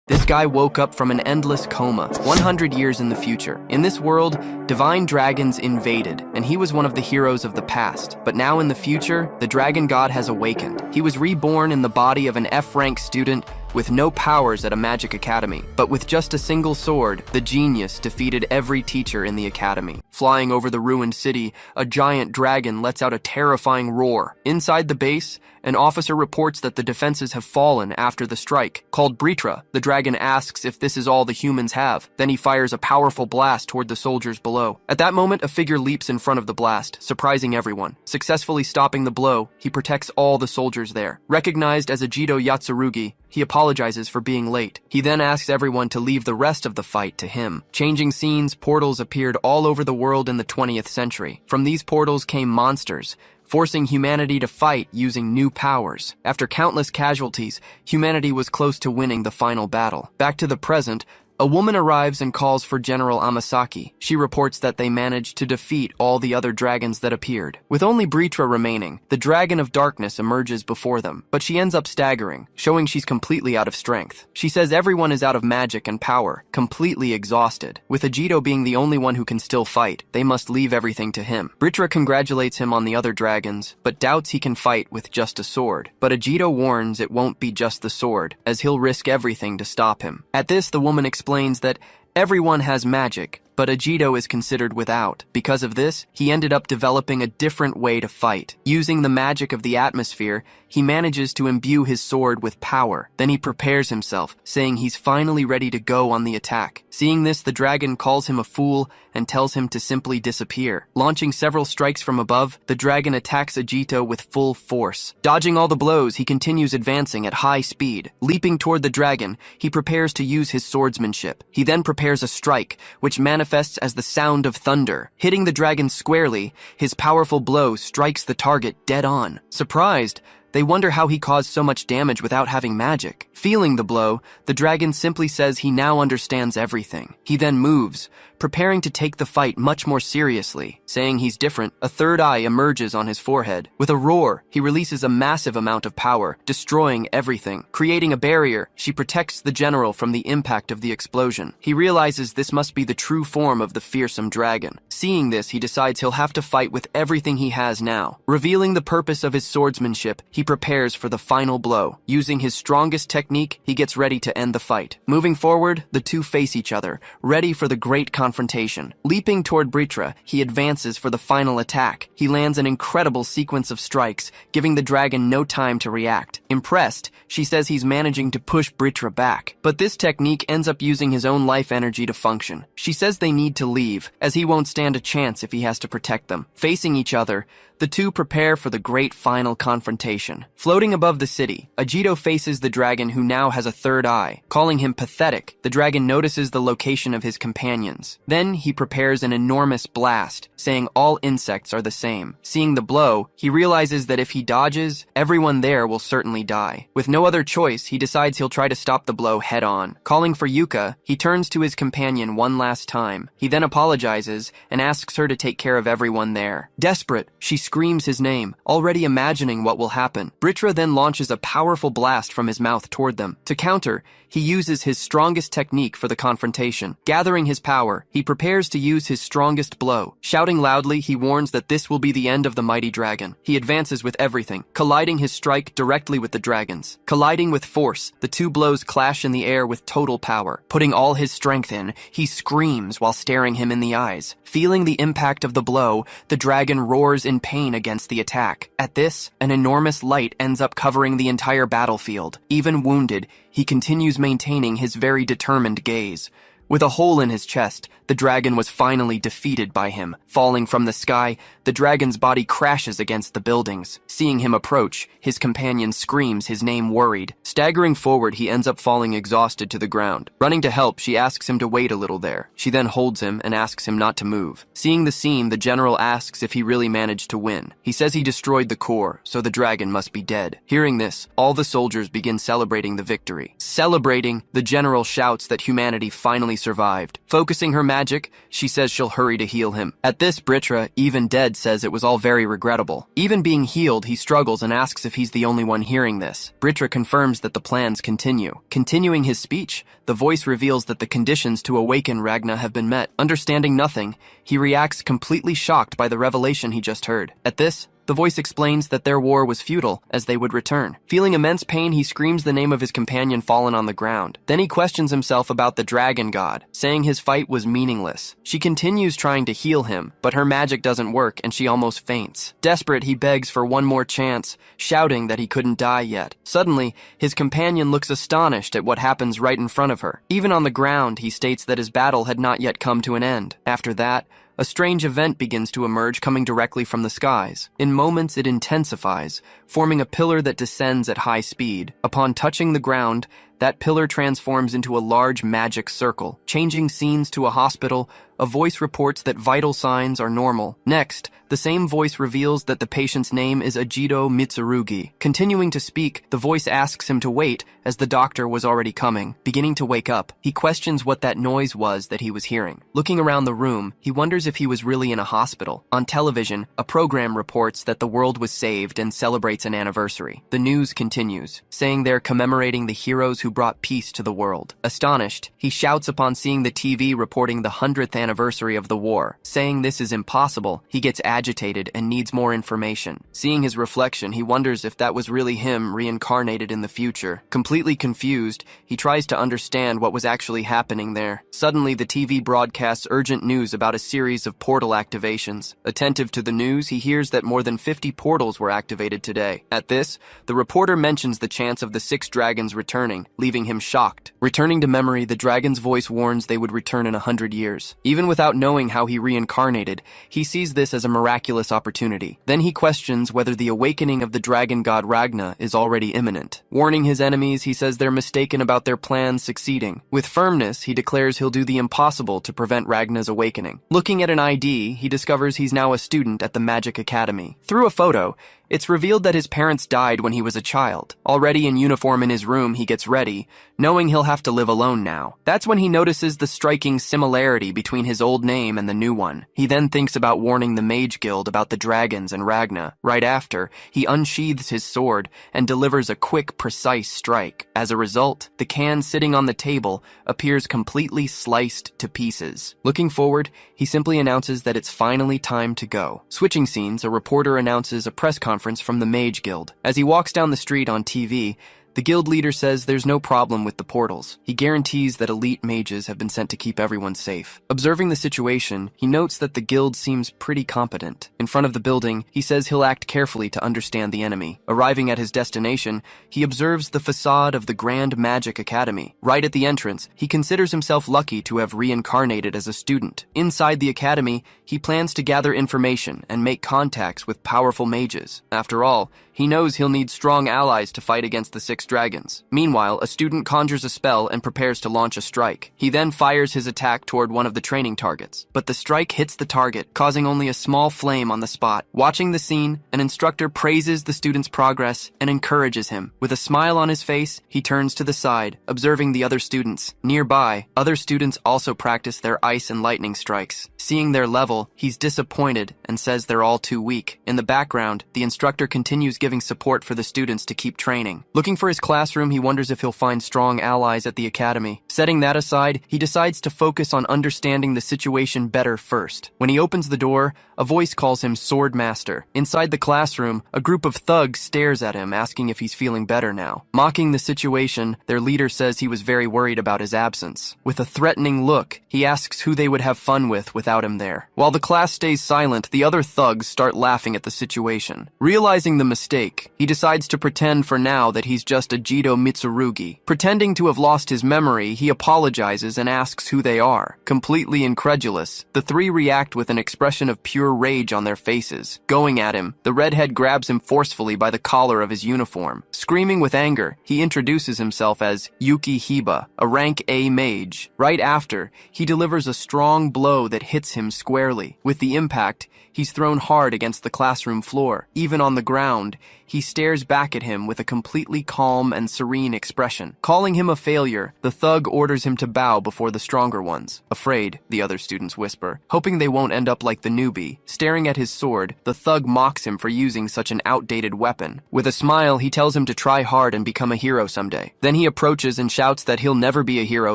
This guy woke up from an endless coma, 100 years in the future. In this world, divine dragons invaded, and he was one of the heroes of the past. But now in the future, the dragon god has awakened. He was reborn in the body of an F-rank student with no powers at a magic academy. But with just a single sword, the genius defeated every teacher in the academy. Flying over the ruined city, a giant dragon lets out a terrifying roar. Inside the base, an officer reports that the defenses have fallen after the strike. Called Britra, the dragon asks if this is all the humans have. Then he fires a powerful blast toward the soldiers below. At that moment, a figure leaps in front of the blast, surprising everyone. Successfully stopping the blow, he protects all the soldiers there. Recognized as a Jido Yatsurugi, he apologizes for being late. He then asks everyone to leave the rest of the fight to him. Changing scenes, portals appeared all over the world in the 20th century. From these portals came monsters, forcing humanity to fight using new powers. After countless casualties, humanity was close to winning the final battle. Back to the present, a woman arrives and calls for General Amasaki. She reports that they managed to defeat all the other dragons that appeared. With only Britra remaining, the Dragon of Darkness emerges before them, but she ends up staggering, showing she's completely out of strength. She says everyone is out of magic and power, completely exhausted. With Ajido being the only one who can still fight, they must leave everything to him. Britra congratulates him on the other dragons, but doubts he can fight with just a sword. But Ajido warns it won't be just the sword, as he'll risk everything to stop him. At this, the woman explains that everyone has magic, but Ajido is considered without. Because of this, he ended up developing a different way to fight. Using the magic of the atmosphere, he manages to imbue his sword with power. Then he prepares himself, saying he's finally ready to go on the attack. Seeing this, the dragon calls him a fool and tells him to simply disappear. Launching several strikes from above, the dragon attacks Ajido with full force. Dodging all the blows, he continues advancing at high speed. Leaping toward the dragon, he prepares to use his swordsmanship. He then prepares a strike, which manifests as the sound of thunder. Hitting the dragon squarely, his powerful blow strikes the target dead on. Surprised, they wonder how he caused so much damage without having magic. Feeling the blow, the dragon simply says he now understands everything. He then moves, preparing to take the fight much more seriously. Saying he's different, a third eye emerges on his forehead. With a roar, he releases a massive amount of power, destroying everything. Creating a barrier, she protects the general from the impact of the explosion. He realizes this must be the true form of the fearsome dragon. Seeing this, he decides he'll have to fight with everything he has now. Revealing the purpose of his swordsmanship, he prepares for the final blow. Using his strongest technique, he gets ready to end the fight. Moving forward, the two face each other, ready for the great confrontation. Leaping toward Britra, he advances for the final attack. He lands an incredible sequence of strikes, giving the dragon no time to react. Impressed, she says he's managing to push Britra back. But this technique ends up using his own life energy to function. She says they need to leave, as he won't stand a chance if he has to protect them. Facing each other, the two prepare for the great final confrontation. Floating above the city, Ajido faces the dragon who now has a third eye. Calling him pathetic, the dragon notices the location of his companions. Then he prepares an enormous blast, saying all insects are the same. Seeing the blow, he realizes that if he dodges, everyone there will certainly die. With no other choice, he decides he'll try to stop the blow head on. Calling for Yuka, he turns to his companion one last time. He then apologizes and asks her to take care of everyone there. Desperate, she screams his name, already imagining what will happen. Britra then launches a powerful blast from his mouth toward them. To counter, he uses his strongest technique for the confrontation. Gathering his power, he prepares to use his strongest blow. Shouting loudly, he warns that this will be the end of the mighty dragon. He advances with everything, colliding his strike directly with the dragon's. Colliding with force, the two blows clash in the air with total power. Putting all his strength in, he screams while staring him in the eyes. Feeling the impact of the blow, the dragon roars in pain against the attack. At this, an enormous light ends up covering the entire battlefield. Even wounded, he continues maintaining his very determined gaze. With a hole in his chest, the dragon was finally defeated by him. Falling from the sky, the dragon's body crashes against the buildings. Seeing him approach, his companion screams his name worried. Staggering forward, he ends up falling exhausted to the ground. Running to help, she asks him to wait a little there. She then holds him and asks him not to move. Seeing the scene, the general asks if he really managed to win. He says he destroyed the core, so the dragon must be dead. Hearing this, all the soldiers begin celebrating the victory. Celebrating, the general shouts that humanity finally survived. Focusing her magic, she says she'll hurry to heal him. At this, Britra, even dead, says it was all very regrettable. Even being healed, he struggles and asks if he's the only one hearing this. Britra confirms that the plans continue. Continuing his speech, the voice reveals that the conditions to awaken Ragna have been met. Understanding nothing, he reacts completely shocked by the revelation he just heard. At this, the voice explains that their war was futile, as they would return. Feeling immense pain, he screams the name of his companion fallen on the ground. Then he questions himself about the dragon god, saying his fight was meaningless. She continues trying to heal him, but her magic doesn't work and she almost faints. Desperate, he begs for one more chance, shouting that he couldn't die yet. Suddenly, his companion looks astonished at what happens right in front of her. Even on the ground, he states that his battle had not yet come to an end. After that, a strange event begins to emerge coming directly from the skies. In moments, it intensifies, forming a pillar that descends at high speed. Upon touching the ground, that pillar transforms into a large magic circle. Changing scenes to a hospital, a voice reports that vital signs are normal. Next, the same voice reveals that the patient's name is Ajido Mitsurugi. Continuing to speak, the voice asks him to wait, as the doctor was already coming. Beginning to wake up, he questions what that noise was that he was hearing. Looking around the room, he wonders if he was really in a hospital. On television, a program reports that the world was saved and celebrates an anniversary. The news continues, saying they're commemorating the heroes who brought peace to the world. Astonished, he shouts upon seeing the TV reporting the 100th anniversary of the war. Saying this is impossible, he gets agitated and needs more information. Seeing his reflection, he wonders if that was really him reincarnated in the future. Completely confused, he tries to understand what was actually happening there. Suddenly, the TV broadcasts urgent news about a series of portal activations. Attentive to the news, he hears that more than 50 portals were activated today. At this, the reporter mentions the chance of the 6 dragons returning, leaving him shocked. Returning to memory, the dragon's voice warns they would return in 100 years. Even without knowing how he reincarnated, he sees this as a miraculous opportunity. Then he questions whether the awakening of the dragon god Ragna is already imminent. Warning his enemies, he says they're mistaken about their plans succeeding. With firmness, he declares he'll do the impossible to prevent Ragna's awakening. Looking at an ID, he discovers he's now a student at the Magic Academy. Through a photo, it's revealed that his parents died when he was a child. Already in uniform in his room, he gets ready, knowing he'll have to live alone now. That's when he notices the striking similarity between his old name and the new one. He then thinks about warning the Mage Guild about the dragons and Ragna. Right after, he unsheathes his sword and delivers a quick, precise strike. As a result, the can sitting on the table appears completely sliced to pieces. Looking forward, he simply announces that it's finally time to go. Switching scenes, a reporter announces a press conference from the Mage Guild. As he walks down the street on TV, the guild leader says there's no problem with the portals. He guarantees that elite mages have been sent to keep everyone safe. Observing the situation, he notes that the guild seems pretty competent. In front of the building, he says he'll act carefully to understand the enemy. Arriving at his destination, he observes the facade of the Grand Magic Academy. Right at the entrance, he considers himself lucky to have reincarnated as a student. Inside the academy, he plans to gather information and make contacts with powerful mages. After all, he knows he'll need strong allies to fight against the 6 dragons. Meanwhile, a student conjures a spell and prepares to launch a strike. He then fires his attack toward one of the training targets, but the strike hits the target, causing only a small flame on the spot. Watching the scene, an instructor praises the student's progress and encourages him. With a smile on his face, he turns to the side, observing the other students. Nearby, other students also practice their ice and lightning strikes. Seeing their level, he's disappointed and says they're all too weak. In the background, the instructor continues giving support for the students to keep training. Looking for his classroom, he wonders if he'll find strong allies at the academy. Setting that aside, he decides to focus on understanding the situation better first. When he opens the door, a voice calls him Sword Master. Inside the classroom, a group of thugs stares at him, asking if he's feeling better now. Mocking the situation, their leader says he was very worried about his absence. With a threatening look, he asks who they would have fun with without him there. While the class stays silent, the other thugs start laughing at the situation. Realizing the mistake, he decides to pretend for now that he's just Ajido Mitsurugi. Pretending to have lost his memory, he apologizes and asks who they are. Completely incredulous, the 3 react with an expression of pure rage on their faces. Going at him, the redhead grabs him forcefully by the collar of his uniform. Screaming with anger, he introduces himself as Yuki Hiba, a rank A mage. Right after, he delivers a strong blow that hits him squarely. With the impact, he's thrown hard against the classroom floor. Even on the ground, he stares back at him with a completely calm and serene expression. Calling him a failure, the thug orders him to bow before the stronger ones. Afraid, the other students whisper, hoping they won't end up like the newbie. Staring at his sword, the thug mocks him for using such an outdated weapon. With a smile, he tells him to try hard and become a hero someday. Then he approaches and shouts that he'll never be a hero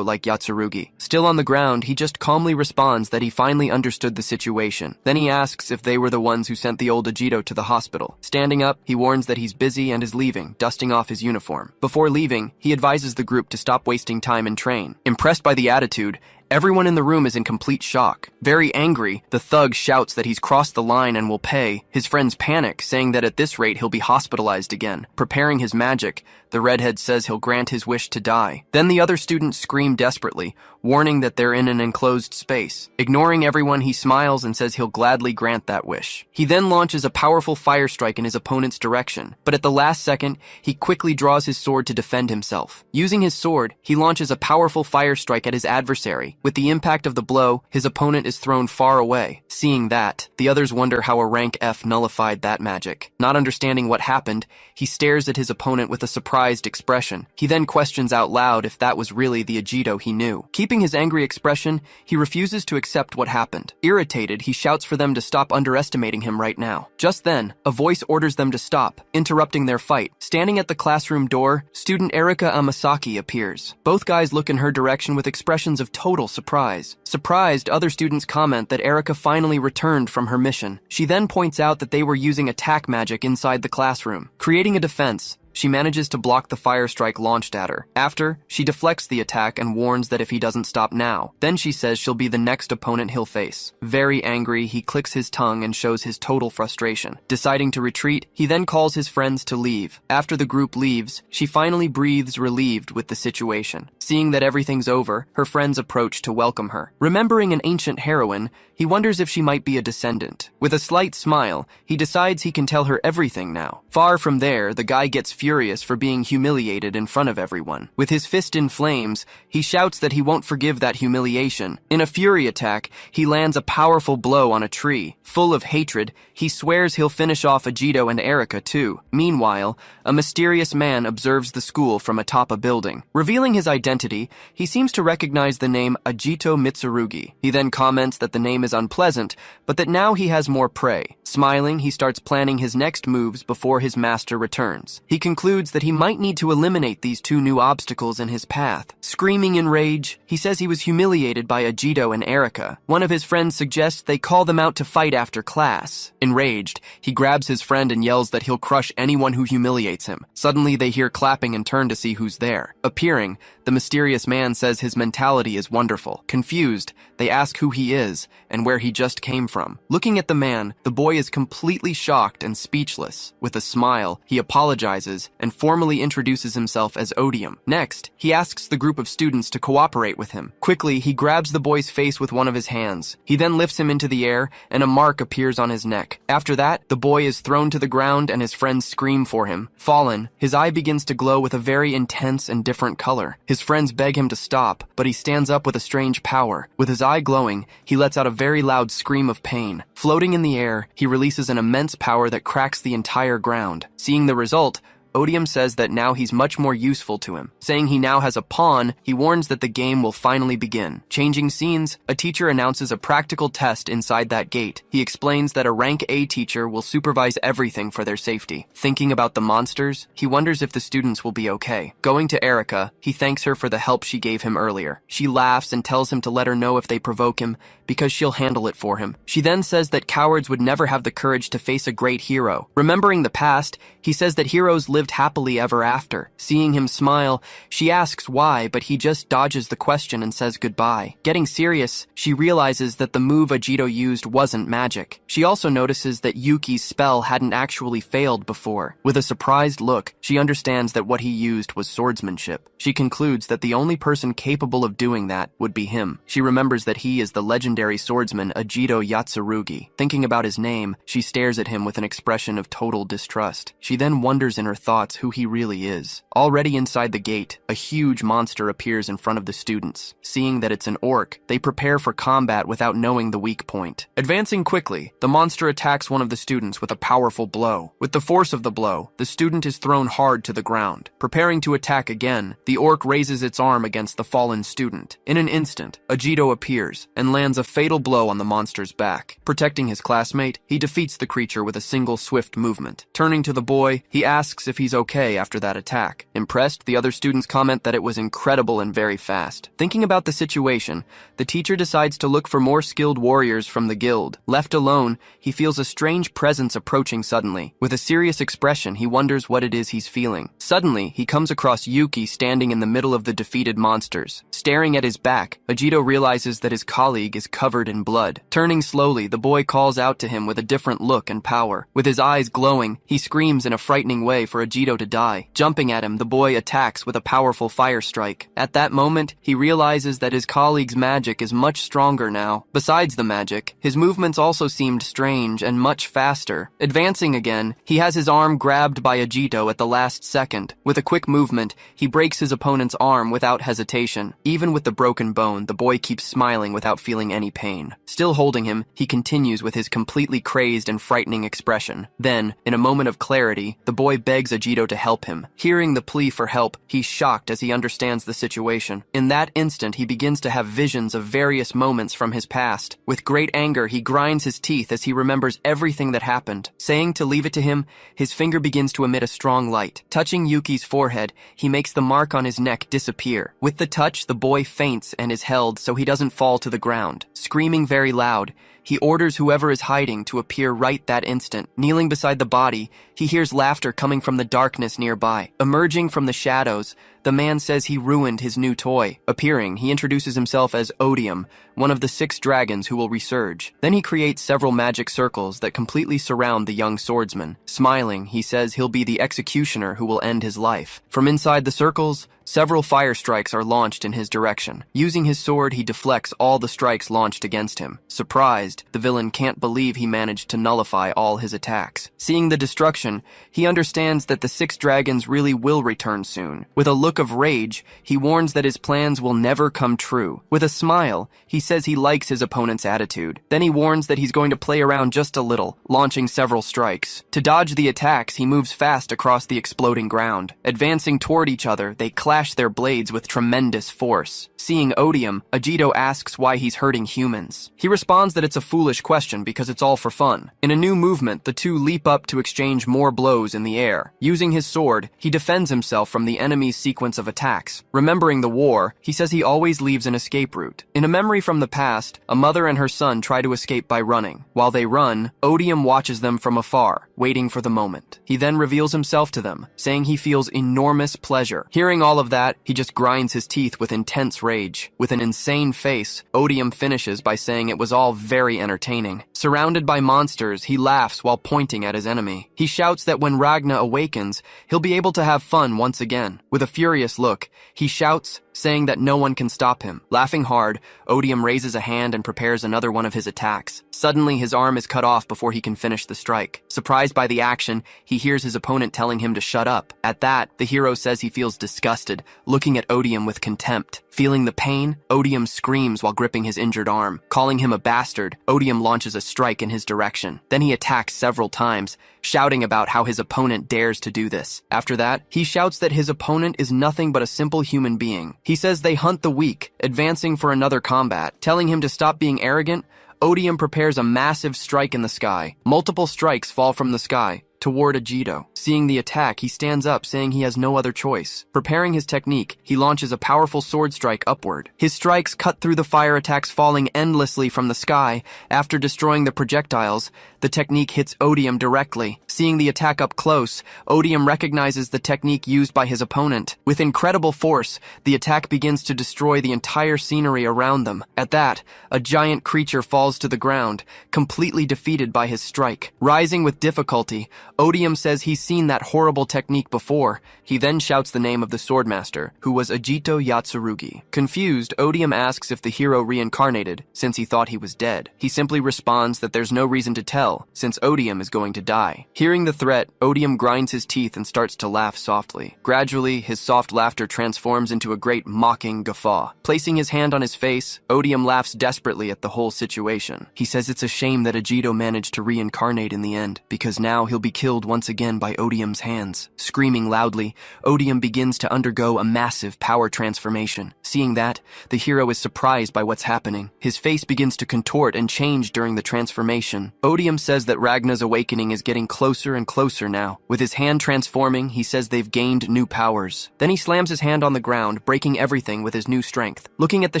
like Yatsurugi. Still on the ground, he just calmly responds that he finally understood the situation. Then he asks if they were the ones who sent the old Ajito to the hospital. Standing up, he warns that he's busy and is leaving, dusting off his uniform. Before leaving, he advises the group to stop wasting time and train. Impressed by the attitude, everyone in the room is in complete shock. Very angry, the thug shouts that he's crossed the line and will pay. His friends panic, saying that at this rate he'll be hospitalized again. Preparing his magic, the redhead says he'll grant his wish to die. Then the other students scream desperately, warning that they're in an enclosed space. Ignoring everyone, he smiles and says he'll gladly grant that wish. He then launches a powerful fire strike in his opponent's direction, but at the last second, he quickly draws his sword to defend himself. Using his sword, he launches a powerful fire strike at his adversary. With the impact of the blow, his opponent is thrown far away. Seeing that, the others wonder how a rank F nullified that magic. Not understanding what happened, he stares at his opponent with a surprised expression. He then questions out loud if that was really the Ajito he knew. Keeping his angry expression, he refuses to accept what happened. Irritated, he shouts for them to stop underestimating him right now. Just then, a voice orders them to stop, interrupting their fight. Standing at the classroom door, student Erika Amasaki appears. Both guys look in her direction with expressions of total surprise. Surprised, other students comment that Erika finally returned from her mission. She then points out that they were using attack magic inside the classroom. Creating a defense, she manages to block the fire strike launched at her. After, she deflects the attack and warns that if he doesn't stop now, then she says she'll be the next opponent he'll face. Very angry, he clicks his tongue and shows his total frustration. Deciding to retreat, he then calls his friends to leave. After the group leaves, she finally breathes relieved with the situation. Seeing that everything's over, her friends approach to welcome her. Remembering an ancient heroine, he wonders if she might be a descendant. With a slight smile, he decides he can tell her everything now. Far from there, the guy gets furious for being humiliated in front of everyone. With his fist in flames, he shouts that he won't forgive that humiliation. In a fury attack, he lands a powerful blow on a tree. Full of hatred, he swears he'll finish off Ajito and Erika too. Meanwhile, a mysterious man observes the school from atop a building. Revealing his identity, he seems to recognize the name Ajito Mitsurugi. He then comments that the name is unpleasant, but that now he has more prey. Smiling, he starts planning his next moves before his master returns. He concludes that he might need to eliminate these two new obstacles in his path. Screaming in rage, he says he was humiliated by Ajito and Erika. One of his friends suggests they call them out to fight after class. Enraged, he grabs his friend and yells that he'll crush anyone who humiliates him. Suddenly, they hear clapping and turn to see who's there. Appearing, the mysterious man says his mentality is wonderful. Confused, they ask who he is and where he just came from. Looking at the man, the boy is completely shocked and speechless. With a smile, he apologizes and formally introduces himself as Odium. Next, he asks the group of students to cooperate with him. Quickly, he grabs the boy's face with one of his hands. He then lifts him into the air and a mark appears on his neck. After that, the boy is thrown to the ground and his friends scream for him. Fallen, his eye begins to glow with a very intense and different color. His friends beg him to stop, but he stands up with a strange power. With his eye glowing, he lets out a very loud scream of pain. Floating in the air, he releases an immense power that cracks the entire ground. Seeing the result, Odium says that now he's much more useful to him. Saying he now has a pawn, he warns that the game will finally begin. Changing scenes, a teacher announces a practical test inside that gate. He explains that a rank A teacher will supervise everything for their safety. Thinking about the monsters, he wonders if the students will be okay. Going to Erika, he thanks her for the help she gave him earlier. She laughs and tells him to let her know if they provoke him, because she'll handle it for him. She then says that cowards would never have the courage to face a great hero. Remembering the past, he says that heroes lived happily ever after. Seeing him smile, she asks why, but he just dodges the question and says goodbye. Getting serious, she realizes that the move Ajito used wasn't magic. She also notices that Yuki's spell hadn't actually failed before. With a surprised look, she understands that what he used was swordsmanship. She concludes that the only person capable of doing that would be him. She remembers that he is the legendary swordsman Ajito Yatsurugi. Thinking about his name, she stares at him with an expression of total distrust. She then wonders in her thoughts thoughts who he really is. Already inside the gate, a huge monster appears in front of the students. Seeing that it's an orc, they prepare for combat without knowing the weak point. Advancing quickly, the monster attacks one of the students with a powerful blow. With the force of the blow, the student is thrown hard to the ground. Preparing to attack again, the orc raises its arm against the fallen student. In an instant, Ajito appears and lands a fatal blow on the monster's back. Protecting his classmate, he defeats the creature with a single swift movement. Turning to the boy, he asks if he's okay after that attack. Impressed, the other students comment that it was incredible and very fast. Thinking about the situation, the teacher decides to look for more skilled warriors from the guild. Left alone, he feels a strange presence approaching suddenly. With a serious expression, he wonders what it is he's feeling. Suddenly, he comes across Yuki standing in the middle of the defeated monsters. Staring at his back, Ajito realizes that his colleague is covered in blood. Turning slowly, the boy calls out to him with a different look and power. With his eyes glowing, he screams in a frightening way for Ajito to die. Jumping at him, the boy attacks with a powerful fire strike. At that moment, he realizes that his colleague's magic is much stronger now. Besides the magic, his movements also seemed strange and much faster. Advancing again, he has his arm grabbed by Ajito at the last second. With a quick movement, he breaks his opponent's arm without hesitation. Even with the broken bone, the boy keeps smiling without feeling any pain. Still holding him, he continues with his completely crazed and frightening expression. Then, in a moment of clarity, the boy begs Ajito to help him. Hearing the plea for help, he's shocked as he understands the situation. In that instant, he begins to have visions of various moments from his past. With great anger, he grinds his teeth as he remembers everything that happened. Saying to leave it to him, his finger begins to emit a strong light. Touching Yuki's forehead, he makes the mark on his neck disappear. With the touch, the boy faints and is held so he doesn't fall to the ground. Screaming very loud, he orders whoever is hiding to appear right that instant. Kneeling beside the body, he hears laughter coming from the darkness nearby. Emerging from the shadows, the man says he ruined his new toy. Appearing, he introduces himself as Odium, one of the 6 dragons who will resurge. Then he creates several magic circles that completely surround the young swordsman. Smiling, he says he'll be the executioner who will end his life. From inside the circles, several fire strikes are launched in his direction. Using his sword, he deflects all the strikes launched against him. Surprised, the villain can't believe he managed to nullify all his attacks. Seeing the destruction, he understands that the 6 dragons really will return soon. With a look of rage, he warns that his plans will never come true. With a smile, he says he likes his opponent's attitude. Then he warns that he's going to play around just a little, launching several strikes. To dodge the attacks, he moves fast across the exploding ground. Advancing toward each other, they clash their blades with tremendous force. Seeing Odium, Ajito asks why he's hurting humans. He responds that it's a foolish question because it's all for fun. In a new movement, the two leap up to exchange more blows in the air. Using his sword, he defends himself from the enemy's sequence of attacks. Remembering the war, he says he always leaves an escape route. In a memory from the past, a mother and her son try to escape by running. While they run, Odium watches them from afar, waiting for the moment. He then reveals himself to them, saying he feels enormous pleasure. Hearing all of that, he just grinds his teeth with intense rage. With an insane face, Odium finishes by saying it was all very entertaining. Surrounded by monsters, he laughs while pointing at his enemy. He shouts that when Ragna awakens, he'll be able to have fun once again. With a furious look, he shouts, saying that no one can stop him. Laughing hard, Odium raises a hand and prepares another one of his attacks. Suddenly, his arm is cut off before he can finish the strike. Surprised by the action, he hears his opponent telling him to shut up. At that, the hero says he feels disgusted, looking at Odium with contempt. Feeling the pain, Odium screams while gripping his injured arm. Calling him a bastard, Odium launches a strike in his direction. Then he attacks several times, shouting about how his opponent dares to do this. After that, he shouts that his opponent is nothing but a simple human being. He says they hunt the weak, advancing for another combat. Telling him to stop being arrogant, Odium prepares a massive strike in the sky. Multiple strikes fall from the sky toward Ajito. Seeing the attack, he stands up, saying he has no other choice. Preparing his technique, he launches a powerful sword strike upward. His strikes cut through the fire attacks falling endlessly from the sky. After destroying the projectiles, the technique hits Odium directly. Seeing the attack up close, Odium recognizes the technique used by his opponent. With incredible force, the attack begins to destroy the entire scenery around them. At that, a giant creature falls to the ground, completely defeated by his strike. Rising with difficulty, Odium says he's seen that horrible technique before. He then shouts the name of the swordmaster, who was Ajito Yatsurugi. Confused, Odium asks if the hero reincarnated, since he thought he was dead. He simply responds that there's no reason to tell, since Odium is going to die. Hearing the threat, Odium grinds his teeth and starts to laugh softly. Gradually, his soft laughter transforms into a great mocking guffaw. Placing his hand on his face, Odium laughs desperately at the whole situation. He says it's a shame that Ajito managed to reincarnate in the end, because now he'll be killed once again by Odium's hands. Screaming loudly, Odium begins to undergo a massive power transformation. Seeing that, the hero is surprised by what's happening. His face begins to contort and change during the transformation. Odium says that Ragna's awakening is getting closer and closer now. With his hand transforming, he says they've gained new powers. Then he slams his hand on the ground, breaking everything with his new strength. Looking at the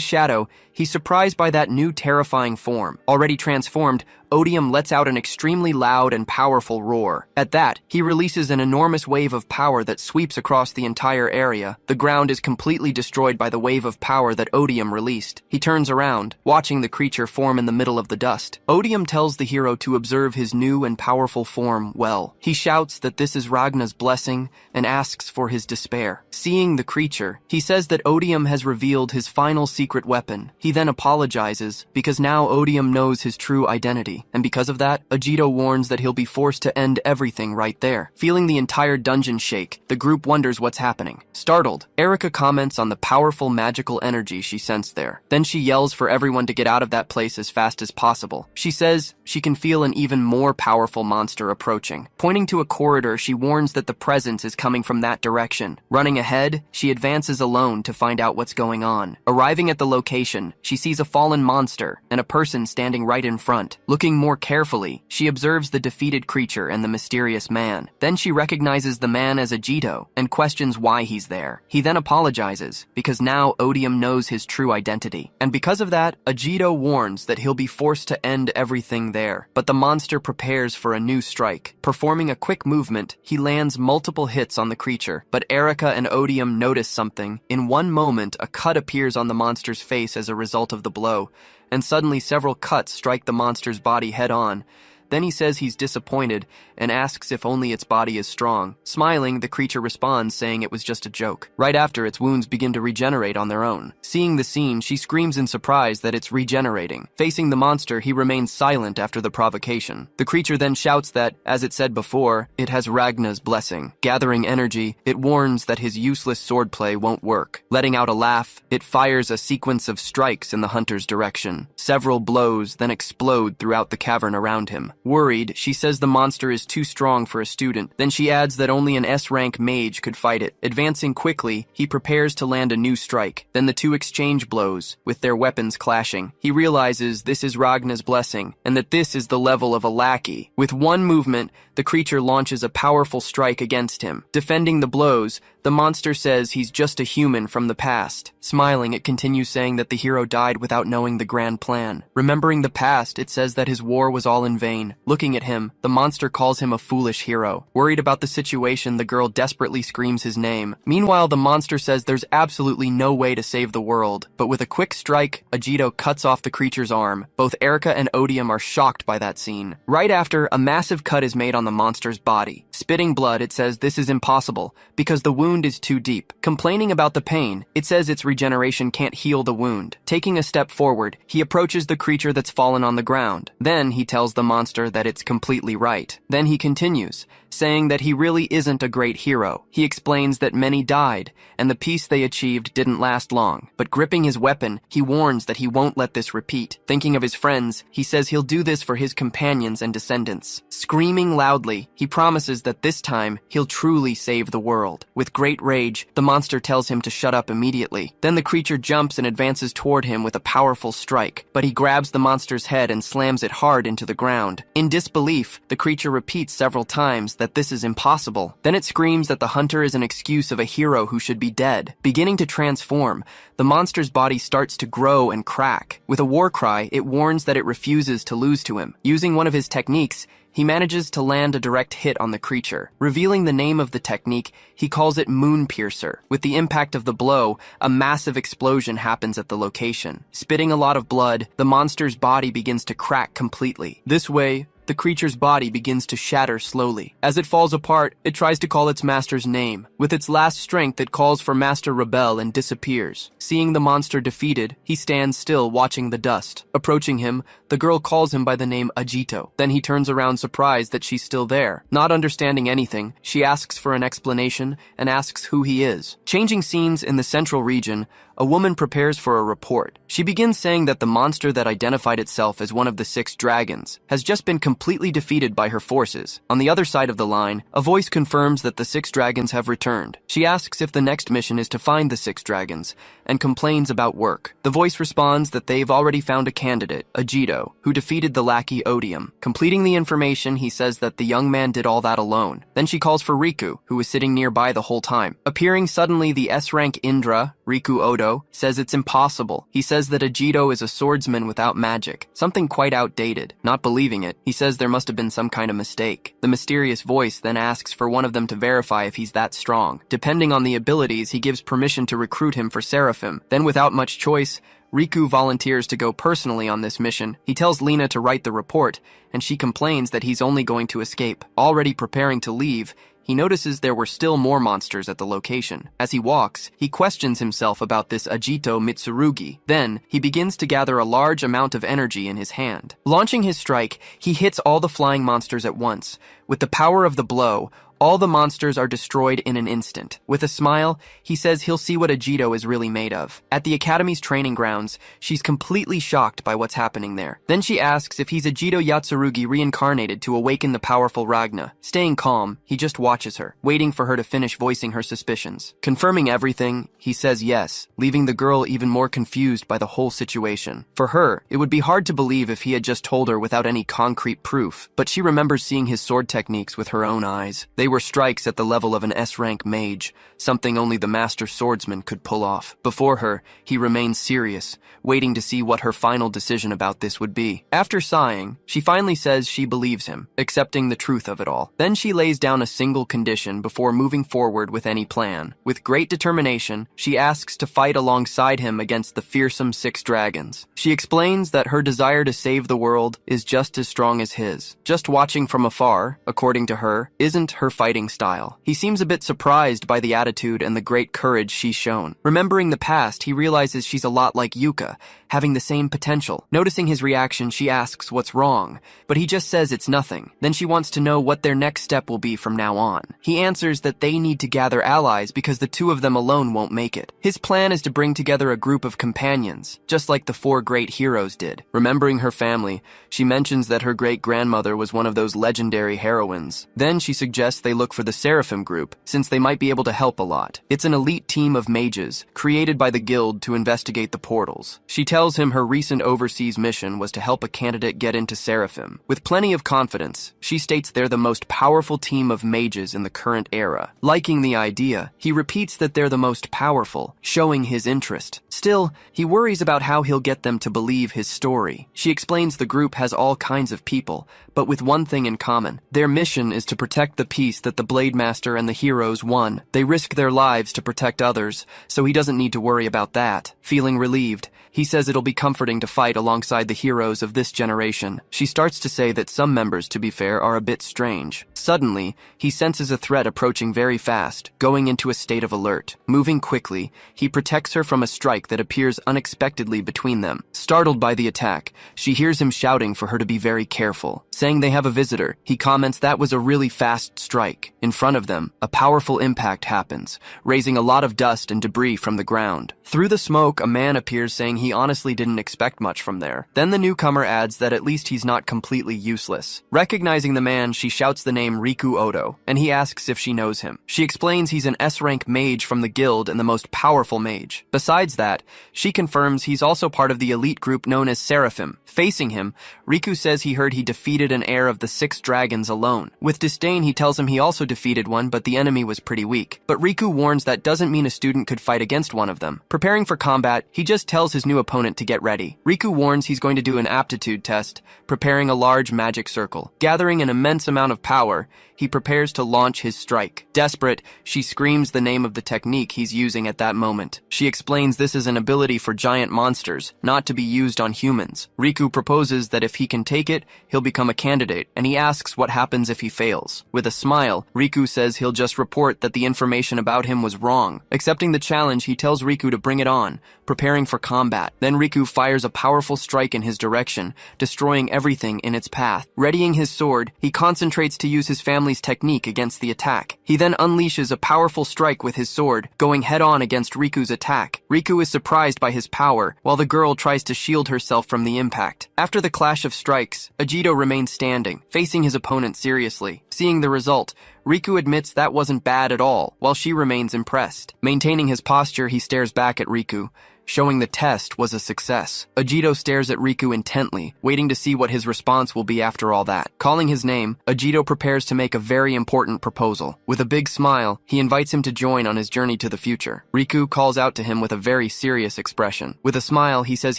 shadow, he's surprised by that new terrifying form. Already transformed, Odium lets out an extremely loud and powerful roar. At that, he releases an enormous wave of power that sweeps across the entire area. The ground is completely destroyed by the wave of power that Odium released. He turns around, watching the creature form in the middle of the dust. Odium tells the hero to observe his new and powerful form well. He shouts that this is Ragna's blessing and asks for his despair. Seeing the creature, he says that Odium has revealed his final secret weapon. He then apologizes because now Odium knows his true identity. And because of that, Ajito warns that he'll be forced to end everything right there. Feeling the entire dungeon shake, the group wonders what's happening. Startled, Erika comments on the powerful magical energy she sensed there. Then she yells for everyone to get out of that place as fast as possible. She says she can feel an even more powerful monster approaching. Pointing to a corridor, she warns that the presence is coming from that direction. Running ahead, she advances alone to find out what's going on. Arriving at the location, she sees a fallen monster and a person standing right in front. Looking more carefully, she observes the defeated creature and the mysterious man. Then she recognizes the man as Ajito and questions why he's there. He then apologizes because now Odium knows his true identity. And because of that, Ajito warns that he'll be forced to end everything there. But the monster prepares for a new strike. Performing a quick movement, he lands multiple hits on the creature. But Erika and Odium notice something. In one moment, a cut appears on the monster's face as a result of the blow, and suddenly several cuts strike the monster's body head-on. Then he says he's disappointed and asks if only its body is strong. Smiling, the creature responds, saying it was just a joke. Right after, its wounds begin to regenerate on their own. Seeing the scene, she screams in surprise that it's regenerating. Facing the monster, he remains silent after the provocation. The creature then shouts that, as it said before, it has Ragna's blessing. Gathering energy, it warns that his useless swordplay won't work. Letting out a laugh, it fires a sequence of strikes in the hunter's direction. Several blows then explode throughout the cavern around him. Worried, she says the monster is too strong for a student. Then she adds that only an S-rank mage could fight it. Advancing quickly, he prepares to land a new strike. Then the two exchange blows, with their weapons clashing. He realizes this is Ragna's blessing, and that this is the level of a lackey. With one movement, the creature launches a powerful strike against him. Defending the blows, the monster says he's just a human from the past. Smiling, it continues saying that the hero died without knowing the grand plan. Remembering the past, it says that his war was all in vain. Looking at him, the monster calls him a foolish hero. Worried about the situation, the girl desperately screams his name. Meanwhile, the monster says there's absolutely no way to save the world. But with a quick strike, Ajito cuts off the creature's arm. Both Erika and Odium are shocked by that scene. Right after, a massive cut is made on the monster's body. Spitting blood, it says this is impossible, because the wound is too deep. Complaining about the pain, it says its regeneration can't heal the wound. Taking a step forward, he approaches the creature that's fallen on the ground. Then he tells the monster that it's completely right. Then he continues, saying that he really isn't a great hero. He explains that many died, and the peace they achieved didn't last long. But gripping his weapon, he warns that he won't let this repeat. Thinking of his friends, he says he'll do this for his companions and descendants. Screaming loudly, he promises that this time, he'll truly save the world. With great rage, the monster tells him to shut up immediately. Then the creature jumps and advances toward him with a powerful strike, but he grabs the monster's head and slams it hard into the ground. In disbelief, the creature repeats several times that this is impossible. Then it screams that the hunter is an excuse of a hero who should be dead. Beginning to transform, the monster's body starts to grow and crack. With a war cry, it warns that it refuses to lose to him. Using one of his techniques, he manages to land a direct hit on the creature. Revealing the name of the technique, he calls it Moon Piercer. With the impact of the blow, a massive explosion happens at the location. Spitting a lot of blood, the monster's body begins to crack completely. This way, the creature's body begins to shatter slowly. As it falls apart, it tries to call its master's name. With its last strength, it calls for Master Rebel and disappears. Seeing the monster defeated, he stands still watching the dust. Approaching him, the girl calls him by the name Ajito. Then he turns around surprised that she's still there. Not understanding anything, she asks for an explanation and asks who he is. Changing scenes in the central region, a woman prepares for a report. She begins saying that the monster that identified itself as one of the 6 dragons has just been completely defeated by her forces. On the other side of the line, a voice confirms that the 6 dragons have returned. She asks if the next mission is to find the 6 dragons, and complains about work. The voice responds that they've already found a candidate, Ajito, who defeated the lackey Odium. Completing the information, he says that the young man did all that alone. Then she calls for Riku, who was sitting nearby the whole time. Appearing suddenly, the S-rank Indra, Riku Odo, says it's impossible. He says that Ajito is a swordsman without magic, something quite outdated. Not believing it, he says there must have been some kind of mistake. The mysterious voice then asks for one of them to verify if he's that strong. Depending on the abilities, he gives permission to recruit him for Seraphim. Then without much choice, Riku volunteers to go personally on this mission. He tells Lina to write the report, and she complains that he's only going to escape. Already preparing to leave, he notices there were still more monsters at the location. As he walks, he questions himself about this Ajito Mitsurugi. Then, he begins to gather a large amount of energy in his hand. Launching his strike, he hits all the flying monsters at once. With the power of the blow, all the monsters are destroyed in an instant. With a smile, he says he'll see what Ajito is really made of. At the Academy's training grounds, she's completely shocked by what's happening there. Then she asks if he's Ajito Yatsurugi reincarnated to awaken the powerful Ragna. Staying calm, he just watches her, waiting for her to finish voicing her suspicions. Confirming everything, he says yes, leaving the girl even more confused by the whole situation. For her, it would be hard to believe if he had just told her without any concrete proof, but she remembers seeing his sword techniques with her own eyes. They were strikes at the level of an S-rank mage, something only the master swordsman could pull off. Before her, he remains serious, waiting to see what her final decision about this would be. After sighing, she finally says she believes him, accepting the truth of it all. Then she lays down a single condition before moving forward with any plan. With great determination, she asks to fight alongside him against the fearsome 6 dragons. She explains that her desire to save the world is just as strong as his. Just watching from afar, according to her, isn't her fighting style. He seems a bit surprised by the attitude and the great courage she's shown. Remembering the past, he realizes she's a lot like Yuka, having the same potential. Noticing his reaction, she asks what's wrong, but he just says it's nothing. Then she wants to know what their next step will be from now on. He answers that they need to gather allies because the 2 of them alone won't make it. His plan is to bring together a group of companions, just like the 4 great heroes did. Remembering her family, she mentions that her great-grandmother was one of those legendary heroines. Then she suggests they look for the Seraphim group, since they might be able to help a lot. It's an elite team of mages, created by the guild to investigate the portals. She tells him her recent overseas mission was to help a candidate get into Seraphim. With plenty of confidence, she states they're the most powerful team of mages in the current era. Liking the idea, he repeats that they're the most powerful, showing his interest. Still, he worries about how he'll get them to believe his story. She explains the group has all kinds of people, but with one thing in common. Their mission is to protect the peace that the Blade Master and the heroes won. They risk their lives to protect others, so he doesn't need to worry about that. Feeling relieved, he says it'll be comforting to fight alongside the heroes of this generation. She starts to say that some members, to be fair, are a bit strange. Suddenly, he senses a threat approaching very fast, going into a state of alert. Moving quickly, he protects her from a strike that appears unexpectedly between them. Startled by the attack, she hears him shouting for her to be very careful. Saying they have a visitor, he comments that was a really fast strike. In front of them, a powerful impact happens, raising a lot of dust and debris from the ground. Through the smoke, a man appears saying he honestly didn't expect much from there. Then the newcomer adds that at least he's not completely useless. Recognizing the man, she shouts the name Riku Odo, and he asks if she knows him. She explains he's an S-rank mage from the guild and the most powerful mage. Besides that, she confirms he's also part of the elite group known as Seraphim. Facing him, Riku says he heard he defeated an heir of the 6 dragons alone. With disdain, he tells him he he also defeated one, but the enemy was pretty weak. But Riku warns that doesn't mean a student could fight against one of them. Preparing for combat, he just tells his new opponent to get ready. Riku warns he's going to do an aptitude test, preparing a large magic circle. Gathering an immense amount of power, he prepares to launch his strike. Desperate, she screams the name of the technique he's using at that moment. She explains this is an ability for giant monsters, not to be used on humans. Riku proposes that if he can take it, he'll become a candidate, and he asks what happens if he fails. With a smile, Riku says he'll just report that the information about him was wrong. Accepting the challenge, he tells Riku to bring it on, preparing for combat. Then Riku fires a powerful strike in his direction, destroying everything in its path. Readying his sword, he concentrates to use his family's technique against the attack. He then unleashes a powerful strike with his sword, going head-on against Riku's attack. Riku is surprised by his power, while the girl tries to shield herself from the impact. After the clash of strikes, Ajito remains standing, facing his opponent seriously. Seeing the result, Riku admits that wasn't bad at all, while she remains impressed. Maintaining his posture, he stares back at Riku, showing the test was a success. Ajito stares at Riku intently, waiting to see what his response will be after all that. Calling his name, Ajito prepares to make a very important proposal. With a big smile, he invites him to join on his journey to the future. Riku calls out to him with a very serious expression. With a smile, he says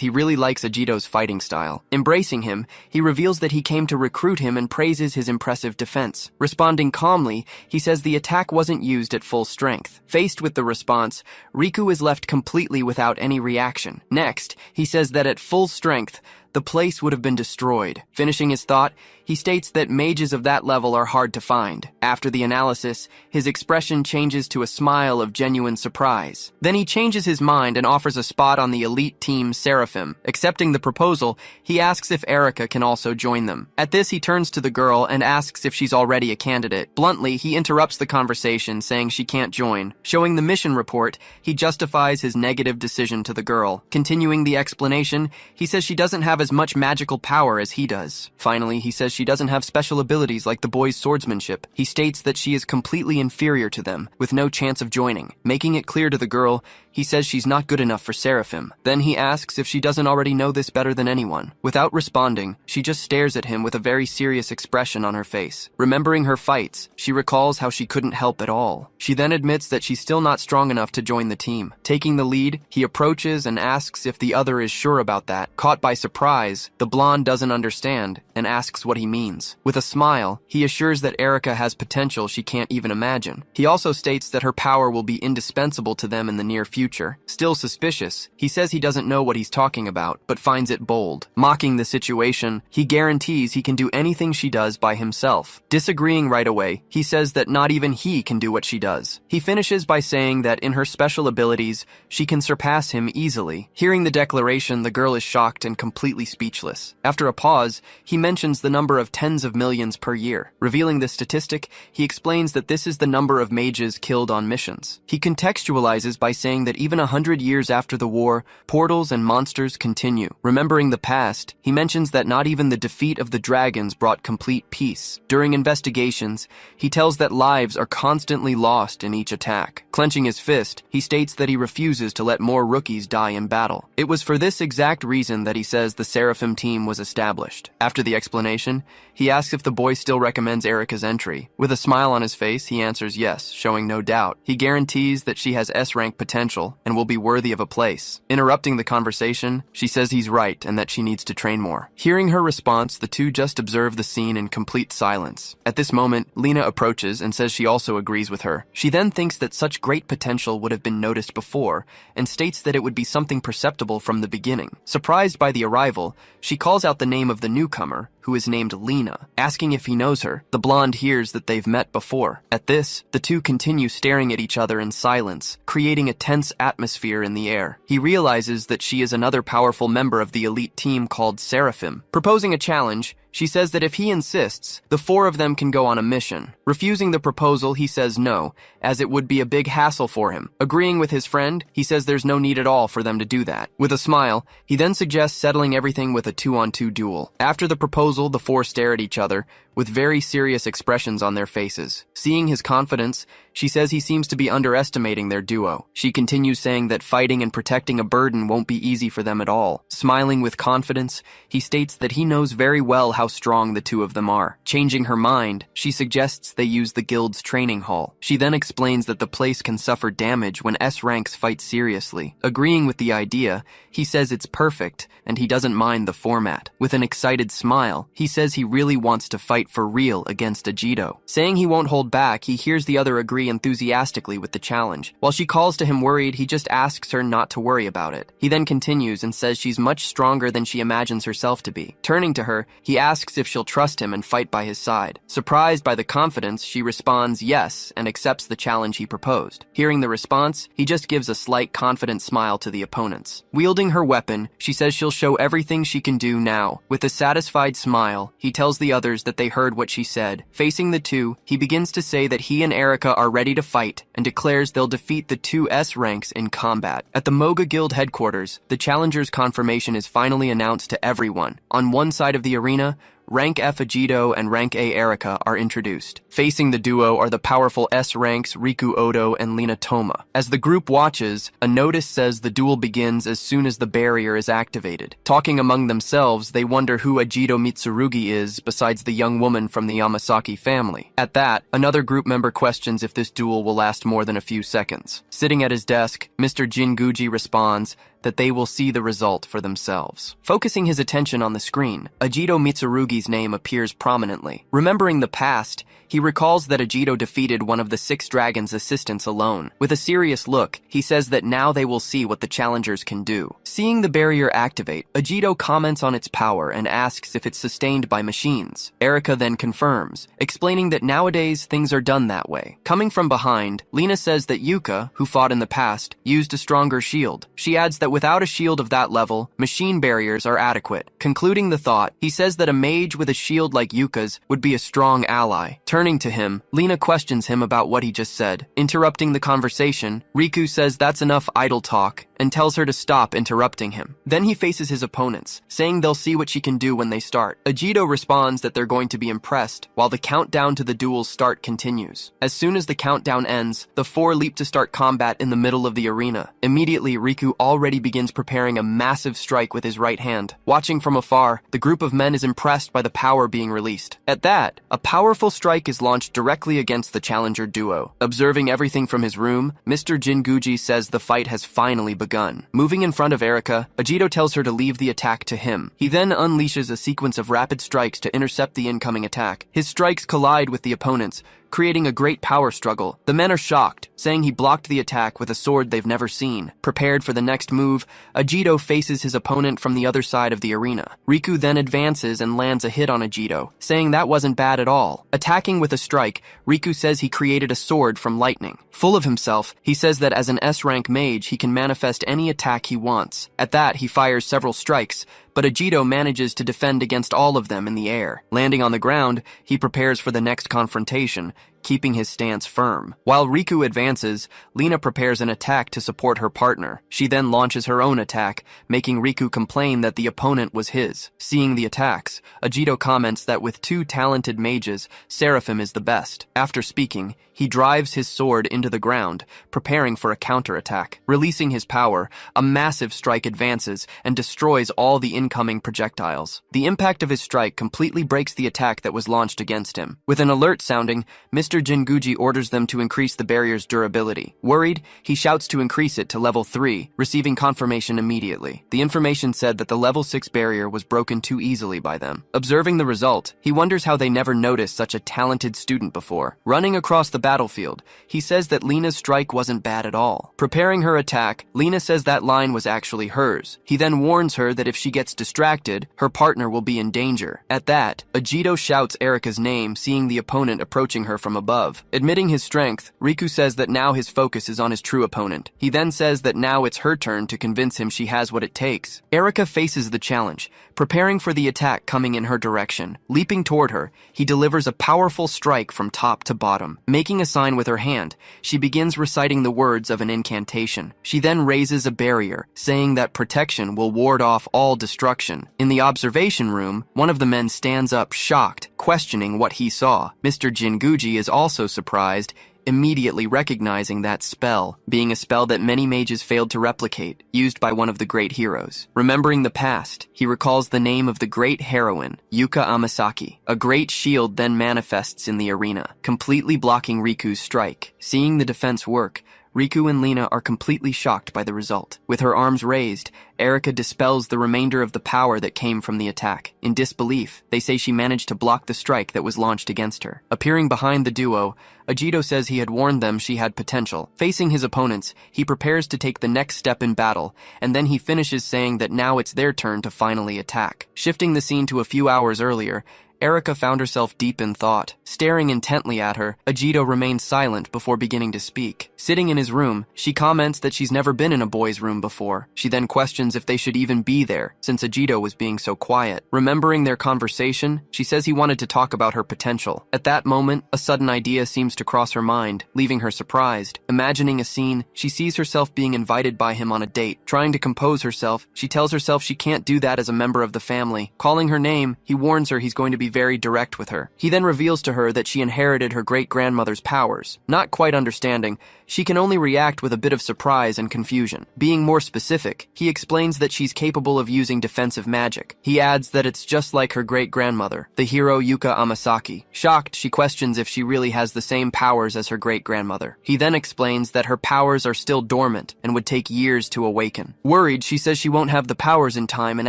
he really likes Ajito's fighting style. Embracing him, he reveals that he came to recruit him and praises his impressive defense. Responding calmly, he says the attack wasn't used at full strength. Faced with the response, Riku is left completely without any reaction. Next, he says that at full strength, the place would have been destroyed. Finishing his thought, he states that mages of that level are hard to find. After the analysis, his expression changes to a smile of genuine surprise. Then he changes his mind and offers a spot on the elite team Seraphim. Accepting the proposal, he asks if Erika can also join them. At this, he turns to the girl and asks if she's already a candidate. Bluntly, he interrupts the conversation, saying she can't join. Showing the mission report, he justifies his negative decision to the girl. Continuing the explanation, he says she doesn't have as much magical power as he does. Finally, he says she doesn't have special abilities like the boys' swordsmanship. He states that she is completely inferior to them, with no chance of joining. Making it clear to the girl, he says she's not good enough for Seraphim. Then he asks if she doesn't already know this better than anyone. Without responding, she just stares at him with a very serious expression on her face. Remembering her fights, she recalls how she couldn't help at all. She then admits that she's still not strong enough to join the team. Taking the lead, he approaches and asks if the other is sure about that. Caught by surprise, the blonde doesn't understand and asks what he means. With a smile, he assures that Erika has potential she can't even imagine. He also states that her power will be indispensable to them in the near future. Still suspicious, he says he doesn't know what he's talking about, but finds it bold. Mocking the situation, he guarantees he can do anything she does by himself. Disagreeing right away, he says that not even he can do what she does. He finishes by saying that in her special abilities, she can surpass him easily. Hearing the declaration, the girl is shocked and completely speechless. After a pause, he mentions the number of tens of millions per year. Revealing this statistic, he explains that this is the number of mages killed on missions. He contextualizes by saying that even 100 years after the war, portals and monsters continue. Remembering the past, he mentions that not even the defeat of the dragons brought complete peace. During investigations, he tells that lives are constantly lost in each attack. Clenching his fist, he states that he refuses to let more rookies die in battle. It was for this exact reason that he says the Seraphim team was established. After the explanation, he asks if the boy still recommends Erika's entry. With a smile on his face, he answers yes, showing no doubt. He guarantees that she has S-rank potential and will be worthy of a place. Interrupting the conversation, she says he's right and that she needs to train more. Hearing her response, the two just observe the scene in complete silence. At this moment, Lena approaches and says she also agrees with her. She then thinks that such great potential would have been noticed before and states that it would be something perceptible from the beginning. Surprised by the arrival, she calls out the name of the newcomer, who is named Lena. Asking if he knows her, the blonde hears that they've met before. At this, the two continue staring at each other in silence, creating a tense atmosphere in the air. He realizes that she is another powerful member of the elite team called Seraphim. Proposing a challenge, she says that if he insists, the four of them can go on a mission. Refusing the proposal, he says no, as it would be a big hassle for him. Agreeing with his friend, he says there's no need at all for them to do that. With a smile, he then suggests settling everything with a 2-on-2 duel. After the proposal, the four stare at each other, with very serious expressions on their faces. Seeing his confidence, she says he seems to be underestimating their duo. She continues saying that fighting and protecting a burden won't be easy for them at all. Smiling with confidence, he states that he knows very well how strong the two of them are. Changing her mind, she suggests they use the guild's training hall. She then explains that the place can suffer damage when S ranks fight seriously. Agreeing with the idea, he says it's perfect and he doesn't mind the format. With an excited smile, he says he really wants to fight for real against Ajito. Saying he won't hold back, he hears the other agree enthusiastically with the challenge. While she calls to him worried, he just asks her not to worry about it. He then continues and says she's much stronger than she imagines herself to be. Turning to her, he asks if she'll trust him and fight by his side. Surprised by the confidence, she responds yes and accepts the challenge he proposed. Hearing the response, he just gives a slight confident smile to the opponents. Wielding her weapon, she says she'll show everything she can do now. With a satisfied smile, he tells the others that they heard what she said. Facing the two, he begins to say that he and Erica are ready to fight and declares they'll defeat the two S ranks in combat. At the Moga Guild headquarters, the challenger's confirmation is finally announced to everyone. On one side of the arena, Rank F Ajito and Rank A Erica are introduced. Facing the duo are the powerful S ranks Riku Odo and Lina Toma. As the group watches, a notice says the duel begins as soon as the barrier is activated. Talking among themselves, they wonder who Ajito Mitsurugi is besides the young woman from the Yamasaki family. At that, another group member questions if this duel will last more than a few seconds. Sitting at his desk, Mr. Jinguji responds that they will see the result for themselves. Focusing his attention on the screen, Ajito Mitsurugi's name appears prominently. Remembering the past, he recalls that Ajito defeated one of the 6 dragons' assistants alone. With a serious look, he says that now they will see what the challengers can do. Seeing the barrier activate, Ajito comments on its power and asks if it's sustained by machines. Erica then confirms, explaining that nowadays things are done that way. Coming from behind, Lina says that Yuka, who fought in the past, used a stronger shield. She adds that without a shield of that level, machine barriers are adequate. Concluding the thought, he says that a mage with a shield like Yuka's would be a strong ally. Turning to him, Lina questions him about what he just said. Interrupting the conversation, Riku says that's enough idle talk and tells her to stop interrupting him. Then he faces his opponents, saying they'll see what she can do when they start. Ajito responds that they're going to be impressed, while the countdown to the duel's start continues. As soon as the countdown ends, the 4 leap to start combat in the middle of the arena. Immediately, Riku already begins preparing a massive strike with his right hand. Watching from afar, the group of men is impressed by the power being released. At that, a powerful strike is launched directly against the challenger duo. Observing everything from his room, Mr. Jinguji says the fight has finally begun. Moving in front of Erica, Ajito tells her to leave the attack to him. He then unleashes a sequence of rapid strikes to intercept the incoming attack. His strikes collide with the opponents, creating a great power struggle. The men are shocked, saying he blocked the attack with a sword they've never seen. Prepared for the next move, Ajito faces his opponent from the other side of the arena. Riku then advances and lands a hit on Ajito, saying that wasn't bad at all. Attacking with a strike, Riku says he created a sword from lightning. Full of himself, he says that as an S-rank mage, he can manifest any attack he wants. At that, he fires several strikes, but Ajito manages to defend against all of them in the air. Landing on the ground, he prepares for the next confrontation, keeping his stance firm. While Riku advances, Lina prepares an attack to support her partner. She then launches her own attack, making Riku complain that the opponent was his. Seeing the attacks, Ajito comments that with 2 talented mages, Seraphim is the best. After speaking, he drives his sword into the ground, preparing for a counterattack. Releasing his power, a massive strike advances and destroys all the incoming projectiles. The impact of his strike completely breaks the attack that was launched against him. With an alert sounding, Mr. Jinguji orders them to increase the barrier's durability. Worried, he shouts to increase it to level 3, receiving confirmation immediately. The information said that the level 6 barrier was broken too easily by them. Observing the result, he wonders how they never noticed such a talented student before. Running across the battlefield, he says that Lina's strike wasn't bad at all. Preparing her attack, Lina says that line was actually hers. He then warns her that if she gets distracted, her partner will be in danger. At that, Ajito shouts Erica's name, seeing the opponent approaching her from above. Admitting his strength, Riku says that now his focus is on his true opponent. He then says that now it's her turn to convince him she has what it takes. Erica faces the challenge, preparing for the attack coming in her direction. Leaping toward her, he delivers a powerful strike from top to bottom. Making a sign with her hand, she begins reciting the words of an incantation. She then raises a barrier, saying that protection will ward off all destruction. In the observation room, one of the men stands up shocked, questioning what he saw. Mr. Jinguji is also surprised, immediately recognizing that spell, being a spell that many mages failed to replicate, used by one of the great heroes. Remembering the past, he recalls the name of the great heroine, Yuka Amasaki. A great shield then manifests in the arena, completely blocking Riku's strike. Seeing the defense work, Riku and Lina are completely shocked by the result. With her arms raised, Erika dispels the remainder of the power that came from the attack. In disbelief, they say she managed to block the strike that was launched against her. Appearing behind the duo, Ajito says he had warned them she had potential. Facing his opponents, he prepares to take the next step in battle, and then he finishes saying that now it's their turn to finally attack. Shifting the scene to a few hours earlier, Erika found herself deep in thought. Staring intently at her, Ajito remains silent before beginning to speak. Sitting in his room, she comments that she's never been in a boy's room before. She then questions if they should even be there, since Ajito was being so quiet. Remembering their conversation, she says he wanted to talk about her potential. At that moment, a sudden idea seems to cross her mind, leaving her surprised. Imagining a scene, she sees herself being invited by him on a date. Trying to compose herself, she tells herself she can't do that as a member of the family. Calling her name, he warns her he's going to be very direct with her. He then reveals to her that she inherited her great-grandmother's powers. Not quite understanding, she can only react with a bit of surprise and confusion. Being more specific, he explains that she's capable of using defensive magic. He adds that it's just like her great-grandmother, the hero Yuka Amasaki. Shocked, she questions if she really has the same powers as her great-grandmother. He then explains that her powers are still dormant and would take years to awaken. Worried, she says she won't have the powers in time and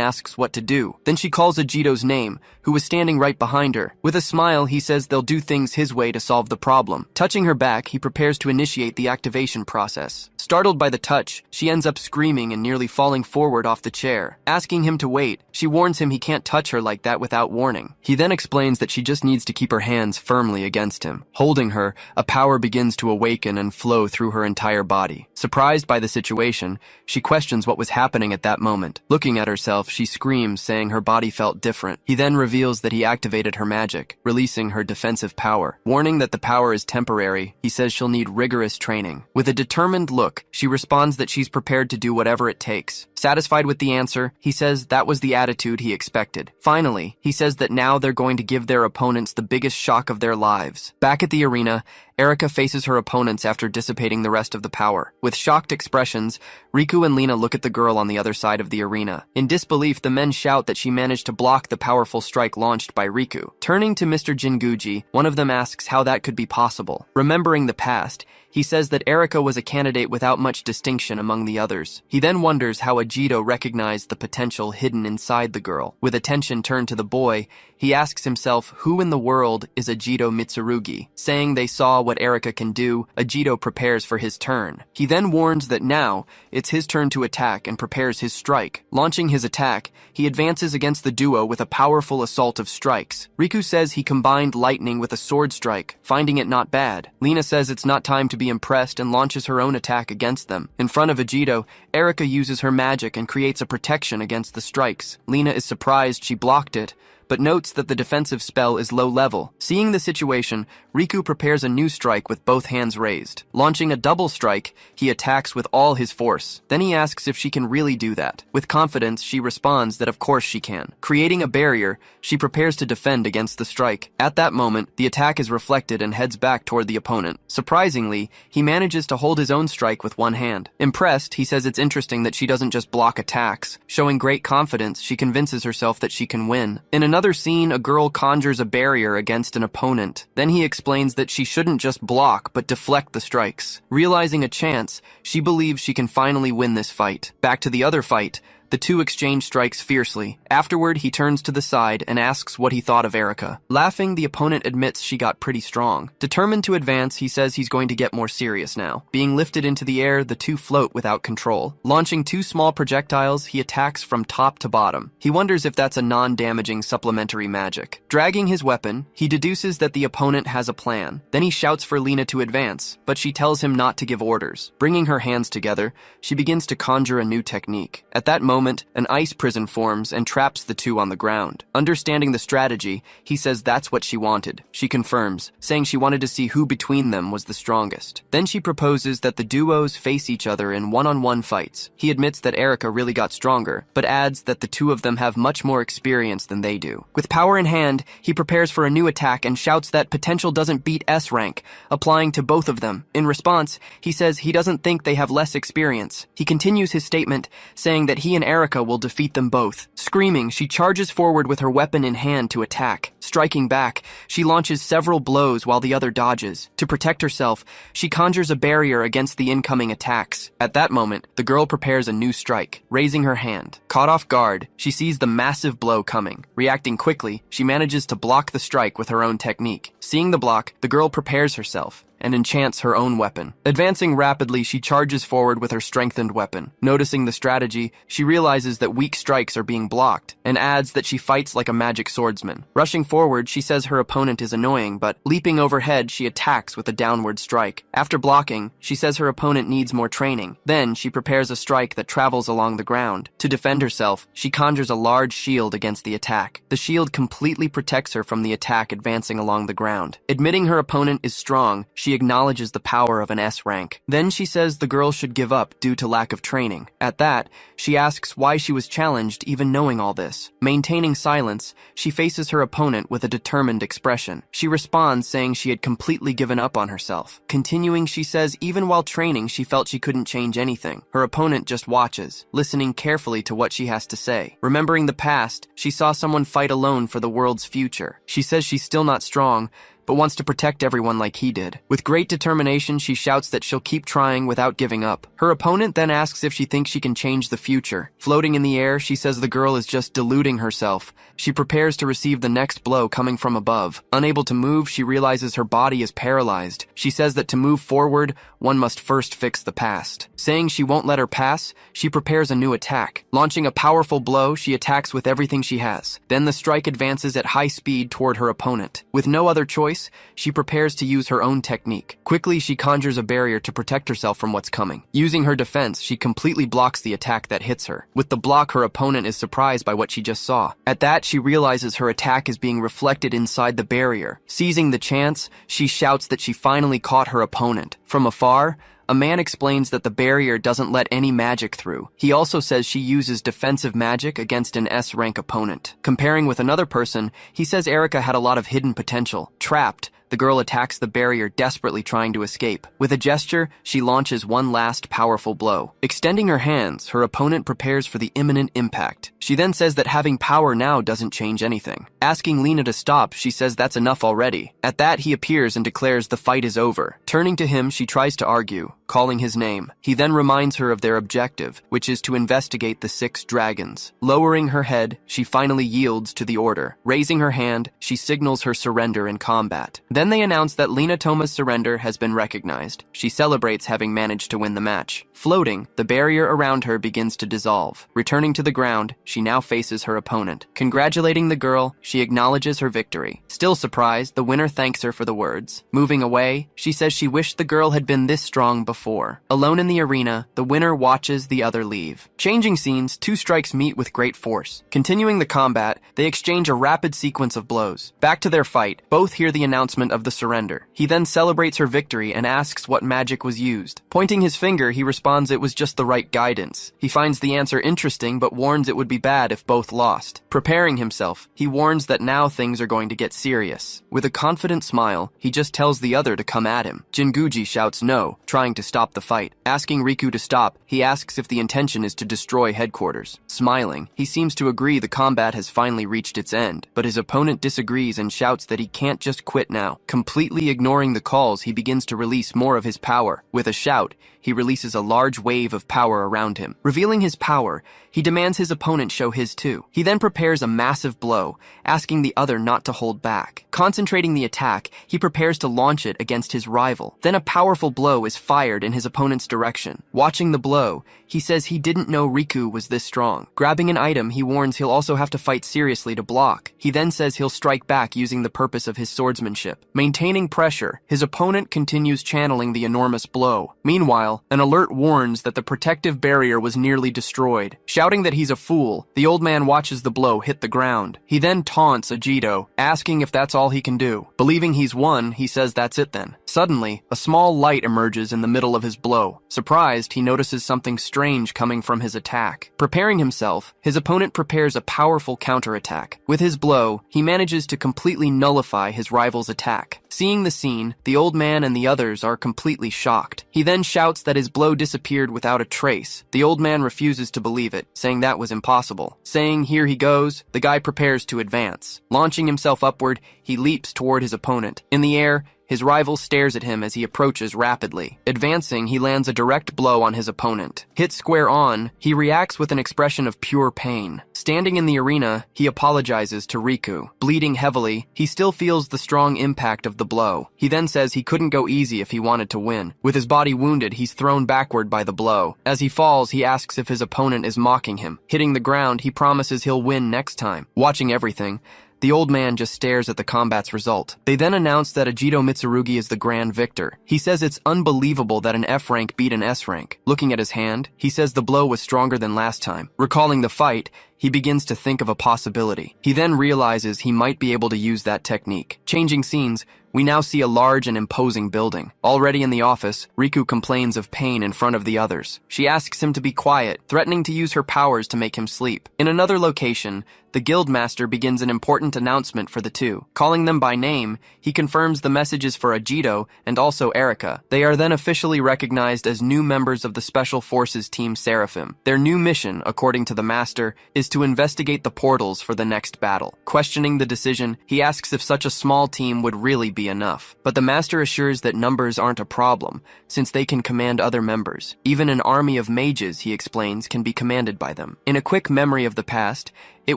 asks what to do. Then she calls Ajito's name, who was standing right behind her. With a smile, he says they'll do things his way to solve the problem. Touching her back, he prepares to initiate the activation process. Startled by the touch, she ends up screaming and nearly falling forward off the chair. Asking him to wait, she warns him he can't touch her like that without warning. He then explains that she just needs to keep her hands firmly against him. Holding her, a power begins to awaken and flow through her entire body. Surprised by the situation, she questions what was happening at that moment. Looking at herself, she screams, saying her body felt different. He then reveals that he activated her magic, releasing her defensive power. Warning that the power is temporary, he says she'll need rigorous training. With a determined look, she responds that she's prepared to do whatever it takes. Satisfied with the answer, he says that was the attitude he expected. Finally, he says that now they're going to give their opponents the biggest shock of their lives. Back at the arena, Erika faces her opponents after dissipating the rest of the power. With shocked expressions, Riku and Lina look at the girl on the other side of the arena. In disbelief, the men shout that she managed to block the powerful strike launched by Riku. Turning to Mr. Jinguji, one of them asks how that could be possible. Remembering the past, he says that Erika was a candidate without much distinction among the others. He then wonders how Ajito recognized the potential hidden inside the girl. With attention turned to the boy, he asks himself who in the world is Ajito Mitsurugi. Saying they saw what Erika can do, Ajito prepares for his turn. He then warns that now it's his turn to attack and prepares his strike. Launching his attack, he advances against the duo with a powerful assault of strikes. Riku says he combined lightning with a sword strike, finding it not bad. Lina says it's not time to be impressed and launches her own attack against them. In front of Ajito, Erika uses her magic and creates a protection against the strikes. Lina is surprised she blocked it, but notes that the defensive spell is low level. Seeing the situation, Riku prepares a new strike with both hands raised. Launching a double strike, he attacks with all his force. Then he asks if she can really do that. With confidence, she responds that of course she can. Creating a barrier, she prepares to defend against the strike. At that moment, the attack is reflected and heads back toward the opponent. Surprisingly, he manages to hold his own strike with one hand. Impressed, he says it's interesting that she doesn't just block attacks. Showing great confidence, she convinces herself that she can win. In another scene, a girl conjures a barrier against an opponent. Then he explains that she shouldn't just block, but deflect the strikes. Realizing a chance, she believes she can finally win this fight. Back to the other fight, the two exchange strikes fiercely. Afterward, he turns to the side and asks what he thought of Erika. Laughing, the opponent admits she got pretty strong. Determined to advance, he says he's going to get more serious now. Being lifted into the air, the two float without control. Launching two small projectiles, he attacks from top to bottom. He wonders if that's a non-damaging supplementary magic. Dragging his weapon, he deduces that the opponent has a plan. Then he shouts for Lina to advance, but she tells him not to give orders. Bringing her hands together, she begins to conjure a new technique. At that moment, moment, an ice prison forms and traps the two on the ground. Understanding the strategy, he says that's what she wanted. She confirms, saying she wanted to see who between them was the strongest. Then she proposes that the duos face each other in one-on-one fights. He admits that Erika really got stronger, but adds that the two of them have much more experience than they do. With power in hand, he prepares for a new attack and shouts that potential doesn't beat S rank, applying to both of them. In response, he says he doesn't think they have less experience. He continues his statement, saying that he and Erika will defeat them both. Screaming, she charges forward with her weapon in hand to attack. Striking back, she launches several blows while the other dodges. To protect herself, she conjures a barrier against the incoming attacks. At that moment, the girl prepares a new strike, raising her hand. Caught off guard, she sees the massive blow coming. Reacting quickly, she manages to block the strike with her own technique. Seeing the block, the girl prepares herself and enchants her own weapon. Advancing rapidly, she charges forward with her strengthened weapon. Noticing the strategy, she realizes that weak strikes are being blocked, and adds that she fights like a magic swordsman. Rushing forward, she says her opponent is annoying, but leaping overhead, she attacks with a downward strike. After blocking, she says her opponent needs more training. Then, she prepares a strike that travels along the ground. To defend herself, she conjures a large shield against the attack. The shield completely protects her from the attack advancing along the ground. Admitting her opponent is strong, she acknowledges the power of an S rank. Then she says the girl should give up due to lack of training. At that, she asks why she was challenged even knowing all this. Maintaining silence, she faces her opponent with a determined expression. She responds saying she had completely given up on herself. Continuing, she says even while training she felt she couldn't change anything. Her opponent just watches, listening carefully to what she has to say. Remembering the past, she saw someone fight alone for the world's future. She says she's still not strong, but wants to protect everyone like he did. With great determination, she shouts that she'll keep trying without giving up. Her opponent then asks if she thinks she can change the future. Floating in the air, she says the girl is just deluding herself. She prepares to receive the next blow coming from above. Unable to move, she realizes her body is paralyzed. She says that to move forward, one must first fix the past. Saying she won't let her pass, she prepares a new attack. Launching a powerful blow, she attacks with everything she has. Then the strike advances at high speed toward her opponent. With no other choice, she prepares to use her own technique. Quickly, she conjures a barrier to protect herself from what's coming. Using her defense, she completely blocks the attack that hits her. With the block, her opponent is surprised by what she just saw. At that, she realizes her attack is being reflected inside the barrier. Seizing the chance, she shouts that she finally caught her opponent. From afar, a man explains that the barrier doesn't let any magic through. He also says she uses defensive magic against an S-rank opponent. Comparing with another person, he says Erika had a lot of hidden potential. Trapped, the girl attacks the barrier, desperately trying to escape. With a gesture, she launches one last powerful blow. Extending her hands, her opponent prepares for the imminent impact. She then says that having power now doesn't change anything. Asking Lena to stop, she says that's enough already. At that, he appears and declares the fight is over. Turning to him, she tries to argue, calling his name. He then reminds her of their objective, which is to investigate the 6 dragons. Lowering her head, she finally yields to the order. Raising her hand, she signals her surrender in combat. Then they announce that Lena Toma's surrender has been recognized. She celebrates having managed to win the match. Floating, the barrier around her begins to dissolve. Returning to the ground, she now faces her opponent. Congratulating the girl, she acknowledges her victory. Still surprised, the winner thanks her for the words. Moving away, she says she wished the girl had been this strong before. Alone in the arena, the winner watches the other leave. Changing scenes, 2 strikes meet with great force. Continuing the combat, they exchange a rapid sequence of blows. Back to their fight, both hear the announcement of the surrender. He then celebrates her victory and asks what magic was used. Pointing his finger, he responds it was just the right guidance. He finds the answer interesting but warns it would be bad if both lost. Preparing himself, he warns that now things are going to get serious. With a confident smile, he just tells the other to come at him. Jinguji shouts no, trying to stop the fight. Asking Riku to stop, he asks if the intention is to destroy headquarters. Smiling, he seems to agree the combat has finally reached its end, but his opponent disagrees and shouts that he can't just quit now. Completely ignoring the calls, he begins to release more of his power. With a shout, he releases a large wave of power around him. Revealing his power, he demands his opponent show his too. He then prepares a massive blow, asking the other not to hold back. Concentrating the attack, he prepares to launch it against his rival. Then a powerful blow is fired fired in his opponent's direction. Watching the blow, he says he didn't know Riku was this strong. Grabbing an item, he warns he'll also have to fight seriously to block. He then says he'll strike back using the purpose of his swordsmanship. Maintaining pressure, his opponent continues channeling the enormous blow. Meanwhile, an alert warns that the protective barrier was nearly destroyed. Shouting that he's a fool, the old man watches the blow hit the ground. He then taunts Ajito, asking if that's all he can do. Believing he's won, he says that's it then. Suddenly, a small light emerges in the middle of his blow. Surprised, he notices something strange coming from his attack. Preparing himself, his opponent prepares a powerful counterattack. With his blow, he manages to completely nullify his rival's attack. Seeing the scene, the old man and the others are completely shocked. He then shouts that his blow disappeared without a trace. The old man refuses to believe it, saying that was impossible. Saying, "Here he goes," the guy prepares to advance. Launching himself upward, he leaps toward his opponent. In the air, his rival stares at him as he approaches rapidly. Advancing, he lands a direct blow on his opponent. Hit square on, he reacts with an expression of pure pain. Standing in the arena, he apologizes to Riku. Bleeding heavily, he still feels the strong impact of the blow. He then says he couldn't go easy if he wanted to win. With his body wounded, he's thrown backward by the blow. As he falls, he asks if his opponent is mocking him. Hitting the ground, he promises he'll win next time. Watching everything, the old man just stares at the combat's result. They then announce that Ajito Mitsurugi is the grand victor. He says it's unbelievable that an F rank beat an S rank. Looking at his hand, he says the blow was stronger than last time. Recalling the fight, he begins to think of a possibility. He then realizes he might be able to use that technique. Changing scenes, we now see a large and imposing building. Already in the office, Riku complains of pain in front of the others. She asks him to be quiet, threatening to use her powers to make him sleep. In another location, the guildmaster begins an important announcement for the two. Calling them by name, he confirms the message is for Ajito and also Erika. They are then officially recognized as new members of the Special Forces Team Seraphim. Their new mission, according to the master, is to investigate the portals for the next battle. Questioning the decision, he asks if such a small team would really be enough. But the master assures that numbers aren't a problem, since they can command other members. Even an army of mages, he explains, can be commanded by them. In a quick memory of the past, it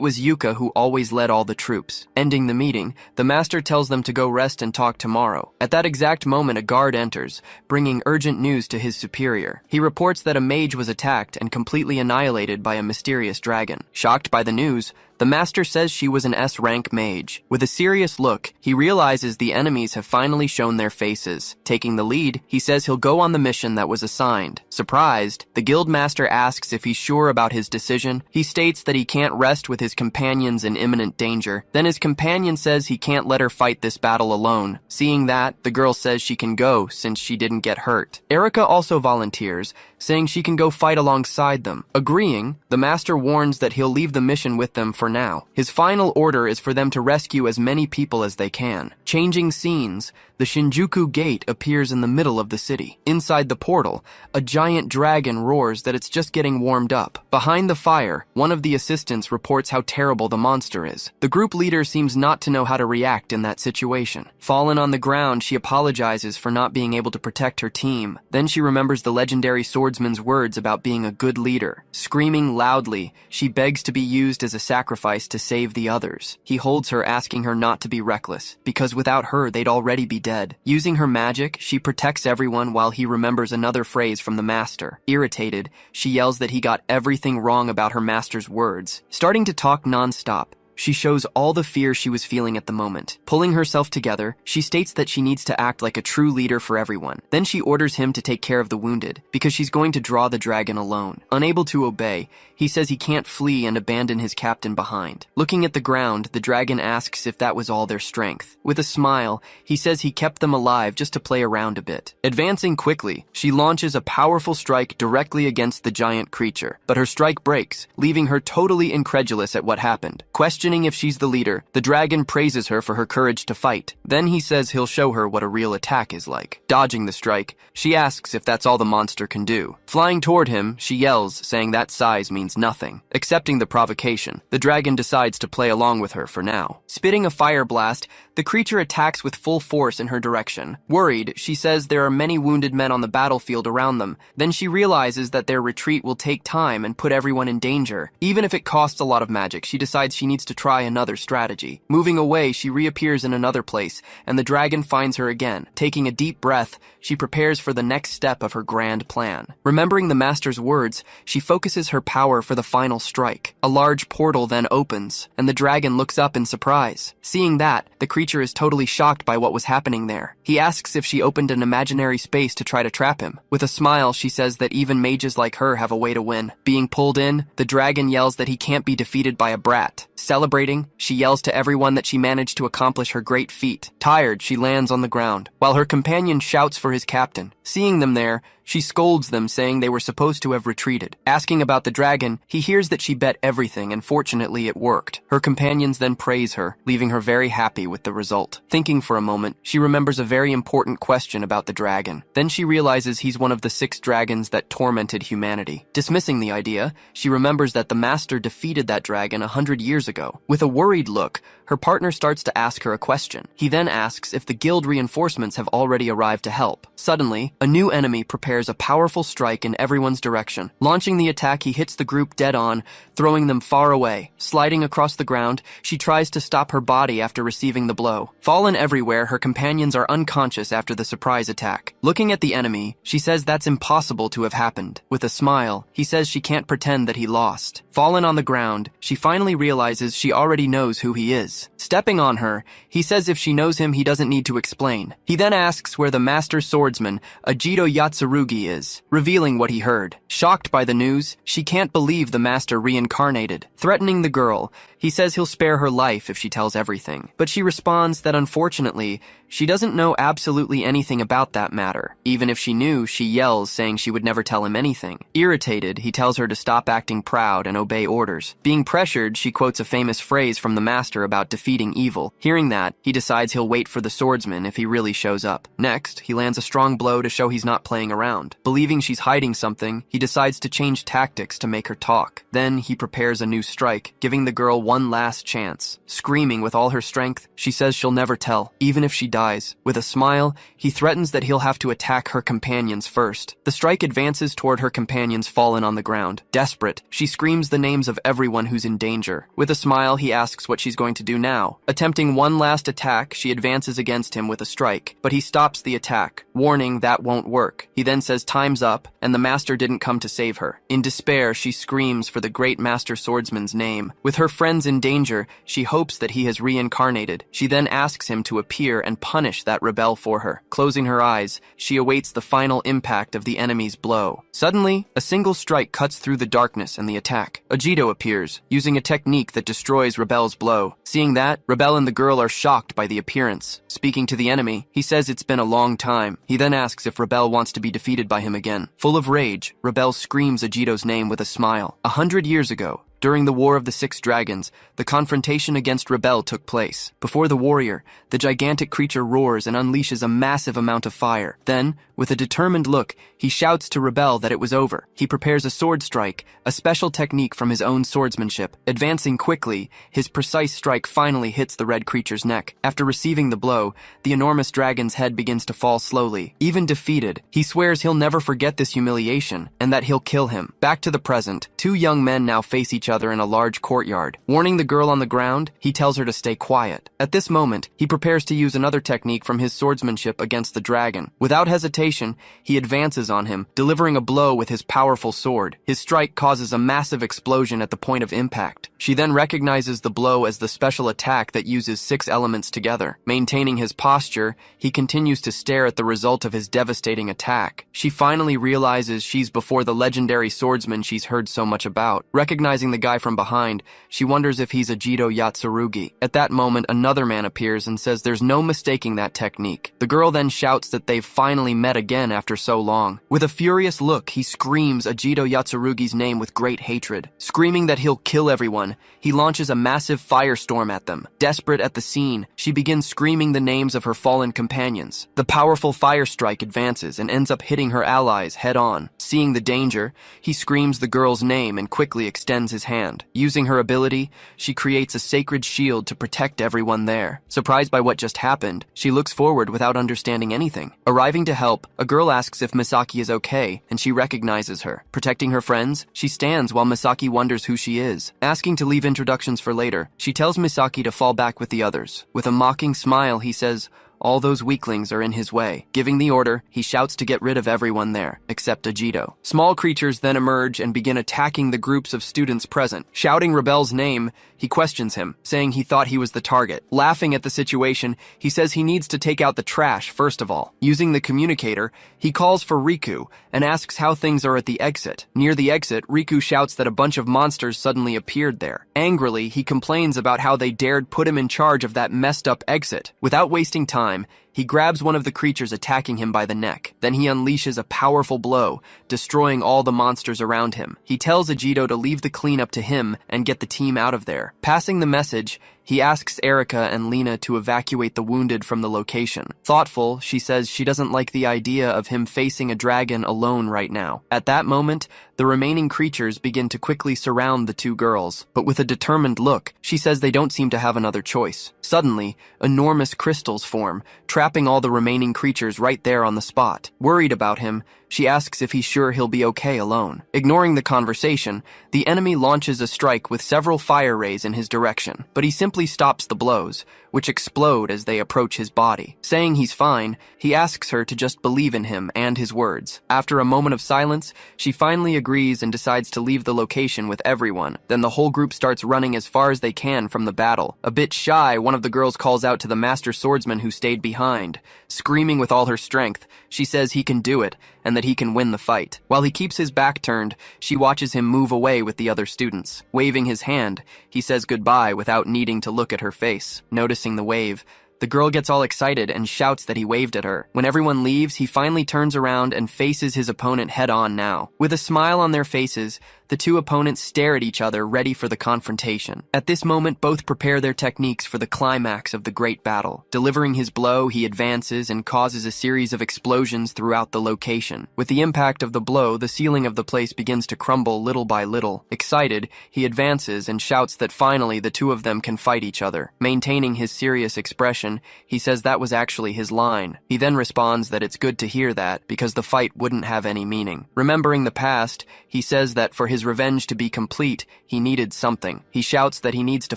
was Yuka who always led all the troops. Ending the meeting, the master tells them to go rest and talk tomorrow. At that exact moment, a guard enters, bringing urgent news to his superior. He reports that a mage was attacked and completely annihilated by a mysterious dragon. Shocked by the news, the master says she was an S-rank mage. With a serious look, he realizes the enemies have finally shown their faces. Taking the lead, he says he'll go on the mission that was assigned. Surprised, the guildmaster asks if he's sure about his decision. He states that he can't rest with his companions in imminent danger. Then his companion says he can't let her fight this battle alone. Seeing that, the girl says she can go since she didn't get hurt. Erika also volunteers, saying she can go fight alongside them. Agreeing, the master warns that he'll leave the mission with them for now. His final order is for them to rescue as many people as they can. Changing scenes, the Shinjuku Gate appears in the middle of the city. Inside the portal, a giant dragon roars that it's just getting warmed up. Behind the fire, one of the assistants reports how terrible the monster is. The group leader seems not to know how to react in that situation. Fallen on the ground, she apologizes for not being able to protect her team. Then she remembers the legendary swordsman's words about being a good leader. Screaming loudly, she begs to be used as a sacrifice to save the others. He holds her, asking her not to be reckless, because without her, they'd already be dead. Using her magic, she protects everyone while he remembers another phrase from the master. Irritated, she yells that he got everything wrong about her master's words. Starting to talk non-stop, she shows all the fear she was feeling at the moment. Pulling herself together, she states that she needs to act like a true leader for everyone. Then she orders him to take care of the wounded, because she's going to draw the dragon alone. Unable to obey, he says he can't flee and abandon his captain behind. Looking at the ground, the dragon asks if that was all their strength. With a smile, he says he kept them alive just to play around a bit. Advancing quickly, she launches a powerful strike directly against the giant creature, but her strike breaks, leaving her totally incredulous at what happened. Questioning if she's the leader, the dragon praises her for her courage to fight. Then he says he'll show her what a real attack is like. Dodging the strike, she asks if that's all the monster can do. Flying toward him, she yells, saying that size means nothing. Accepting the provocation, the dragon decides to play along with her for now. Spitting a fire blast, the creature attacks with full force in her direction. Worried, she says there are many wounded men on the battlefield around them. Then she realizes that their retreat will take time and put everyone in danger. Even if it costs a lot of magic, she decides she needs to try another strategy. Moving away, she reappears in another place, and the dragon finds her again. Taking a deep breath, she prepares for the next step of her grand plan. Remembering the master's words, she focuses her power for the final strike. A large portal then opens, and the dragon looks up in surprise. Seeing that, the creature is totally shocked by what was happening there. He asks if she opened an imaginary space to try to trap him. With a smile, she says that even mages like her have a way to win. Being pulled in, the dragon yells that he can't be defeated by a brat. Celebrating, she yells to everyone that she managed to accomplish her great feat. Tired, she lands on the ground, while her companion shouts for his captain. Seeing them there, she scolds them, saying they were supposed to have retreated. Asking about the dragon, he hears that she bet everything, and fortunately it worked. Her companions then praise her, leaving her very happy with the result. Thinking for a moment, she remembers a very important question about the dragon. Then she realizes he's one of the 6 dragons that tormented humanity. Dismissing the idea, she remembers that the master defeated that dragon 100 years ago. With a worried look, her partner starts to ask her a question. He then asks if the guild reinforcements have already arrived to help. Suddenly, a new enemy prepares a powerful strike in everyone's direction. Launching the attack, he hits the group dead on, throwing them far away. Sliding across the ground, she tries to stop her body after receiving the blow. Fallen everywhere, her companions are unconscious after the surprise attack. Looking at the enemy, she says that's impossible to have happened. With a smile, he says she can't pretend that he lost. Fallen on the ground, she finally realizes she already knows who he is. Stepping on her, he says if she knows him, he doesn't need to explain. He then asks where the master swordsman, Ajito Yatsurugi, is, revealing what he heard. Shocked by the news, she can't believe the master reincarnated. Threatening the girl, he says he'll spare her life if she tells everything. But she responds that unfortunately, she doesn't know absolutely anything about that matter. Even if she knew, she yells, saying she would never tell him anything. Irritated, he tells her to stop acting proud and obey orders. Being pressured, she quotes a famous phrase from the master about defeating evil. Hearing that, he decides he'll wait for the swordsman if he really shows up. Next, he lands a strong blow to show he's not playing around. Believing she's hiding something, he decides to change tactics to make her talk. Then, he prepares a new strike, giving the girl one last chance. Screaming with all her strength, she says she'll never tell, even if she dies. With a smile, he threatens that he'll have to attack her companions first. The strike advances toward her companions fallen on the ground. Desperate, she screams the names of everyone who's in danger. With a smile, he asks what she's going to do now. Attempting one last attack, she advances against him with a strike, but he stops the attack, warning that won't work. He then says time's up, and the master didn't come to save her. In despair, she screams for the great master swordsman's name. With her friends in danger, she hopes that he has reincarnated. She then asks him to appear and punish that rebel for her. Closing her eyes, she awaits the final impact of the enemy's blow. Suddenly, a single strike cuts through the darkness and the attack. Ajito appears, using a technique that destroys Rebel's blow. Seeing that, Rebel and the girl are shocked by the appearance. Speaking to the enemy, he says it's been a long time. He then asks if Rebel wants to be defeated by him again. Full of rage, Rebel screams Ajito's name with a smile. 100 years ago, during the War of the 6 Dragons, the confrontation against Rebel took place. Before the warrior, the gigantic creature roars and unleashes a massive amount of fire. Then, with a determined look, he shouts to Rebel that it was over. He prepares a sword strike, a special technique from his own swordsmanship. Advancing quickly, his precise strike finally hits the red creature's neck. After receiving the blow, the enormous dragon's head begins to fall slowly. Even defeated, he swears he'll never forget this humiliation, and that he'll kill him. Back to the present, 2 young men now face each other in a large courtyard. Warning the girl on the ground, he tells her to stay quiet. At this moment, he prepares to use another technique from his swordsmanship against the dragon. Without hesitation, he advances on him, delivering a blow with his powerful sword. His strike causes a massive explosion at the point of impact. She then recognizes the blow as the special attack that uses 6 elements together. Maintaining his posture, he continues to stare at the result of his devastating attack. She finally realizes she's before the legendary swordsman she's heard so much about. Recognizing the guy from behind, she wonders if he's Ajito Yatsurugi. At that moment, another man appears and says there's no mistaking that technique. The girl then shouts that they've finally met again after so long. With a furious look, he screams Ajito Yatsurugi's name with great hatred. Screaming that he'll kill everyone, he launches a massive firestorm at them. Desperate at the scene, she begins screaming the names of her fallen companions. The powerful fire strike advances and ends up hitting her allies head on. Seeing the danger, he screams the girl's name and quickly extends his hand. Using her ability, she creates a sacred shield to protect everyone there. Surprised by what just happened, she looks forward without understanding anything. Arriving to help, a girl asks if Misaki is okay, and she recognizes her. Protecting her friends, she stands while Misaki wonders who she is. Asking to leave introductions for later, she tells Misaki to fall back with the others. With a mocking smile, he says, all those weaklings are in his way. Giving the order, he shouts to get rid of everyone there, except Ajito. Small creatures then emerge and begin attacking the groups of students present. Shouting Rebel's name, he questions him, saying he thought he was the target. Laughing at the situation, he says he needs to take out the trash first of all. Using the communicator, he calls for Riku and asks how things are at the exit. Near the exit, Riku shouts that a bunch of monsters suddenly appeared there. Angrily, he complains about how they dared put him in charge of that messed up exit. Without wasting time, he grabs one of the creatures attacking him by the neck. Then he unleashes a powerful blow, destroying all the monsters around him. He tells Ajito to leave the cleanup to him and get the team out of there. Passing the message, he asks Erika and Lena to evacuate the wounded from the location. Thoughtful, she says she doesn't like the idea of him facing a dragon alone right now. At that moment, the remaining creatures begin to quickly surround the two girls, but with a determined look, she says they don't seem to have another choice. Suddenly, enormous crystals form, trapping all the remaining creatures right there on the spot. Worried about him, she asks if he's sure he'll be okay alone. Ignoring the conversation, the enemy launches a strike with several fire rays in his direction, but he simply stops the blows, which explode as they approach his body. Saying he's fine, he asks her to just believe in him and his words. After a moment of silence, she finally agrees and decides to leave the location with everyone. Then the whole group starts running as far as they can from the battle. A bit shy, one of the girls calls out to the master swordsman who stayed behind. Screaming with all her strength, she says he can do it, and that he can win the fight. While he keeps his back turned, she watches him move away with the other students. Waving his hand, he says goodbye without needing to look at her face. Noticing the wave, the girl gets all excited and shouts that he waved at her. When everyone leaves, he finally turns around and faces his opponent head-on now. With a smile on their faces, the two opponents stare at each other, ready for the confrontation. At this moment, both prepare their techniques for the climax of the great battle. Delivering his blow, he advances and causes a series of explosions throughout the location. With the impact of the blow, the ceiling of the place begins to crumble little by little. Excited, he advances and shouts that finally the two of them can fight each other. Maintaining his serious expression, he says that was actually his line. He then responds that it's good to hear that, because the fight wouldn't have any meaning. Remembering the past, he says that for his revenge to be complete, he needed something. He shouts that he needs to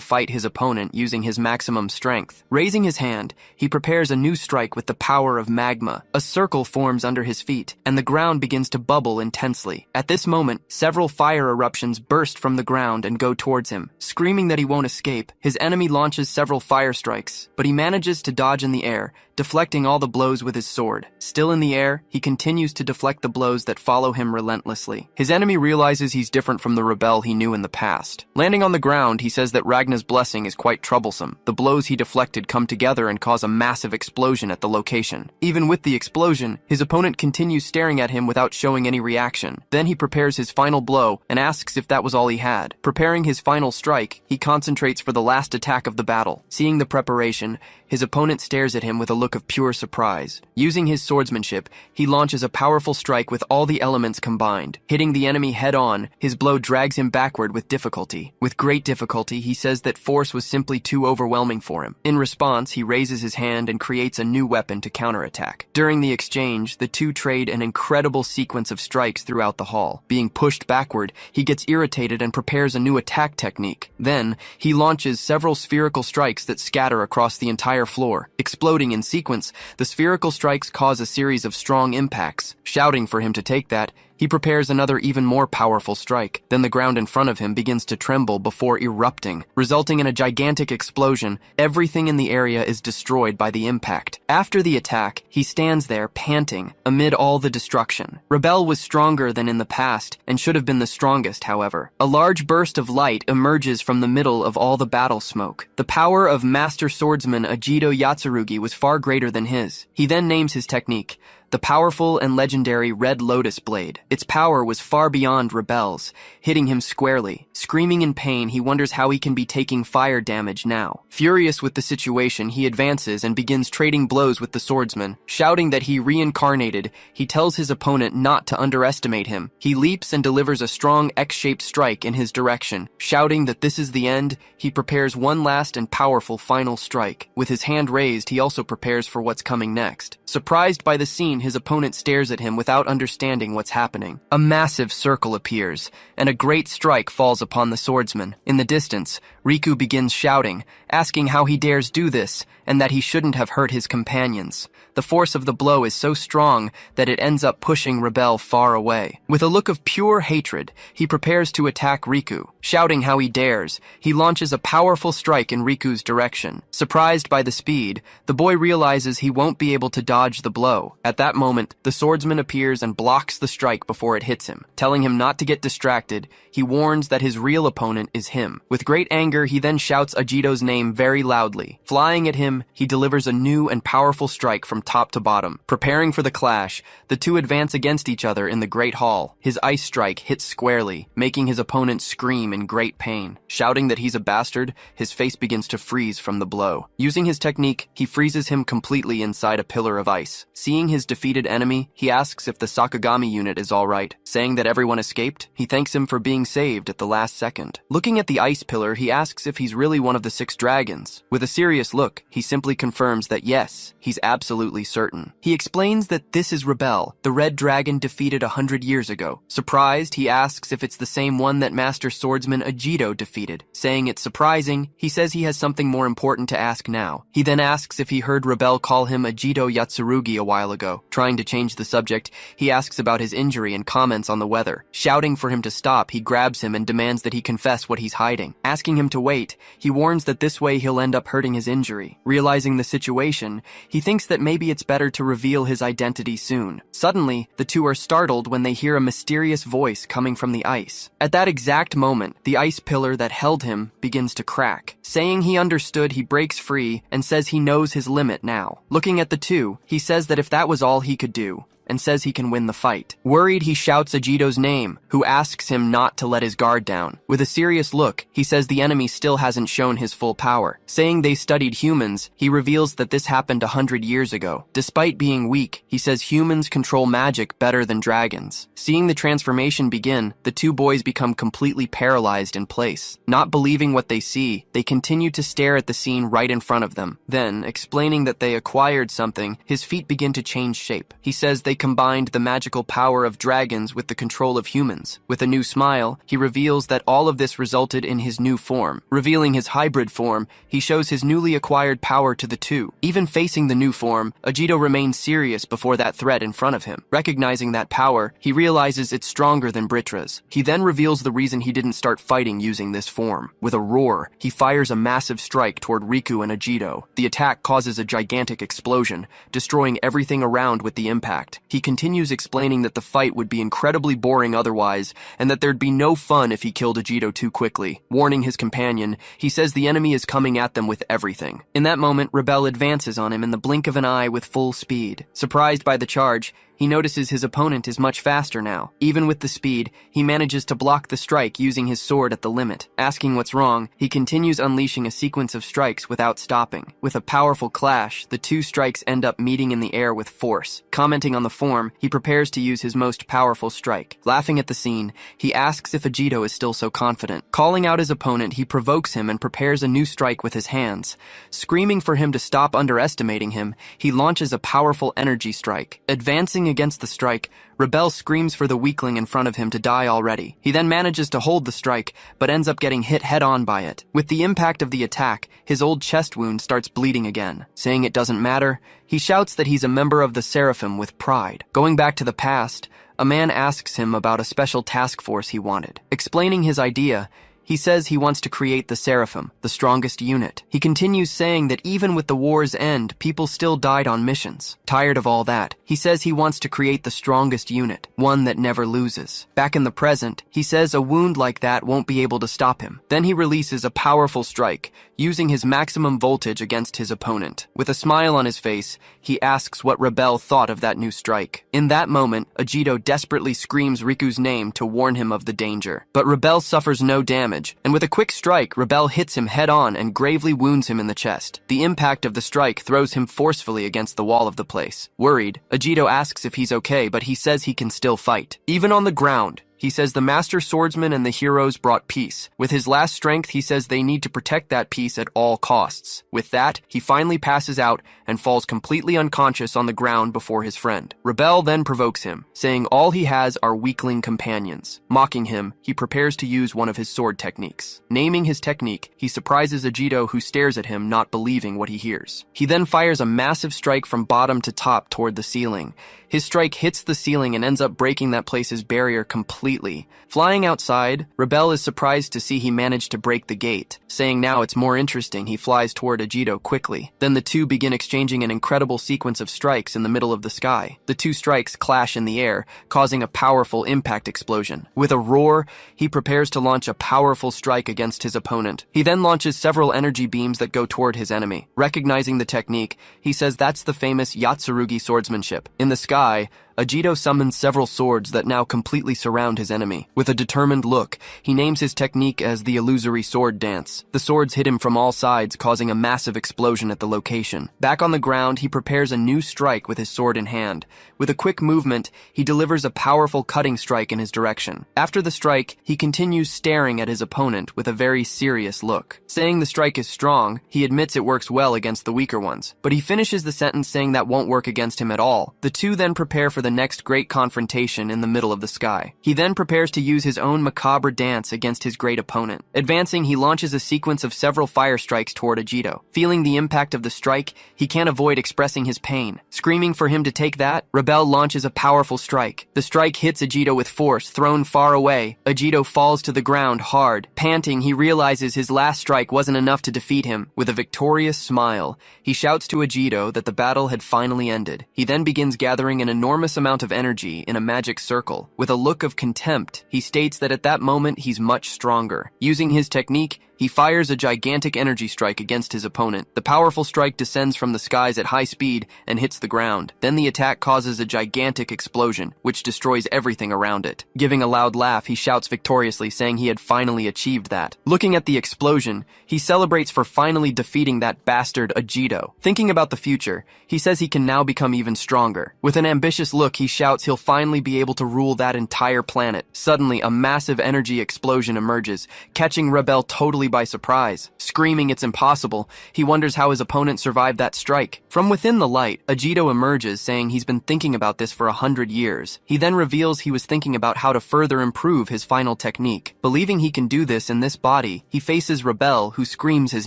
fight his opponent using his maximum strength. Raising his hand, he prepares a new strike with the power of magma. A circle forms under his feet, and the ground begins to bubble intensely. At this moment, several fire eruptions burst from the ground and go towards him. Screaming that he won't escape, his enemy launches several fire strikes, but he manages to dodge in the air, deflecting all the blows with his sword. Still in the air, he continues to deflect the blows that follow him relentlessly. His enemy realizes he's different from the rebel he knew in the past. Landing on the ground, he says that Ragna's blessing is quite troublesome. The blows he deflected come together and cause a massive explosion at the location. Even with the explosion, his opponent continues staring at him without showing any reaction. Then he prepares his final blow and asks if that was all he had. Preparing his final strike, he concentrates for the last attack of the battle. Seeing the preparation, his opponent stares at him with a look of pure surprise. Using his swordsmanship, he launches a powerful strike with all the elements combined. Hitting the enemy head-on, his blow drags him backward with difficulty. With great difficulty, he says that force was simply too overwhelming for him. In response, he raises his hand and creates a new weapon to counterattack. During the exchange, the two trade an incredible sequence of strikes throughout the hall. Being pushed backward, he gets irritated and prepares a new attack technique. Then, he launches several spherical strikes that scatter across the entire floor. Exploding in sequence, the spherical strikes cause a series of strong impacts. Shouting for him to take that, he prepares another even more powerful strike. Then the ground in front of him begins to tremble before erupting, resulting in a gigantic explosion. Everything in the area is destroyed by the impact. After the attack, he stands there panting amid all the destruction. Rebel was stronger than in the past and should have been the strongest, however. A large burst of light emerges from the middle of all the battle smoke. The power of Master Swordsman Ajito Yatsurugi was far greater than his. He then names his technique, the powerful and legendary Red Lotus Blade. Its power was far beyond Rebel's, hitting him squarely. Screaming in pain, he wonders how he can be taking fire damage now. Furious with the situation, he advances and begins trading blows with the swordsman. Shouting that he reincarnated, he tells his opponent not to underestimate him. He leaps and delivers a strong X-shaped strike in his direction. Shouting that this is the end, he prepares one last and powerful final strike. With his hand raised, he also prepares for what's coming next. Surprised by the scene, his opponent stares at him without understanding what's happening. A massive circle appears, and a great strike falls upon the swordsman. In the distance, Riku begins shouting, asking how he dares do this, and that he shouldn't have hurt his companions. The force of the blow is so strong that it ends up pushing Rebel far away. With a look of pure hatred, he prepares to attack Riku. Shouting how he dares, he launches a powerful strike in Riku's direction. Surprised by the speed, the boy realizes he won't be able to dodge the blow. At that moment, the swordsman appears and blocks the strike before it hits him. Telling him not to get distracted, he warns that his real opponent is him. With great anger, he then shouts Ajito's name very loudly. Flying at him, he delivers a new and powerful strike from top to bottom. Preparing for the clash, the two advance against each other in the Great Hall. His ice strike hits squarely, making his opponent scream in great pain. Shouting that he's a bastard, his face begins to freeze from the blow. Using his technique, he freezes him completely inside a pillar of ice. Seeing his defeated enemy, he asks if the Sakagami unit is alright. Saying that everyone escaped, he thanks him for being saved at the last second. Looking at the ice pillar, he asks if he's really one of the 6 dragons. With a serious look, he simply confirms that yes, he's absolutely certain. He explains that this is Rebel, the red dragon defeated 100 years ago. Surprised, he asks if it's the same one that Master Swordsman Ajito defeated. Saying it's surprising, he says he has something more important to ask now. He then asks if he heard Rebel call him Ajito Yatsurugi a while ago. Trying to change the subject, he asks about his injury and comments on the weather. Shouting for him to stop, he grabs him and demands that he confess what he's hiding. Asking him to wait, he warns that this way he'll end up hurting his injury. Realizing the situation, he thinks that maybe it's better to reveal his identity soon. Suddenly, the two are startled when they hear a mysterious voice coming from the ice. At that exact moment, the ice pillar that held him begins to crack. Saying he understood, he breaks free and says he knows his limit now. Looking at the two, he says that if that was all he could do, and says he can win the fight. Worried, he shouts Ajito's name, who asks him not to let his guard down. With a serious look, he says the enemy still hasn't shown his full power. Saying they studied humans, he reveals that this happened 100 years ago. Despite being weak, he says humans control magic better than dragons. Seeing the transformation begin, the two boys become completely paralyzed in place. Not believing what they see, they continue to stare at the scene right in front of them. Then, explaining that they acquired something, his feet begin to change shape. He says they combined the magical power of dragons with the control of humans. With a new smile, he reveals that all of this resulted in his new form. Revealing his hybrid form, he shows his newly acquired power to the two. Even facing the new form, Ajito remains serious before that threat in front of him. Recognizing that power, he realizes it's stronger than Britra's. He then reveals the reason he didn't start fighting using this form. With a roar, he fires a massive strike toward Riku and Ajito. The attack causes a gigantic explosion, destroying everything around with the impact. He continues explaining that the fight would be incredibly boring otherwise, and that there'd be no fun if he killed Ajito too quickly. Warning his companion, he says the enemy is coming at them with everything. In that moment, Rebel advances on him in the blink of an eye with full speed. Surprised by the charge, he notices his opponent is much faster now. Even with the speed, he manages to block the strike using his sword at the limit. Asking what's wrong, he continues unleashing a sequence of strikes without stopping. With a powerful clash, the two strikes end up meeting in the air with force. Commenting on the form, he prepares to use his most powerful strike. Laughing at the scene, he asks if Ajito is still so confident. Calling out his opponent, he provokes him and prepares a new strike with his hands. Screaming for him to stop underestimating him, he launches a powerful energy strike. Advancing against the strike, Rebel screams for the weakling in front of him to die already. He then manages to hold the strike, but ends up getting hit head-on by it. With the impact of the attack, his old chest wound starts bleeding again. Saying it doesn't matter, he shouts that he's a member of the Seraphim with pride. Going back to the past, a man asks him about a special task force he wanted. Explaining his idea, He says he wants to create the Seraphim, the strongest unit. He continues saying that even with the war's end, people still died on missions. Tired of all that, he says he wants to create the strongest unit, one that never loses. Back in the present, he says a wound like that won't be able to stop him. Then he releases a powerful strike, using his maximum voltage against his opponent. With a smile on his face, he asks what Rebel thought of that new strike. In that moment, Ajito desperately screams Riku's name to warn him of the danger. But Rebel suffers no damage, and with a quick strike, Rebel hits him head-on and gravely wounds him in the chest. The impact of the strike throws him forcefully against the wall of the place. Worried, Ajito asks if he's okay, but he says he can still fight. Even on the ground, he says the master swordsman and the heroes brought peace. With his last strength, he says they need to protect that peace at all costs. With that, he finally passes out and falls completely unconscious on the ground before his friend. Rebel then provokes him, saying all he has are weakling companions. Mocking him, he prepares to use one of his sword techniques. Naming his technique, he surprises Ajito, who stares at him, not believing what he hears. He then fires a massive strike from bottom to top toward the ceiling. His strike hits the ceiling and ends up breaking that place's barrier completely. Flying outside, Rebel is surprised to see he managed to break the gate. Saying now it's more interesting, he flies toward Ajito quickly. Then the two begin exchanging an incredible sequence of strikes in the middle of the sky. The two strikes clash in the air, causing a powerful impact explosion. With a roar, he prepares to launch a powerful strike against his opponent. He then launches several energy beams that go toward his enemy. Recognizing the technique, he says that's the famous Yatsurugi swordsmanship. In the sky, Ajito summons several swords that now completely surround his enemy. With a determined look, he names his technique as the illusory sword dance. The swords hit him from all sides, causing a massive explosion at the location. Back on the ground, he prepares a new strike with his sword in hand. With a quick movement, he delivers a powerful cutting strike in his direction. After the strike, he continues staring at his opponent with a very serious look. Saying the strike is strong, he admits it works well against the weaker ones, but he finishes the sentence saying that won't work against him at all. The two then prepare for the next great confrontation in the middle of the sky. He then prepares to use his own macabre dance against his great opponent. Advancing, he launches a sequence of several fire strikes toward Ajito. Feeling the impact of the strike, he can't avoid expressing his pain. Screaming for him to take that, Rebel launches a powerful strike. The strike hits Ajito with force, thrown far away. Ajito falls to the ground hard. Panting, he realizes his last strike wasn't enough to defeat him. With a victorious smile, he shouts to Ajito that the battle had finally ended. He then begins gathering an enormous amount of energy in a magic circle. With a look of contempt, he states that at that moment he's much stronger. Using his technique, he fires a gigantic energy strike against his opponent. The powerful strike descends from the skies at high speed and hits the ground. Then the attack causes a gigantic explosion, which destroys everything around it. Giving a loud laugh, he shouts victoriously, saying he had finally achieved that. Looking at the explosion, he celebrates for finally defeating that bastard Ajito. Thinking about the future, he says he can now become even stronger. With an ambitious look, he shouts he'll finally be able to rule that entire planet. Suddenly, a massive energy explosion emerges, catching Rebel totally by surprise. Screaming it's impossible, he wonders how his opponent survived that strike. From within the light, Ajito emerges, saying he's been thinking about this for 100 years. He then reveals he was thinking about how to further improve his final technique. Believing he can do this in this body, he faces Rebel, who screams his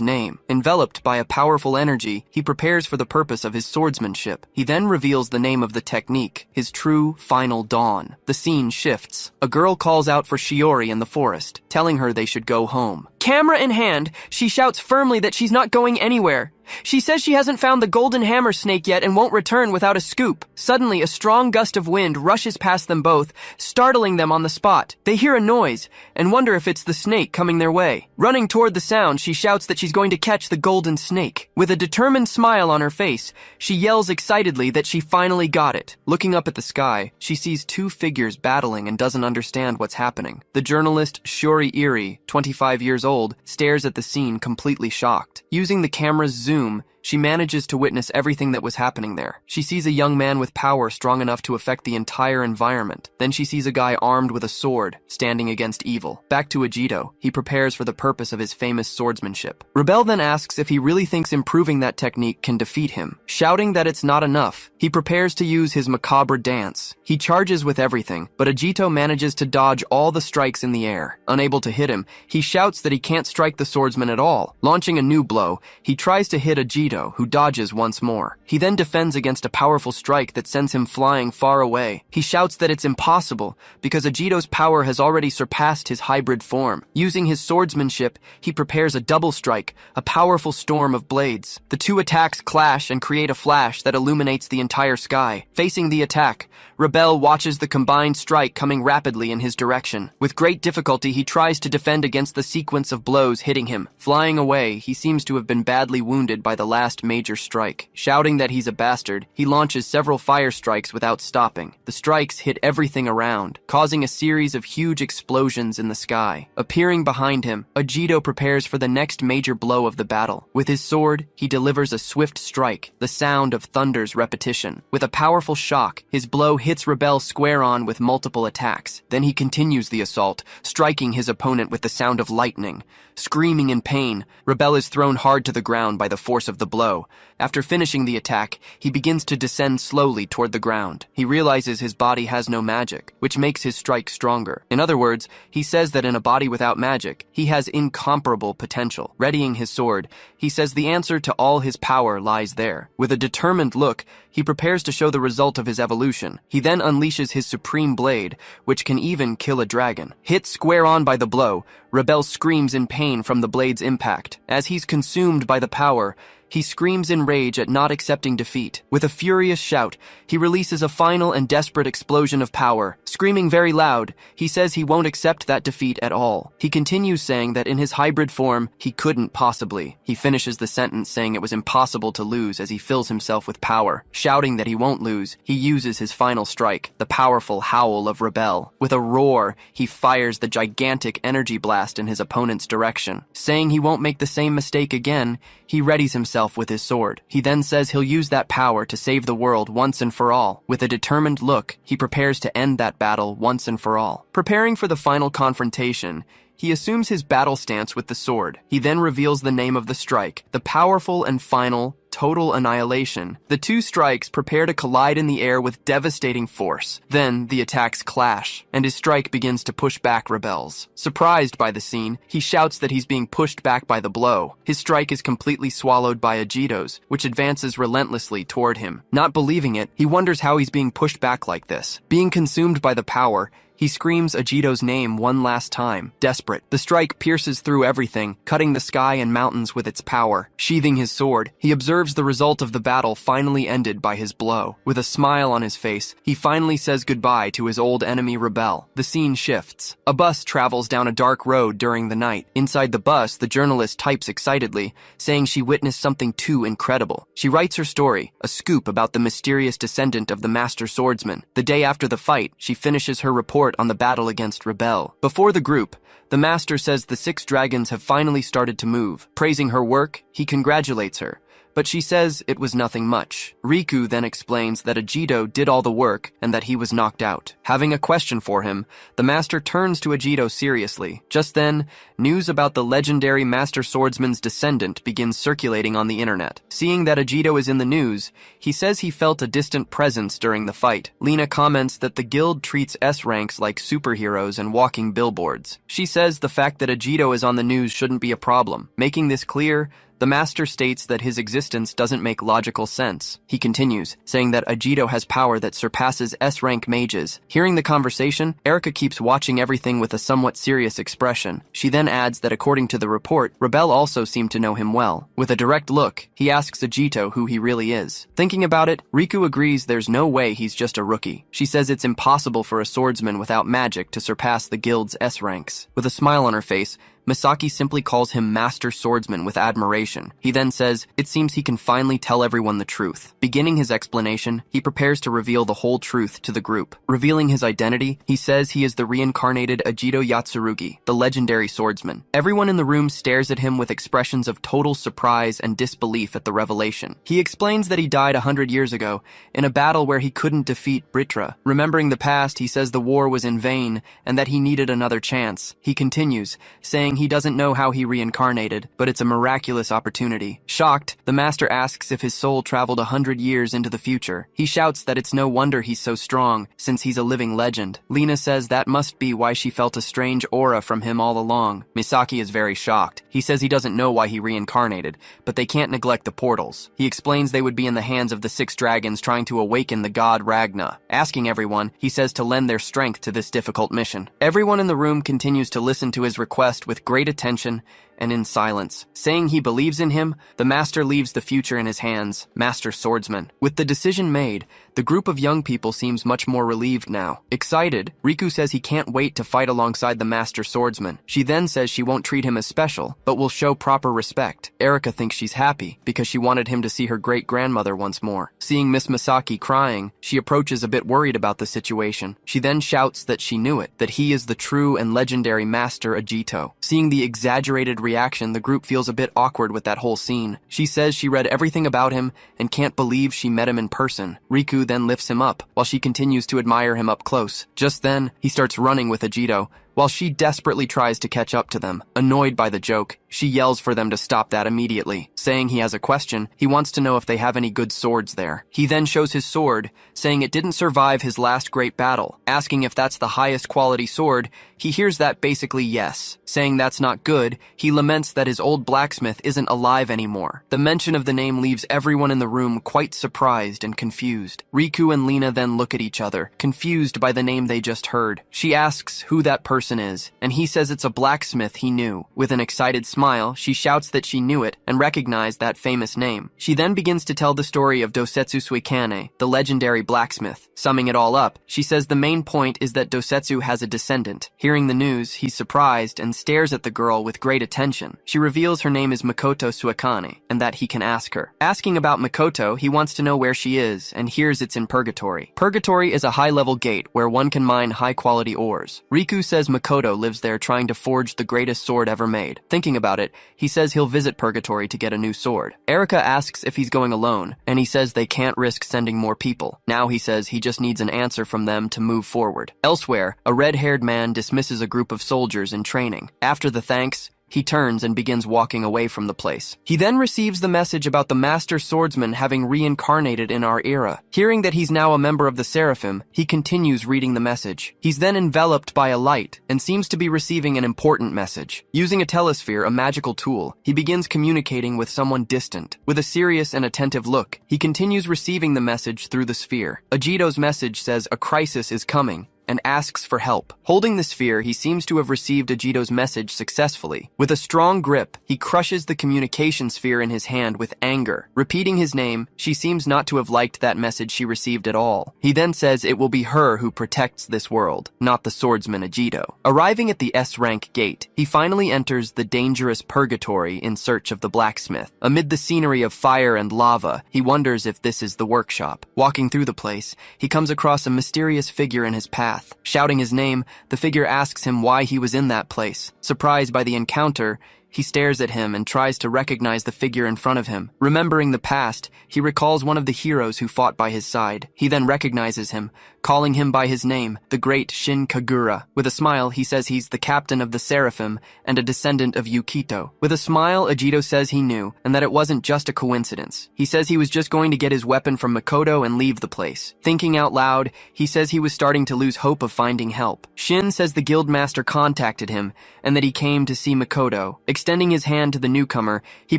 name. Enveloped by a powerful energy, he prepares for the purpose of his swordsmanship. He then reveals the name of the technique, his true final dawn. The scene shifts. A girl calls out for Shiori in the forest, telling her they should go home. Camera in hand, she shouts firmly that she's not going anywhere. She says she hasn't found the golden hammer snake yet and won't return without a scoop. Suddenly, a strong gust of wind rushes past them both, startling them on the spot. They hear a noise and wonder if it's the snake coming their way. Running toward the sound, she shouts that she's going to catch the golden snake. With a determined smile on her face, she yells excitedly that she finally got it. Looking up at the sky, she sees two figures battling and doesn't understand what's happening. The journalist Shiori Iri, 25 years old, stares at the scene completely shocked. Using the camera's zoom, she manages to witness everything that was happening there. She sees a young man with power strong enough to affect the entire environment. Then she sees a guy armed with a sword, standing against evil. Back to Ajito, he prepares for the purpose of his famous swordsmanship. Rebel then asks if he really thinks improving that technique can defeat him. Shouting that it's not enough, he prepares to use his macabre dance. He charges with everything, but Ajito manages to dodge all the strikes in the air. Unable to hit him, he shouts that he can't strike the swordsman at all. Launching a new blow, he tries to hit Ajito Ajito, who dodges once more. He then defends against a powerful strike that sends him flying far away. He shouts that it's impossible because Ajito's power has already surpassed his hybrid form. Using his swordsmanship, he prepares a double strike, a powerful storm of blades. The two attacks clash and create a flash that illuminates the entire sky. Facing the attack, Rebel watches the combined strike coming rapidly in his direction. With great difficulty, he tries to defend against the sequence of blows hitting him. Flying away, he seems to have been badly wounded by the last major strike. Shouting that he's a bastard, he launches several fire strikes without stopping. The strikes hit everything around, causing a series of huge explosions in the sky. Appearing behind him, Ajito prepares for the next major blow of the battle. With his sword, he delivers a swift strike, the sound of thunder's repetition. With a powerful shock, his blow hits Rebel square on with multiple attacks. Then he continues the assault, striking his opponent with the sound of lightning. Screaming in pain, Rebel is thrown hard to the ground by the force of the blow. After finishing the attack, he begins to descend slowly toward the ground. He realizes his body has no magic, which makes his strike stronger. In other words, he says that in a body without magic, he has incomparable potential. Readying his sword, he says the answer to all his power lies there. With a determined look, he prepares to show the result of his evolution. He then unleashes his supreme blade, which can even kill a dragon. Hit square on by the blow, Rebel screams in pain from the blade's impact. As he's consumed by the power, he screams in rage at not accepting defeat. With a furious shout, he releases a final and desperate explosion of power. Screaming very loud, he says he won't accept that defeat at all. He continues saying that in his hybrid form, he couldn't possibly. He finishes the sentence saying it was impossible to lose as he fills himself with power. Shouting that he won't lose, he uses his final strike, the powerful howl of Rebel. With a roar, he fires the gigantic energy blast in his opponent's direction. Saying he won't make the same mistake again, he readies himself with his sword. He then says he'll use that power to save the world once and for all. With a determined look, he prepares to end that battle once and for all. Preparing for the final confrontation, he assumes his battle stance with the sword. He then reveals the name of the strike, the powerful and final total annihilation. The two strikes prepare to collide in the air with devastating force. Then the attacks clash, and his strike begins to push back Rebel's. Surprised by the scene, he shouts that he's being pushed back by the blow. His strike is completely swallowed by Ajito's, which advances relentlessly toward him. Not believing it, he wonders how he's being pushed back like this. Being consumed by the power, he screams Ajito's name one last time. Desperate, the strike pierces through everything, cutting the sky and mountains with its power. Sheathing his sword, he observes the result of the battle finally ended by his blow. With a smile on his face, he finally says goodbye to his old enemy Rebel. The scene shifts. A bus travels down a dark road during the night. Inside the bus, the journalist types excitedly, saying she witnessed something too incredible. She writes her story, a scoop about the mysterious descendant of the master swordsman. The day after the fight, she finishes her report on the battle against Rebel. Before the group, the master says the 6 dragons have finally started to move. Praising her work, he congratulates her, but she says it was nothing much. Riku then explains that Ajito did all the work and that he was knocked out. Having a question for him, the master turns to Ajito seriously. Just then, news about the legendary master swordsman's descendant begins circulating on the internet. Seeing that Ajito is in the news, he says he felt a distant presence during the fight. Lena comments that the guild treats S ranks like superheroes and walking billboards. She says the fact that Ajito is on the news shouldn't be a problem. Making this clear, the master states that his existence doesn't make logical sense. He continues, saying that Ajito has power that surpasses S-rank mages. Hearing the conversation, Erika keeps watching everything with a somewhat serious expression. She then adds that according to the report, Rebel also seemed to know him well. With a direct look, he asks Ajito who he really is. Thinking about it, Riku agrees there's no way he's just a rookie. She says it's impossible for a swordsman without magic to surpass the guild's S-ranks. With a smile on her face, Misaki simply calls him Master Swordsman with admiration. He then says, it seems he can finally tell everyone the truth. Beginning his explanation, he prepares to reveal the whole truth to the group. Revealing his identity, he says he is the reincarnated Ajito Yatsurugi, the legendary swordsman. Everyone in the room stares at him with expressions of total surprise and disbelief at the revelation. He explains that he died 100 years ago, in a battle where he couldn't defeat Britra. Remembering the past, he says the war was in vain, and that he needed another chance. He continues, saying he doesn't know how he reincarnated, but it's a miraculous opportunity. Shocked, the master asks if his soul traveled 100 years into the future. He shouts that it's no wonder he's so strong, since he's a living legend. Lena says that must be why she felt a strange aura from him all along. Misaki is very shocked. He says he doesn't know why he reincarnated, but they can't neglect the portals. He explains they would be in the hands of the 6 dragons trying to awaken the god Ragna. Asking everyone, he says to lend their strength to this difficult mission. Everyone in the room continues to listen to his request with great attention and in silence. Saying he believes in him, the master leaves the future in his hands, Master Swordsman. With the decision made, the group of young people seems much more relieved now. Excited, Riku says he can't wait to fight alongside the Master Swordsman. She then says she won't treat him as special, but will show proper respect. Erika thinks she's happy, because she wanted him to see her great-grandmother once more. Seeing Miss Misaki crying, she approaches a bit worried about the situation. She then shouts that she knew it, that he is the true and legendary Master Ajito. Seeing the exaggerated reaction, the group feels a bit awkward with that whole scene. She says she read everything about him and can't believe she met him in person. Riku then lifts him up, while she continues to admire him up close. Just then, he starts running with Ajito, while she desperately tries to catch up to them. Annoyed by the joke, she yells for them to stop that immediately. Saying he has a question, he wants to know if they have any good swords there. He then shows his sword, saying it didn't survive his last great battle. Asking if that's the highest quality sword, he hears that basically yes. Saying that's not good, he laments that his old blacksmith isn't alive anymore. The mention of the name leaves everyone in the room quite surprised and confused. Riku and Lena then look at each other, confused by the name they just heard. She asks who that person is, and he says it's a blacksmith he knew. With an excited smile, she shouts that she knew it and recognized that famous name. She then begins to tell the story of Dosetsu Suikane, the legendary blacksmith. Summing it all up, she says the main point is that Dosetsu has a descendant. Hearing the news, he's surprised and stares at the girl with great attention. She reveals her name is Makoto Suikane, and that he can ask her. Asking about Makoto, he wants to know where she is, and hears it's in Purgatory. Purgatory is a high-level gate where one can mine high-quality ores. Riku says Makoto lives there trying to forge the greatest sword ever made. Thinking about it, he says he'll visit Purgatory to get a new sword. Erika asks if he's going alone, and he says they can't risk sending more people. Now he says he just needs an answer from them to move forward. Elsewhere, a red-haired man dismisses a group of soldiers in training. After the thanks, he turns and begins walking away from the place. He then receives the message about the Master Swordsman having reincarnated in our era. Hearing that he's now a member of the Seraphim, he continues reading the message. He's then enveloped by a light and seems to be receiving an important message. Using a telesphere, a magical tool, he begins communicating with someone distant. With a serious and attentive look, he continues receiving the message through the sphere. Ajito's message says a crisis is coming, and asks for help. Holding the sphere, he seems to have received Ajito's message successfully. With a strong grip, he crushes the communication sphere in his hand with anger. Repeating his name, she seems not to have liked that message she received at all. He then says it will be her who protects this world, not the swordsman Ajito. Arriving at the S-rank gate, he finally enters the dangerous Purgatory in search of the blacksmith. Amid the scenery of fire and lava, he wonders if this is the workshop. Walking through the place, he comes across a mysterious figure in his path. Shouting his name, the figure asks him why he was in that place. Surprised by the encounter, he stares at him and tries to recognize the figure in front of him. Remembering the past, he recalls one of the heroes who fought by his side. He then recognizes him, calling him by his name, the great Shin Kagura. With a smile, he says he's the captain of the Seraphim and a descendant of Yukito. With a smile, Ajito says he knew, and that it wasn't just a coincidence. He says he was just going to get his weapon from Makoto and leave the place. Thinking out loud, he says he was starting to lose hope of finding help. Shin says the guildmaster contacted him, and that he came to see Makoto. Extending his hand to the newcomer, he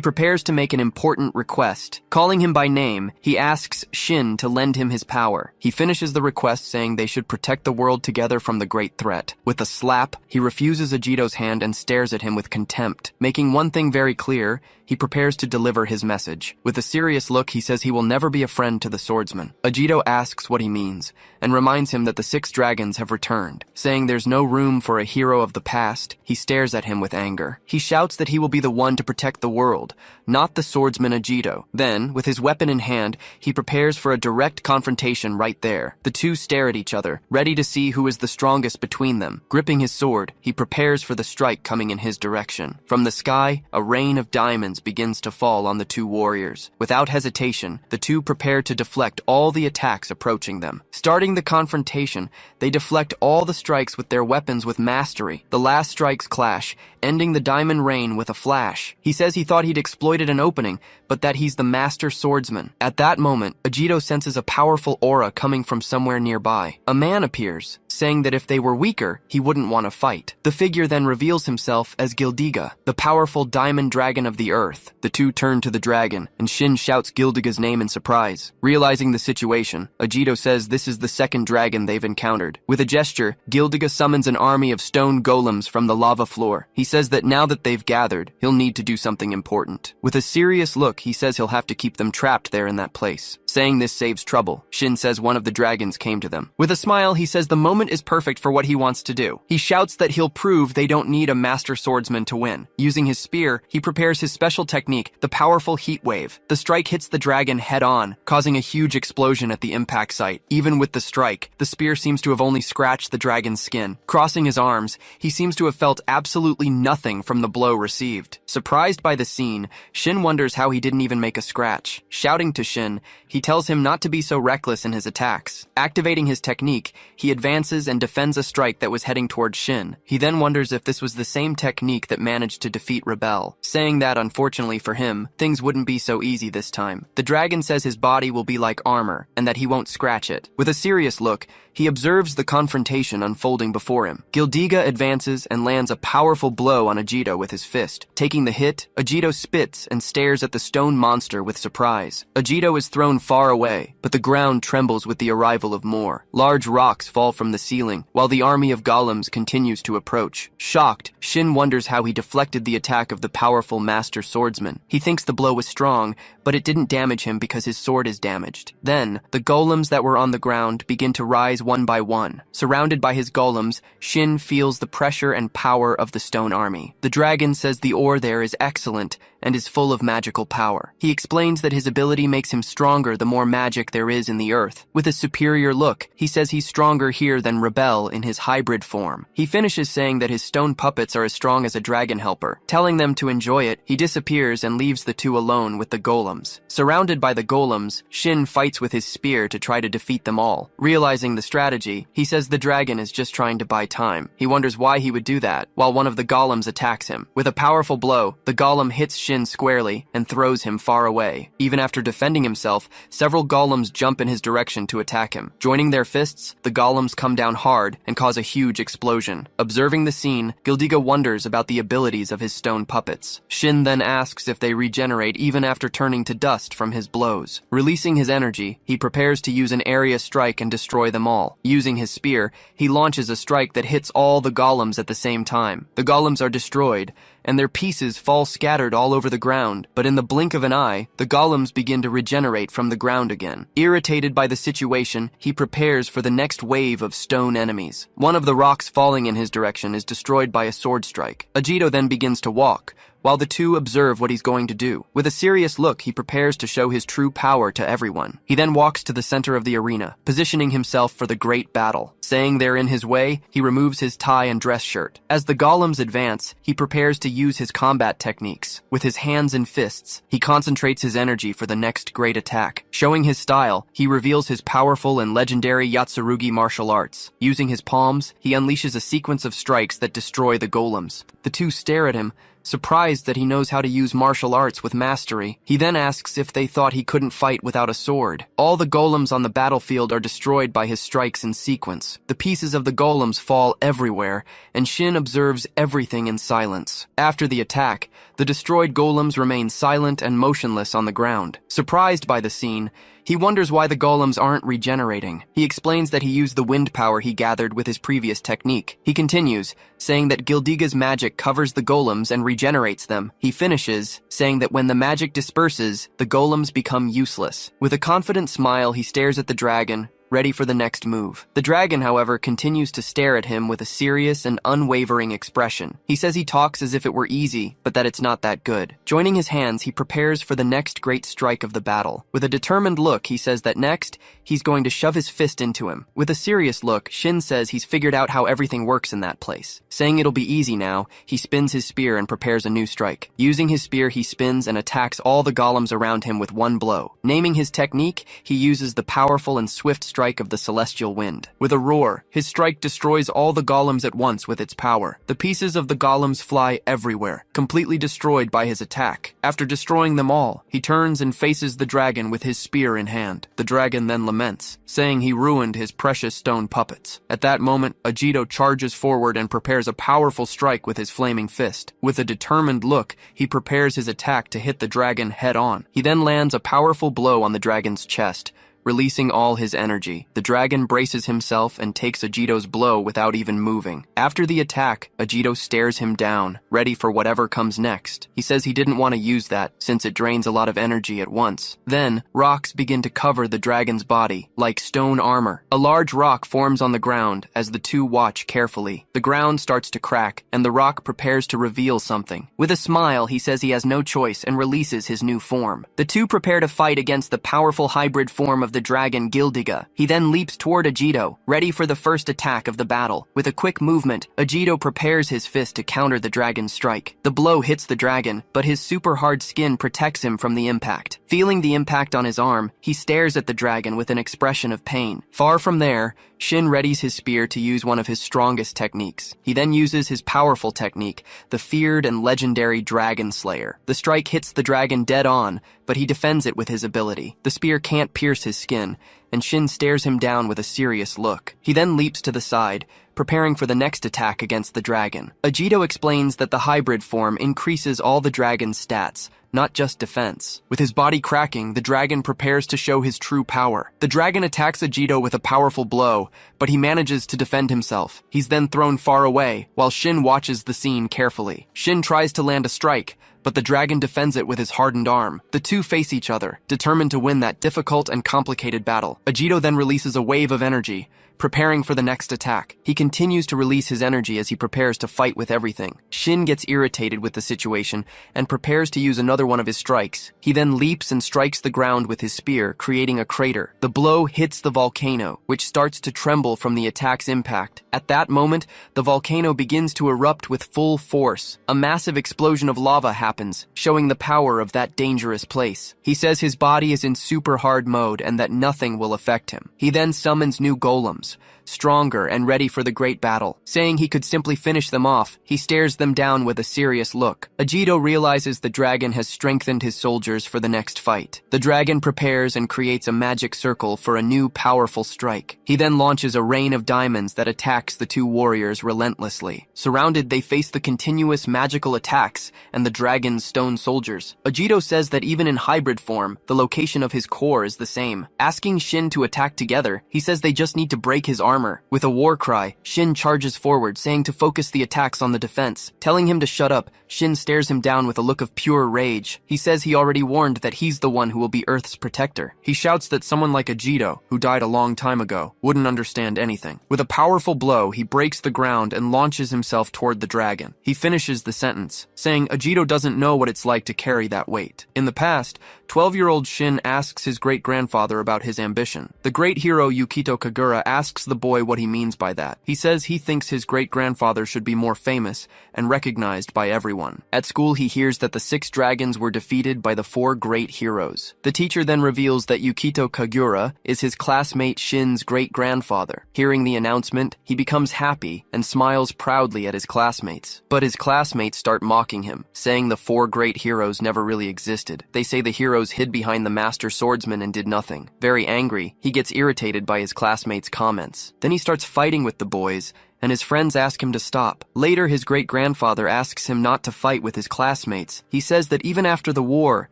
prepares to make an important request. Calling him by name, he asks Shin to lend him his power. He finishes the request saying they should protect the world together from the great threat. With a slap, he refuses Ajito's hand and stares at him with contempt. Making one thing very clear, he prepares to deliver his message. With a serious look, he says he will never be a friend to the swordsman. Ajito asks what he means, and reminds him that the 6 dragons have returned. Saying there's no room for a hero of the past, he stares at him with anger. He shouts that he will be the one to protect the world, not the swordsman Ajito. Then, with his weapon in hand, he prepares for a direct confrontation right there. The two stare at each other, ready to see who is the strongest between them. Gripping his sword, he prepares for the strike coming in his direction. From the sky, a rain of diamonds begins to fall on the two warriors. Without hesitation, the two prepare to deflect all the attacks approaching them. Starting the confrontation, they deflect all the strikes with their weapons with mastery. The last strikes clash, ending the diamond rain with a flash. He says he thought he'd exploited an opening, but that he's the master swordsman. At that moment, Ajito senses a powerful aura coming from somewhere nearby. A man appears, saying that if they were weaker, he wouldn't want to fight. The figure then reveals himself as Gildiga, the powerful diamond dragon of the earth. The two turn to the dragon, and Shin shouts Gildiga's name in surprise. Realizing the situation, Ajito says this is the second dragon they've encountered. With a gesture, Gildiga summons an army of stone golems from the lava floor. He says that now that they've gathered, he'll need to do something important. With a serious look, he says he'll have to keep them trapped there in that place. Saying this saves trouble, Shin says one of the dragons came to them. With a smile, he says the moment is perfect for what he wants to do. He shouts that he'll prove they don't need a master swordsman to win. Using his spear, he prepares his special technique, the powerful heat wave. The strike hits the dragon head-on, causing a huge explosion at the impact site. Even with the strike, the spear seems to have only scratched the dragon's skin. Crossing his arms, he seems to have felt absolutely nothing from the blow received. Surprised by the scene, Shin wonders how he didn't even make a scratch. Shouting to Shin, he tells him not to be so reckless in his attacks. Activating his technique, he advances and defends a strike that was heading towards Shin. He then wonders if this was the same technique that managed to defeat Rebel, saying that, unfortunately for him, things wouldn't be so easy this time. The dragon says his body will be like armor, and that he won't scratch it. With a serious look, he observes the confrontation unfolding before him. Gildiga advances and lands a powerful blow on Ajito with his fist. Taking the hit, Ajito spits and stares at the stone monster with surprise. Ajito is thrown far away, but the ground trembles with the arrival of more. Large rocks fall from the ceiling, while the army of golems continues to approach. Shocked, Shin wonders how he deflected the attack of the powerful master swordsman. He thinks the blow was strong, but it didn't damage him because his sword is damaged. Then, the golems that were on the ground begin to rise one by one. Surrounded by his golems, Shin feels the pressure and power of the stone army. The dragon says the ore there is excellent and is full of magical power. He explains that his ability makes him stronger the more magic there is in the earth. With a superior look, he says he's stronger here than Rebel in his hybrid form. He finishes saying that his stone puppets are as strong as a dragon helper. Telling them to enjoy it, he disappears and leaves the two alone with the golems. Surrounded by the golems, Shin fights with his spear to try to defeat them all. Realizing the strategy, he says the dragon is just trying to buy time. He wonders why he would do that, while one of the golems attacks him. With a powerful blow, the golem hits Shin squarely and throws him far away. Even after defending himself, several golems jump in his direction to attack him. Joining their fists, the golems come down hard and cause a huge explosion. Observing the scene, Gildiga wonders about the abilities of his stone puppets. Shin then asks if they regenerate even after turning to dust from his blows. Releasing his energy, he prepares to use an area strike and destroy them all. Using his spear, he launches a strike that hits all the golems at the same time. The golems are destroyed, and their pieces fall scattered all over the ground, but in the blink of an eye, the golems begin to regenerate from the ground again. Irritated by the situation, he prepares for the next wave of stone enemies. One of the rocks falling in his direction is destroyed by a sword strike. Ajito then begins to walk, while the two observe what he's going to do. With a serious look, he prepares to show his true power to everyone. He then walks to the center of the arena, positioning himself for the great battle. Saying they're in his way, he removes his tie and dress shirt. As the golems advance, he prepares to use his combat techniques. With his hands and fists, he concentrates his energy for the next great attack. Showing his style, he reveals his powerful and legendary Yatsurugi martial arts. Using his palms, he unleashes a sequence of strikes that destroy the golems. The two stare at him, surprised that he knows how to use martial arts with mastery. He then asks if they thought he couldn't fight without a sword. All the golems on the battlefield are destroyed by his strikes in sequence. The pieces of the golems fall everywhere, and Shin observes everything in silence. After the attack, the destroyed golems remain silent and motionless on the ground. Surprised by the scene, he wonders why the golems aren't regenerating. He explains that he used the wind power he gathered with his previous technique. He continues, saying that Gildiga's magic covers the golems and regenerates them. He finishes, saying that when the magic disperses, the golems become useless. With a confident smile, he stares at the dragon, ready for the next move. The dragon, however, continues to stare at him with a serious and unwavering expression. He says he talks as if it were easy, but that it's not that good. Joining his hands, he prepares for the next great strike of the battle. With a determined look, he says that next, he's going to shove his fist into him. With a serious look, Shin says he's figured out how everything works in that place. Saying it'll be easy now, he spins his spear and prepares a new strike. Using his spear, he spins and attacks all the golems around him with one blow. Naming his technique, he uses the powerful and swift strike of the celestial wind. With a roar, his strike destroys all the golems at once with its power. The pieces of the golems fly everywhere, completely destroyed by his attack. After destroying them all, he turns and faces the dragon with his spear in hand. The dragon then laments, saying he ruined his precious stone puppets. At that moment, Ajito charges forward and prepares a powerful strike with his flaming fist. With a determined look, he prepares his attack to hit the dragon head on. He then lands a powerful blow on the dragon's chest, releasing all his energy. The dragon braces himself and takes Ajito's blow without even moving. After the attack, Ajito stares him down, ready for whatever comes next. He says he didn't want to use that, since it drains a lot of energy at once. Then, rocks begin to cover the dragon's body, like stone armor. A large rock forms on the ground as the two watch carefully. The ground starts to crack, and the rock prepares to reveal something. With a smile, he says he has no choice and releases his new form. The two prepare to fight against the powerful hybrid form of the dragon Gildiga. He then leaps toward Ajito, ready for the first attack of the battle. With a quick movement, Ajito prepares his fist to counter the dragon's strike. The blow hits the dragon, but his super hard skin protects him from the impact. Feeling the impact on his arm, he stares at the dragon with an expression of pain. Far from there, Shin readies his spear to use one of his strongest techniques. He then uses his powerful technique, the feared and legendary Dragon Slayer. The strike hits the dragon dead on, but he defends it with his ability. The spear can't pierce his skin, and Shin stares him down with a serious look. He then leaps to the side, preparing for the next attack against the dragon. Ajito explains that the hybrid form increases all the dragon's stats, not just defense. With his body cracking, the dragon prepares to show his true power. The dragon attacks Ajito with a powerful blow, but he manages to defend himself. He's then thrown far away, while Shin watches the scene carefully. Shin tries to land a strike, but the dragon defends it with his hardened arm. The two face each other, determined to win that difficult and complicated battle. Ajito then releases a wave of energy, preparing for the next attack. He continues to release his energy as he prepares to fight with everything. Shin gets irritated with the situation and prepares to use another one of his strikes. He then leaps and strikes the ground with his spear, creating a crater. The blow hits the volcano, which starts to tremble from the attack's impact. At that moment, the volcano begins to erupt with full force. A massive explosion of lava happens, showing the power of that dangerous place. He says his body is in super hard mode and that nothing will affect him. He then summons new golems, stronger and ready for the great battle. Saying he could simply finish them off, he stares them down with a serious look. Ajito realizes the dragon has strengthened his soldiers for the next fight. The dragon prepares and creates a magic circle for a new powerful strike. He then launches a rain of diamonds that attacks the two warriors relentlessly. Surrounded, they face the continuous magical attacks and the dragon's stone soldiers. Ajito says that even in hybrid form, the location of his core is the same. Asking Shin to attack together, he says they just need to break his armor. With a war cry, Shin charges forward, saying to focus the attacks on the defense. Telling him to shut up, Shin stares him down with a look of pure rage. He says he already warned that he's the one who will be Earth's protector. He shouts that someone like Ajito, who died a long time ago, wouldn't understand anything. With a powerful blow, he breaks the ground and launches himself toward the dragon. He finishes the sentence, saying Ajito doesn't know what it's like to carry that weight. In the past, 12-year-old Shin asks his great-grandfather about his ambition. The great hero Yukito Kagura asks the boy what he means by that. He says he thinks his great-grandfather should be more famous and recognized by everyone. At school, he hears that the 6 dragons were defeated by the 4 great heroes. The teacher then reveals that Yukito Kagura is his classmate Shin's great-grandfather. Hearing the announcement, he becomes happy and smiles proudly at his classmates. But his classmates start mocking him, saying the 4 great heroes never really existed. They say the heroes hid behind the master swordsman and did nothing. Very angry, he gets irritated by his classmates' comments. Then he starts fighting with the boys and his friends ask him to stop. Later, his great-grandfather asks him not to fight with his classmates. He says that even after the war,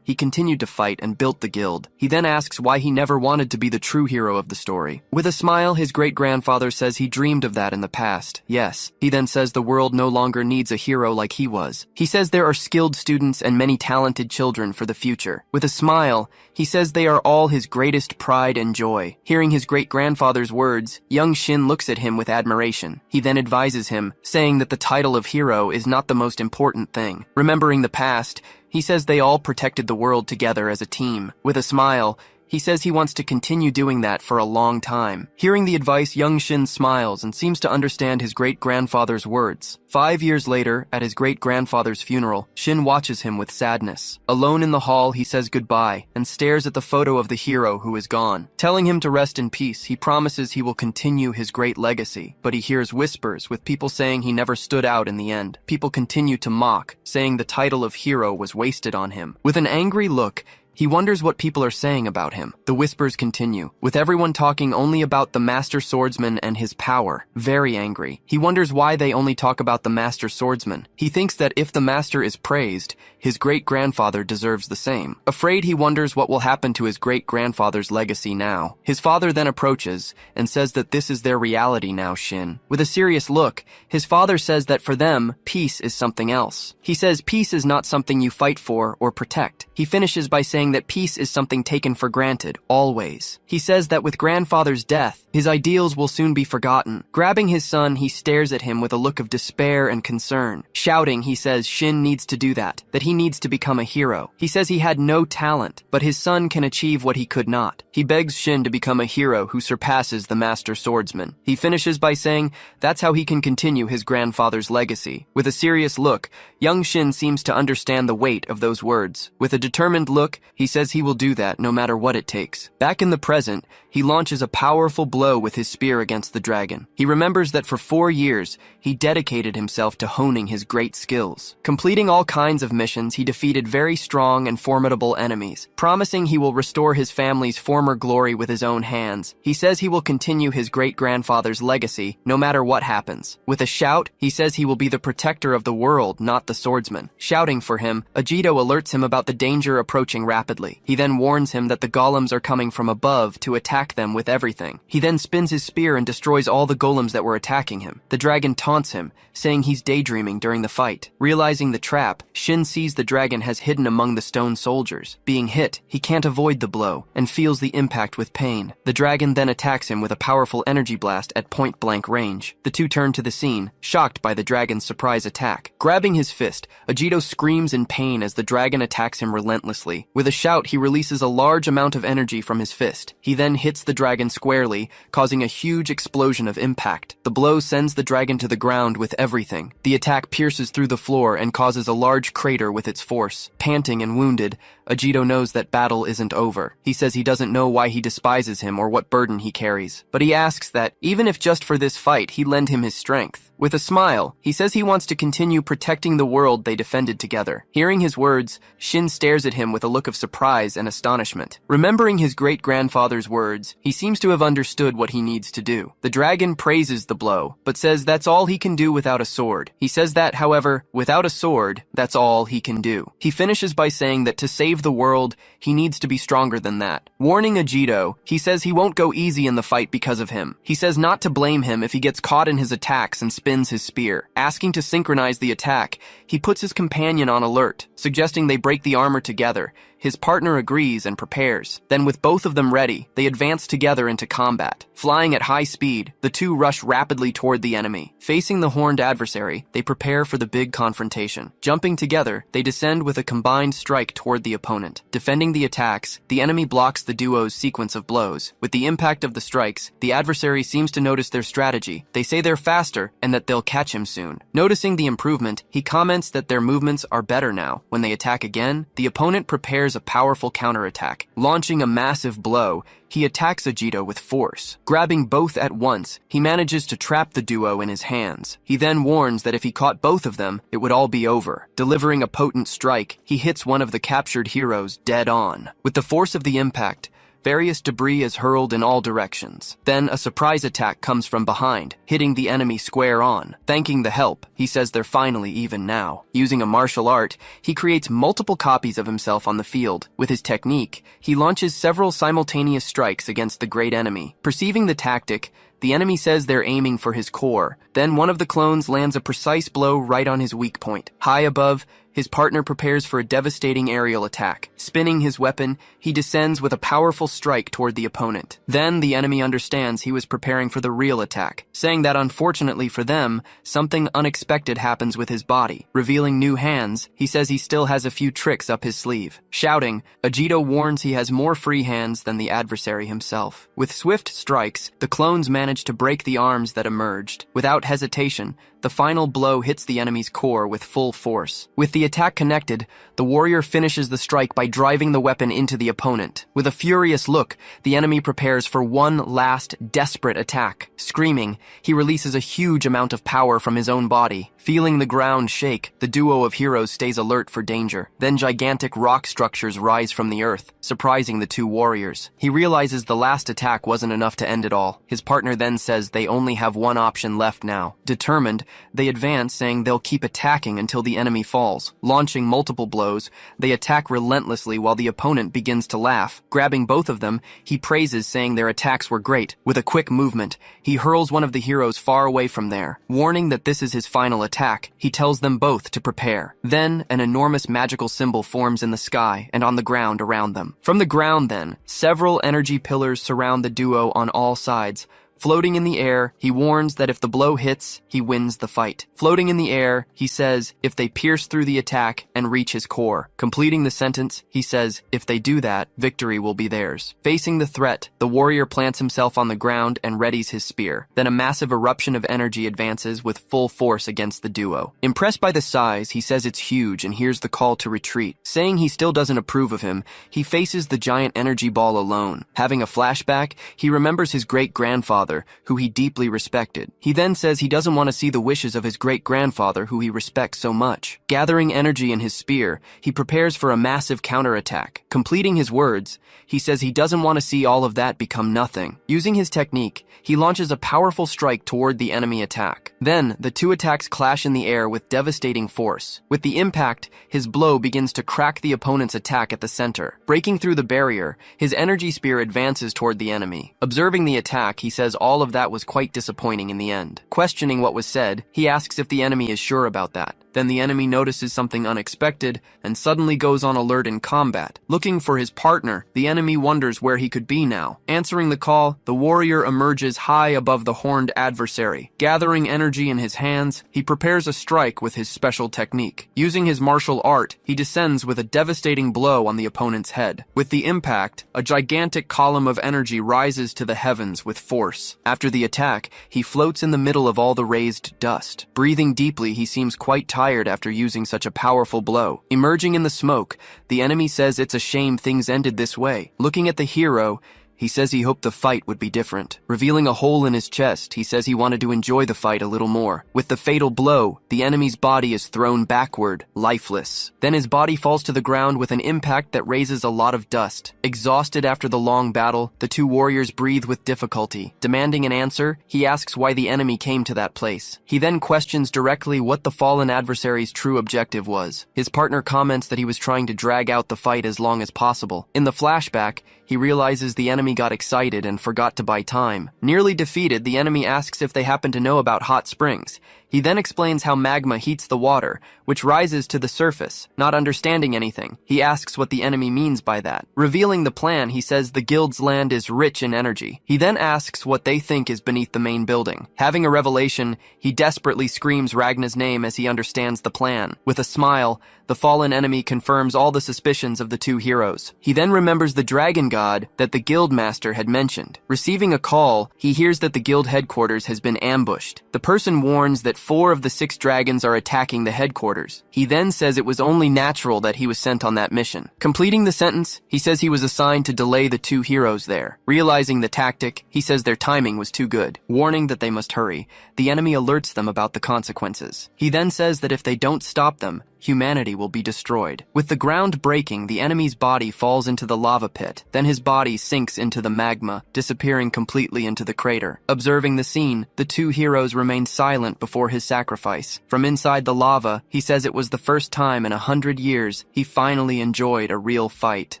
he continued to fight and built the guild. He then asks why he never wanted to be the true hero of the story. With a smile, his great-grandfather says he dreamed of that in the past. Yes. He then says the world no longer needs a hero like he was. He says there are skilled students and many talented children for the future. With a smile, he says they are all his greatest pride and joy. Hearing his great-grandfather's words, young Shin looks at him with admiration. He then advises him, saying that the title of hero is not the most important thing. Remembering the past, he says they all protected the world together as a team. With a smile, he says he wants to continue doing that for a long time. Hearing the advice, young Shin smiles and seems to understand his great-grandfather's words. 5 years later, at his great-grandfather's funeral, Shin watches him with sadness. Alone in the hall, he says goodbye and stares at the photo of the hero who is gone. Telling him to rest in peace, he promises he will continue his great legacy, but he hears whispers with people saying he never stood out in the end. People continue to mock, saying the title of hero was wasted on him. With an angry look, he wonders what people are saying about him. The whispers continue, with everyone talking only about the master swordsman and his power. Very angry, he wonders why they only talk about the master swordsman. He thinks that if the master is praised, his great-grandfather deserves the same. Afraid, he wonders what will happen to his great-grandfather's legacy now. His father then approaches and says that this is their reality now, Shin. With a serious look, his father says that for them, peace is something else. He says peace is not something you fight for or protect. He finishes by saying that peace is something taken for granted, always. He says that with grandfather's death, his ideals will soon be forgotten. Grabbing his son, he stares at him with a look of despair and concern. Shouting, he says Shin needs to do that he needs to become a hero. He says he had no talent, but his son can achieve what he could not. He begs Shin to become a hero who surpasses the master swordsman. He finishes by saying that's how he can continue his grandfather's legacy. With a serious look, young Shin seems to understand the weight of those words. With a determined look, he says he will do that no matter what it takes. Back in the present, he launches a powerful blow with his spear against the dragon. He remembers that for 4 years, he dedicated himself to honing his great skills. Completing all kinds of missions, he defeated very strong and formidable enemies. Promising he will restore his family's former glory with his own hands, he says he will continue his great-grandfather's legacy no matter what happens. With a shout, he says he will be the protector of the world, not the swordsman. Shouting for him, Ajito alerts him about the danger approaching rapidly. He then warns him that the golems are coming from above to attack them with everything. He then spins his spear and destroys all the golems that were attacking him. The dragon taunts him, saying he's daydreaming during the fight. Realizing the trap, Shin sees the dragon has hidden among the stone soldiers. Being hit, he can't avoid the blow and feels the impact with pain. The dragon then attacks him with a powerful energy blast at point-blank range. The two turn to the scene, shocked by the dragon's surprise attack. Grabbing his fist, Ajito screams in pain as the dragon attacks him relentlessly. With a shout, he releases a large amount of energy from his fist. He then hits the dragon squarely, causing a huge explosion of impact. The blow sends the dragon to the ground with everything. The attack pierces through the floor and causes a large crater with its force. Panting and wounded, Ajito knows that battle isn't over. He says he doesn't know why he despises him or what burden he carries, but he asks that, even if just for this fight, he lend him his strength. With a smile, he says he wants to continue protecting the world they defended together. Hearing his words, Shin stares at him with a look of surprise and astonishment. Remembering his great-grandfather's words, he seems to have understood what he needs to do. The dragon praises the blow, but says that's all he can do without a sword. He says that, however, without a sword, that's all he can do. He finishes by saying that to save the world, he needs to be stronger than that. Warning Ajito, he says he won't go easy in the fight because of him. He says not to blame him if he gets caught in his attacks and spins his spear. Asking to synchronize the attack, he puts his companion on alert, suggesting they break the armor together. His partner agrees and prepares. Then with both of them ready, they advance together into combat. Flying at high speed, the two rush rapidly toward the enemy. Facing the horned adversary, they prepare for the big confrontation. Jumping together, they descend with a combined strike toward the opponent. Defending the attacks, the enemy blocks the duo's sequence of blows. With the impact of the strikes, the adversary seems to notice their strategy. They say they're faster and that they'll catch him soon. Noticing the improvement, he comments that their movements are better now. When they attack again, the opponent prepares a powerful counterattack. Launching a massive blow, he attacks Ajito with force. Grabbing both at once, he manages to trap the duo in his hands. He then warns that if he caught both of them, it would all be over. Delivering a potent strike, he hits one of the captured heroes dead on. With the force of the impact, Various debris is hurled in all directions. Then a surprise attack comes from behind, hitting the enemy square on. Thanking the help, he says they're finally even now. Using a martial art, he creates multiple copies of himself on the field. With his technique, he launches several simultaneous strikes against the great enemy. Perceiving the tactic, the enemy says they're aiming for his core. Then one of the clones lands a precise blow right on his weak point. High above, his partner prepares for a devastating aerial attack. Spinning his weapon, he descends with a powerful strike toward the opponent. Then the enemy understands he was preparing for the real attack, saying that unfortunately for them, something unexpected happens with his body. Revealing new hands, he says he still has a few tricks up his sleeve. Shouting, Ajito warns he has more free hands than the adversary himself. With swift strikes, the clones manage to break the arms that emerged. Without hesitation, the final blow hits the enemy's core with full force. With the attack connected, the warrior finishes the strike by driving the weapon into the opponent. With a furious look, the enemy prepares for one last, desperate attack. Screaming, he releases a huge amount of power from his own body. Feeling the ground shake, the duo of heroes stays alert for danger. Then gigantic rock structures rise from the earth, surprising the two warriors. He realizes the last attack wasn't enough to end it all. His partner then says they only have one option left now. Determined, they advance, saying they'll keep attacking until the enemy falls. Launching multiple blows, they attack relentlessly while the opponent begins to laugh. Grabbing both of them, he praises, saying their attacks were great. With a quick movement, he hurls one of the heroes far away from there. Warning that this is his final attack, he tells them both to prepare. Then, an enormous magical symbol forms in the sky and on the ground around them. From the ground then, several energy pillars surround the duo on all sides. Floating in the air, he warns that if the blow hits, he wins the fight. Floating in the air, he says, if they pierce through the attack and reach his core. Completing the sentence, he says, if they do that, victory will be theirs. Facing the threat, the warrior plants himself on the ground and readies his spear. Then a massive eruption of energy advances with full force against the duo. Impressed by the size, he says it's huge and hears the call to retreat. Saying he still doesn't approve of him, he faces the giant energy ball alone. Having a flashback, he remembers his great-grandfather, who he deeply respected. He then says he doesn't want to see the wishes of his great-grandfather, who he respects so much. Gathering energy in his spear, he prepares for a massive counterattack. Completing his words, he says he doesn't want to see all of that become nothing. Using his technique, he launches a powerful strike toward the enemy attack. Then, the two attacks clash in the air with devastating force. With the impact, his blow begins to crack the opponent's attack at the center. Breaking through the barrier, his energy spear advances toward the enemy. Observing the attack, he says all of that was quite disappointing in the end. Questioning what was said, he asks if the enemy is sure about that. Then the enemy notices something unexpected and suddenly goes on alert in combat. Looking for his partner, the enemy wonders where he could be now. Answering the call, the warrior emerges high above the horned adversary. Gathering energy in his hands, he prepares a strike with his special technique. Using his martial art, he descends with a devastating blow on the opponent's head. With the impact, a gigantic column of energy rises to the heavens with force. After the attack, he floats in the middle of all the raised dust. Breathing deeply, he seems quite tired after using such a powerful blow. Emerging in the smoke, the enemy says it's a shame things ended this way. Looking at the hero, he says he hoped the fight would be different. Revealing a hole in his chest, he says he wanted to enjoy the fight a little more. With the fatal blow, the enemy's body is thrown backward, lifeless. Then his body falls to the ground with an impact that raises a lot of dust. Exhausted after the long battle, the two warriors breathe with difficulty. Demanding an answer, he asks why the enemy came to that place. He then questions directly what the fallen adversary's true objective was. His partner comments that he was trying to drag out the fight as long as possible. In the flashback, he realizes the enemy got excited and forgot to buy time. Nearly defeated, the enemy asks if they happen to know about hot springs. He then explains how magma heats the water, which rises to the surface. Not understanding anything, he asks what the enemy means by that. Revealing the plan, he says the guild's land is rich in energy. He then asks what they think is beneath the main building. Having a revelation, he desperately screams Ragna's name as he understands the plan. With a smile, the fallen enemy confirms all the suspicions of the two heroes. He then remembers the dragon god that the guild master had mentioned. Receiving a call, he hears that the guild headquarters has been ambushed. The person warns that 4 of the 6 dragons are attacking the headquarters. He then says it was only natural that he was sent on that mission. Completing the sentence, he says he was assigned to delay the two heroes there. Realizing the tactic, he says their timing was too good. Warning that they must hurry, the enemy alerts them about the consequences. He then says that if they don't stop them, humanity will be destroyed. With the ground breaking, the enemy's body falls into the lava pit. Then his body sinks into the magma, disappearing completely into the crater. Observing the scene, the two heroes remain silent before his sacrifice. From inside the lava, he says it was the first time in 100 years he finally enjoyed a real fight.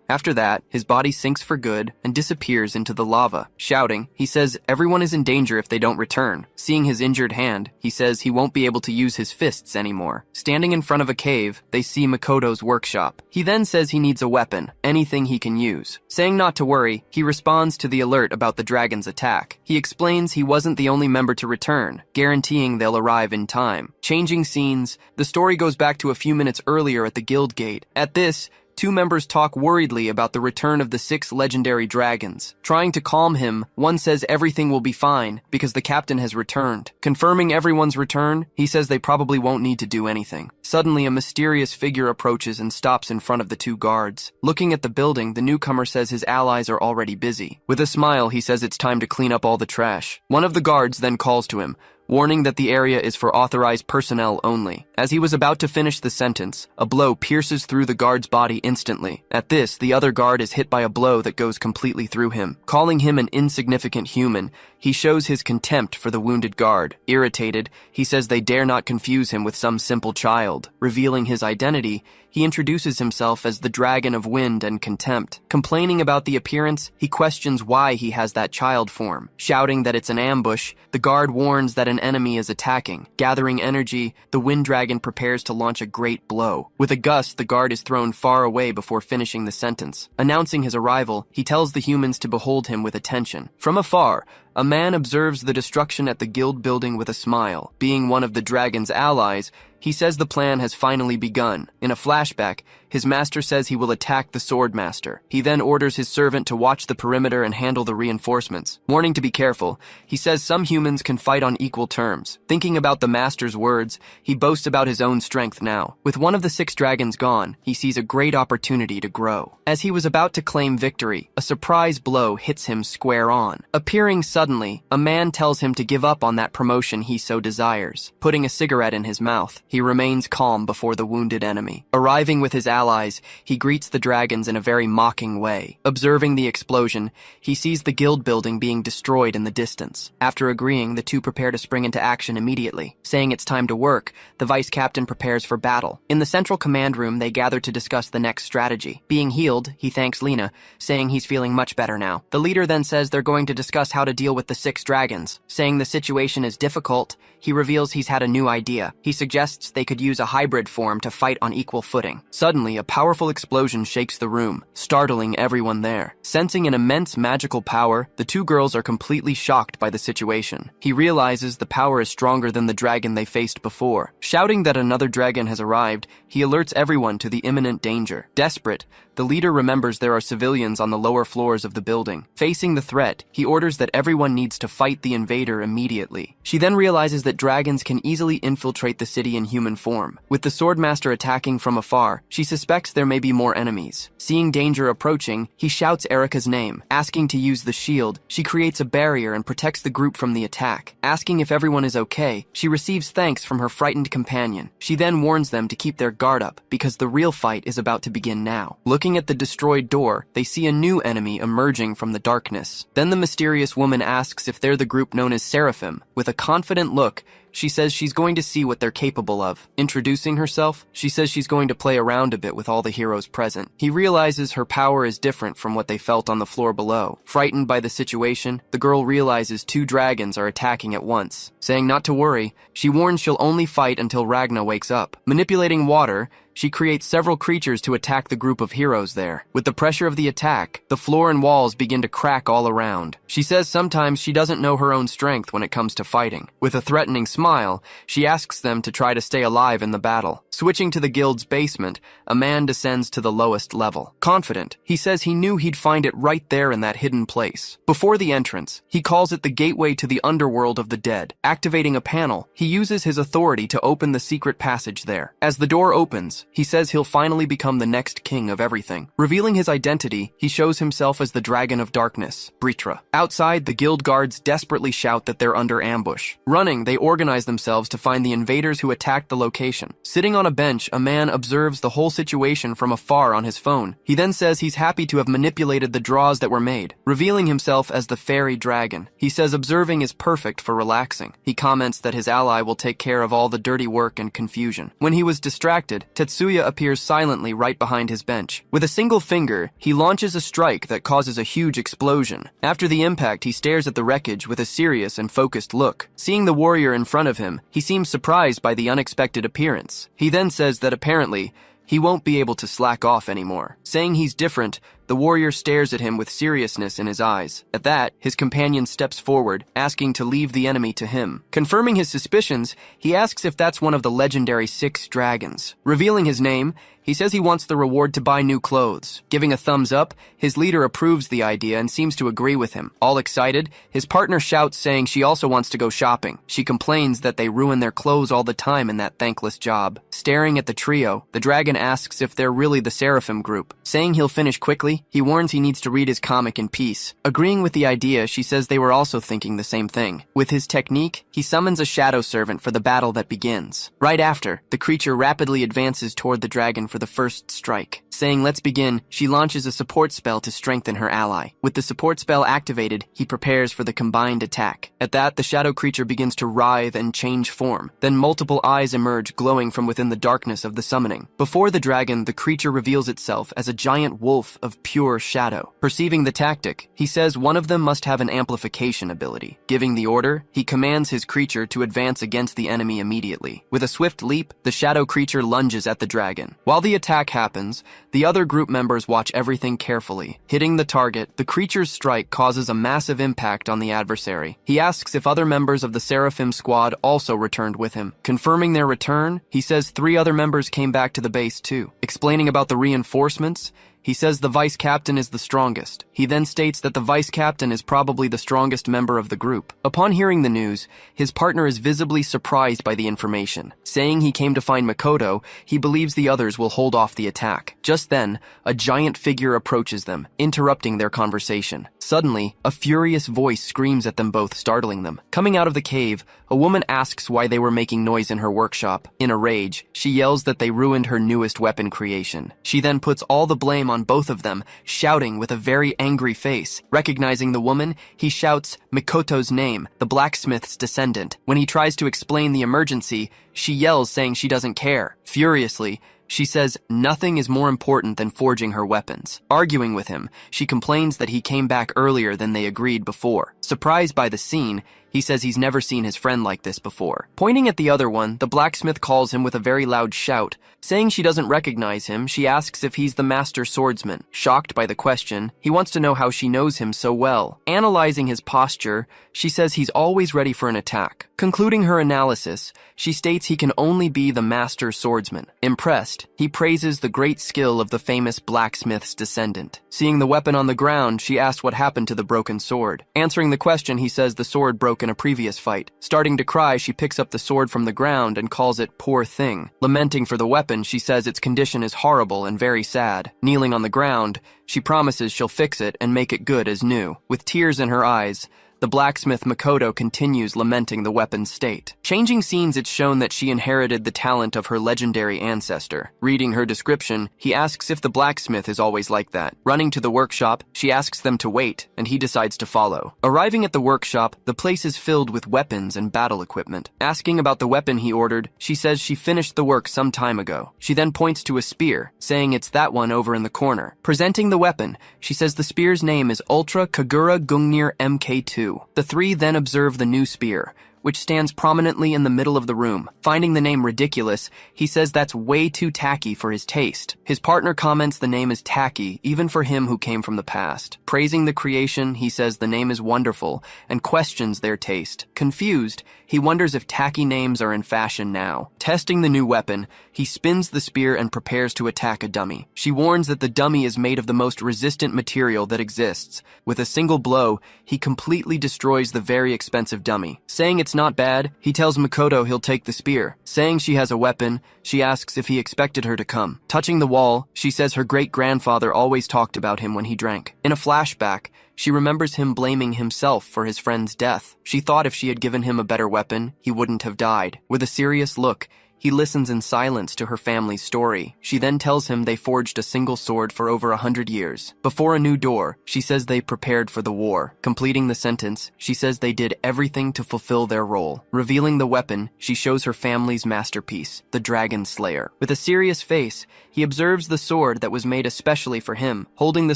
After that, his body sinks for good and disappears into the lava. Shouting, he says everyone is in danger if they don't return. Seeing his injured hand, he says he won't be able to use his fists anymore. Standing in front of a cave, they see Makoto's workshop. He then says he needs a weapon, anything he can use. Saying not to worry, he responds to the alert about the dragon's attack. He explains he wasn't the only member to return, guaranteeing they'll arrive in time. Changing scenes, the story goes back to a few minutes earlier at the guild gate. At this, two members talk worriedly about the return of the 6 legendary dragons. Trying to calm him, one says everything will be fine because the captain has returned. Confirming everyone's return, he says they probably won't need to do anything. Suddenly, a mysterious figure approaches and stops in front of the 2 guards. Looking at the building, the newcomer says his allies are already busy. With a smile, he says it's time to clean up all the trash. One of the guards then calls to him, warning that the area is for authorized personnel only. As he was about to finish the sentence, a blow pierces through the guard's body instantly. At this, the other guard is hit by a blow that goes completely through him. Calling him an insignificant human, he shows his contempt for the wounded guard. Irritated, he says they dare not confuse him with some simple child. Revealing his identity, he introduces himself as the Dragon of Wind and Contempt. Complaining about the appearance, he questions why he has that child form. Shouting that it's an ambush, the guard warns that an enemy is attacking. Gathering energy, the Wind Dragon prepares to launch a great blow. With a gust, the guard is thrown far away before finishing the sentence. Announcing his arrival, he tells the humans to behold him with attention. From afar, a man observes the destruction at the guild building with a smile. Being one of the dragon's allies, he says the plan has finally begun. In a flashback, his master says he will attack the sword master. He then orders his servant to watch the perimeter and handle the reinforcements. Warning to be careful, he says some humans can fight on equal terms. Thinking about the master's words, he boasts about his own strength now. With one of the 6 dragons gone, he sees a great opportunity to grow. As he was about to claim victory, a surprise blow hits him square on. Appearing suddenly, a man tells him to give up on that promotion he so desires. Putting a cigarette in his mouth, he remains calm before the wounded enemy. Arriving with his allies, he greets the dragons in a very mocking way. Observing the explosion, he sees the guild building being destroyed in the distance. After agreeing, the two prepare to spring into action immediately. Saying it's time to work, the vice captain prepares for battle. In the central command room, they gather to discuss the next strategy. Being healed, he thanks Lena, saying he's feeling much better now. The leader then says they're going to discuss how to deal with the 6 dragons. Saying the situation is difficult, he reveals he's had a new idea. He suggests they could use a hybrid form to fight on equal footing. Suddenly, a powerful explosion shakes the room, startling everyone there. Sensing an immense magical power, the 2 girls are completely shocked by the situation. He realizes the power is stronger than the dragon they faced before. Shouting that another dragon has arrived, he alerts everyone to the imminent danger. Desperate, the leader remembers there are civilians on the lower floors of the building. Facing the threat, he orders that everyone needs to fight the invader immediately. She then realizes that dragons can easily infiltrate the city in human form. With the swordmaster attacking from afar, she suspects there may be more enemies. Seeing danger approaching, he shouts Erika's name. Asking to use the shield, she creates a barrier and protects the group from the attack. Asking if everyone is okay, she receives thanks from her frightened companion. She then warns them to keep their guard up, because the real fight is about to begin now. Looking at the destroyed door, they see a new enemy emerging from the darkness. Then the mysterious woman asks if they're the group known as Seraphim. With a confident look, she says she's going to see what they're capable of. Introducing herself, she says she's going to play around a bit with all the heroes present. He realizes her power is different from what they felt on the floor below. Frightened by the situation, the girl realizes 2 dragons are attacking at once. Saying not to worry, she warns she'll only fight until Ragna wakes up. Manipulating water, she creates several creatures to attack the group of heroes there. With the pressure of the attack, the floor and walls begin to crack all around. She says sometimes she doesn't know her own strength when it comes to fighting. With a threatening smile, she asks them to try to stay alive in the battle. Switching to the guild's basement, a man descends to the lowest level. Confident, he says he knew he'd find it right there in that hidden place. Before the entrance, he calls it the gateway to the underworld of the dead. Activating a panel, he uses his authority to open the secret passage there. As the door opens, He says he'll finally become the next king of everything. Revealing his identity, he shows himself as the Dragon of Darkness, Britra. Outside, the guild guards desperately shout that they're under ambush. Running, they organize themselves to find the invaders who attacked the location. Sitting on a bench, a man observes the whole situation from afar on his phone. He then says he's happy to have manipulated the draws that were made, revealing himself as the fairy dragon. He says observing is perfect for relaxing. He comments that his ally will take care of all the dirty work and confusion. When he was distracted, Tetsuya appears silently right behind his bench. With a single finger, he launches a strike that causes a huge explosion. After the impact, he stares at the wreckage with a serious and focused look. Seeing the warrior in front of him, he seems surprised by the unexpected appearance. He then says that apparently, he won't be able to slack off anymore. Saying he's different, the warrior stares at him with seriousness in his eyes. At that, his companion steps forward, asking to leave the enemy to him. Confirming his suspicions, he asks if that's one of the legendary 6 dragons. Revealing his name, he says he wants the reward to buy new clothes. Giving a thumbs up, his leader approves the idea and seems to agree with him. All excited, his partner shouts saying she also wants to go shopping. She complains that they ruin their clothes all the time in that thankless job. Staring at the trio, the dragon asks if they're really the Seraphim group. Saying he'll finish quickly, he warns he needs to read his comic in peace. Agreeing with the idea, she says they were also thinking the same thing. With his technique, he summons a shadow servant for the battle that begins. Right after, the creature rapidly advances toward the dragon for the first strike. Saying let's begin, she launches a support spell to strengthen her ally. With the support spell activated, he prepares for the combined attack. At that, the shadow creature begins to writhe and change form. Then multiple eyes emerge, glowing from within the darkness of the summoning. Before the dragon, the creature reveals itself as a giant wolf of pure shadow. Perceiving the tactic, he says one of them must have an amplification ability. Giving the order, he commands his creature to advance against the enemy immediately. With a swift leap, the shadow creature lunges at the dragon. While the attack happens, the other group members watch everything carefully. Hitting the target, the creature's strike causes a massive impact on the adversary. He asks if other members of the Seraphim squad also returned with him. Confirming their return, he says 3 other members came back to the base too. Explaining about the reinforcements, he says the vice captain is the strongest. He then states that the vice captain is probably the strongest member of the group. Upon hearing the news, his partner is visibly surprised by the information. Saying he came to find Makoto, he believes the others will hold off the attack. Just then, a giant figure approaches them, interrupting their conversation. Suddenly, a furious voice screams at them both, startling them. Coming out of the cave, a woman asks why they were making noise in her workshop. In a rage, she yells that they ruined her newest weapon creation. She then puts all the blame on both of them, shouting with a very angry face. Recognizing the woman, he shouts Mikoto's name, the blacksmith's descendant. When he tries to explain the emergency, she yells saying she doesn't care. Furiously, she says nothing is more important than forging her weapons. Arguing with him, she complains that he came back earlier than they agreed before. Surprised by the scene, he says he's never seen his friend like this before. Pointing at the other one, the blacksmith calls him with a very loud shout. Saying she doesn't recognize him, she asks if he's the master swordsman. Shocked by the question, he wants to know how she knows him so well. Analyzing his posture, she says he's always ready for an attack. Concluding her analysis, she states he can only be the master swordsman. Impressed, he praises the great skill of the famous blacksmith's descendant. Seeing the weapon on the ground, she asks what happened to the broken sword. Answering the question, he says the sword broke in a previous fight. Starting to cry, she picks up the sword from the ground and calls it poor thing. Lamenting for the weapon, she says its condition is horrible and very sad. Kneeling on the ground, she promises she'll fix it and make it good as new. With tears in her eyes, the blacksmith Makoto continues lamenting the weapon's state. Changing scenes, it's shown that she inherited the talent of her legendary ancestor. Reading her description, he asks if the blacksmith is always like that. Running to the workshop, she asks them to wait, and he decides to follow. Arriving at the workshop, the place is filled with weapons and battle equipment. Asking about the weapon he ordered, she says she finished the work some time ago. She then points to a spear, saying it's that one over in the corner. Presenting the weapon, she says the spear's name is Ultra Kagura Gungnir MK2. The 3 then observe the new spear, which stands prominently in the middle of the room. Finding the name ridiculous, he says that's way too tacky for his taste. His partner comments the name is tacky, even for him who came from the past. Praising the creation, he says the name is wonderful, and questions their taste. Confused, he wonders if tacky names are in fashion now. Testing the new weapon, he spins the spear and prepares to attack a dummy. She warns that the dummy is made of the most resistant material that exists. With a single blow, he completely destroys the very expensive dummy. Saying it's it's not bad, he tells Makoto he'll take the spear. Saying she has a weapon, she asks if he expected her to come. Touching the wall, she says her great-grandfather always talked about him when he drank. In a flashback, she remembers him blaming himself for his friend's death. She thought if she had given him a better weapon, he wouldn't have died. With a serious look, he listens in silence to her family's story. She then tells him they forged a single sword for over 100 years. Before a new door, she says they prepared for the war. Completing the sentence, she says they did everything to fulfill their role. Revealing the weapon, she shows her family's masterpiece, the Dragon Slayer. With a serious face, he observes the sword that was made especially for him. Holding the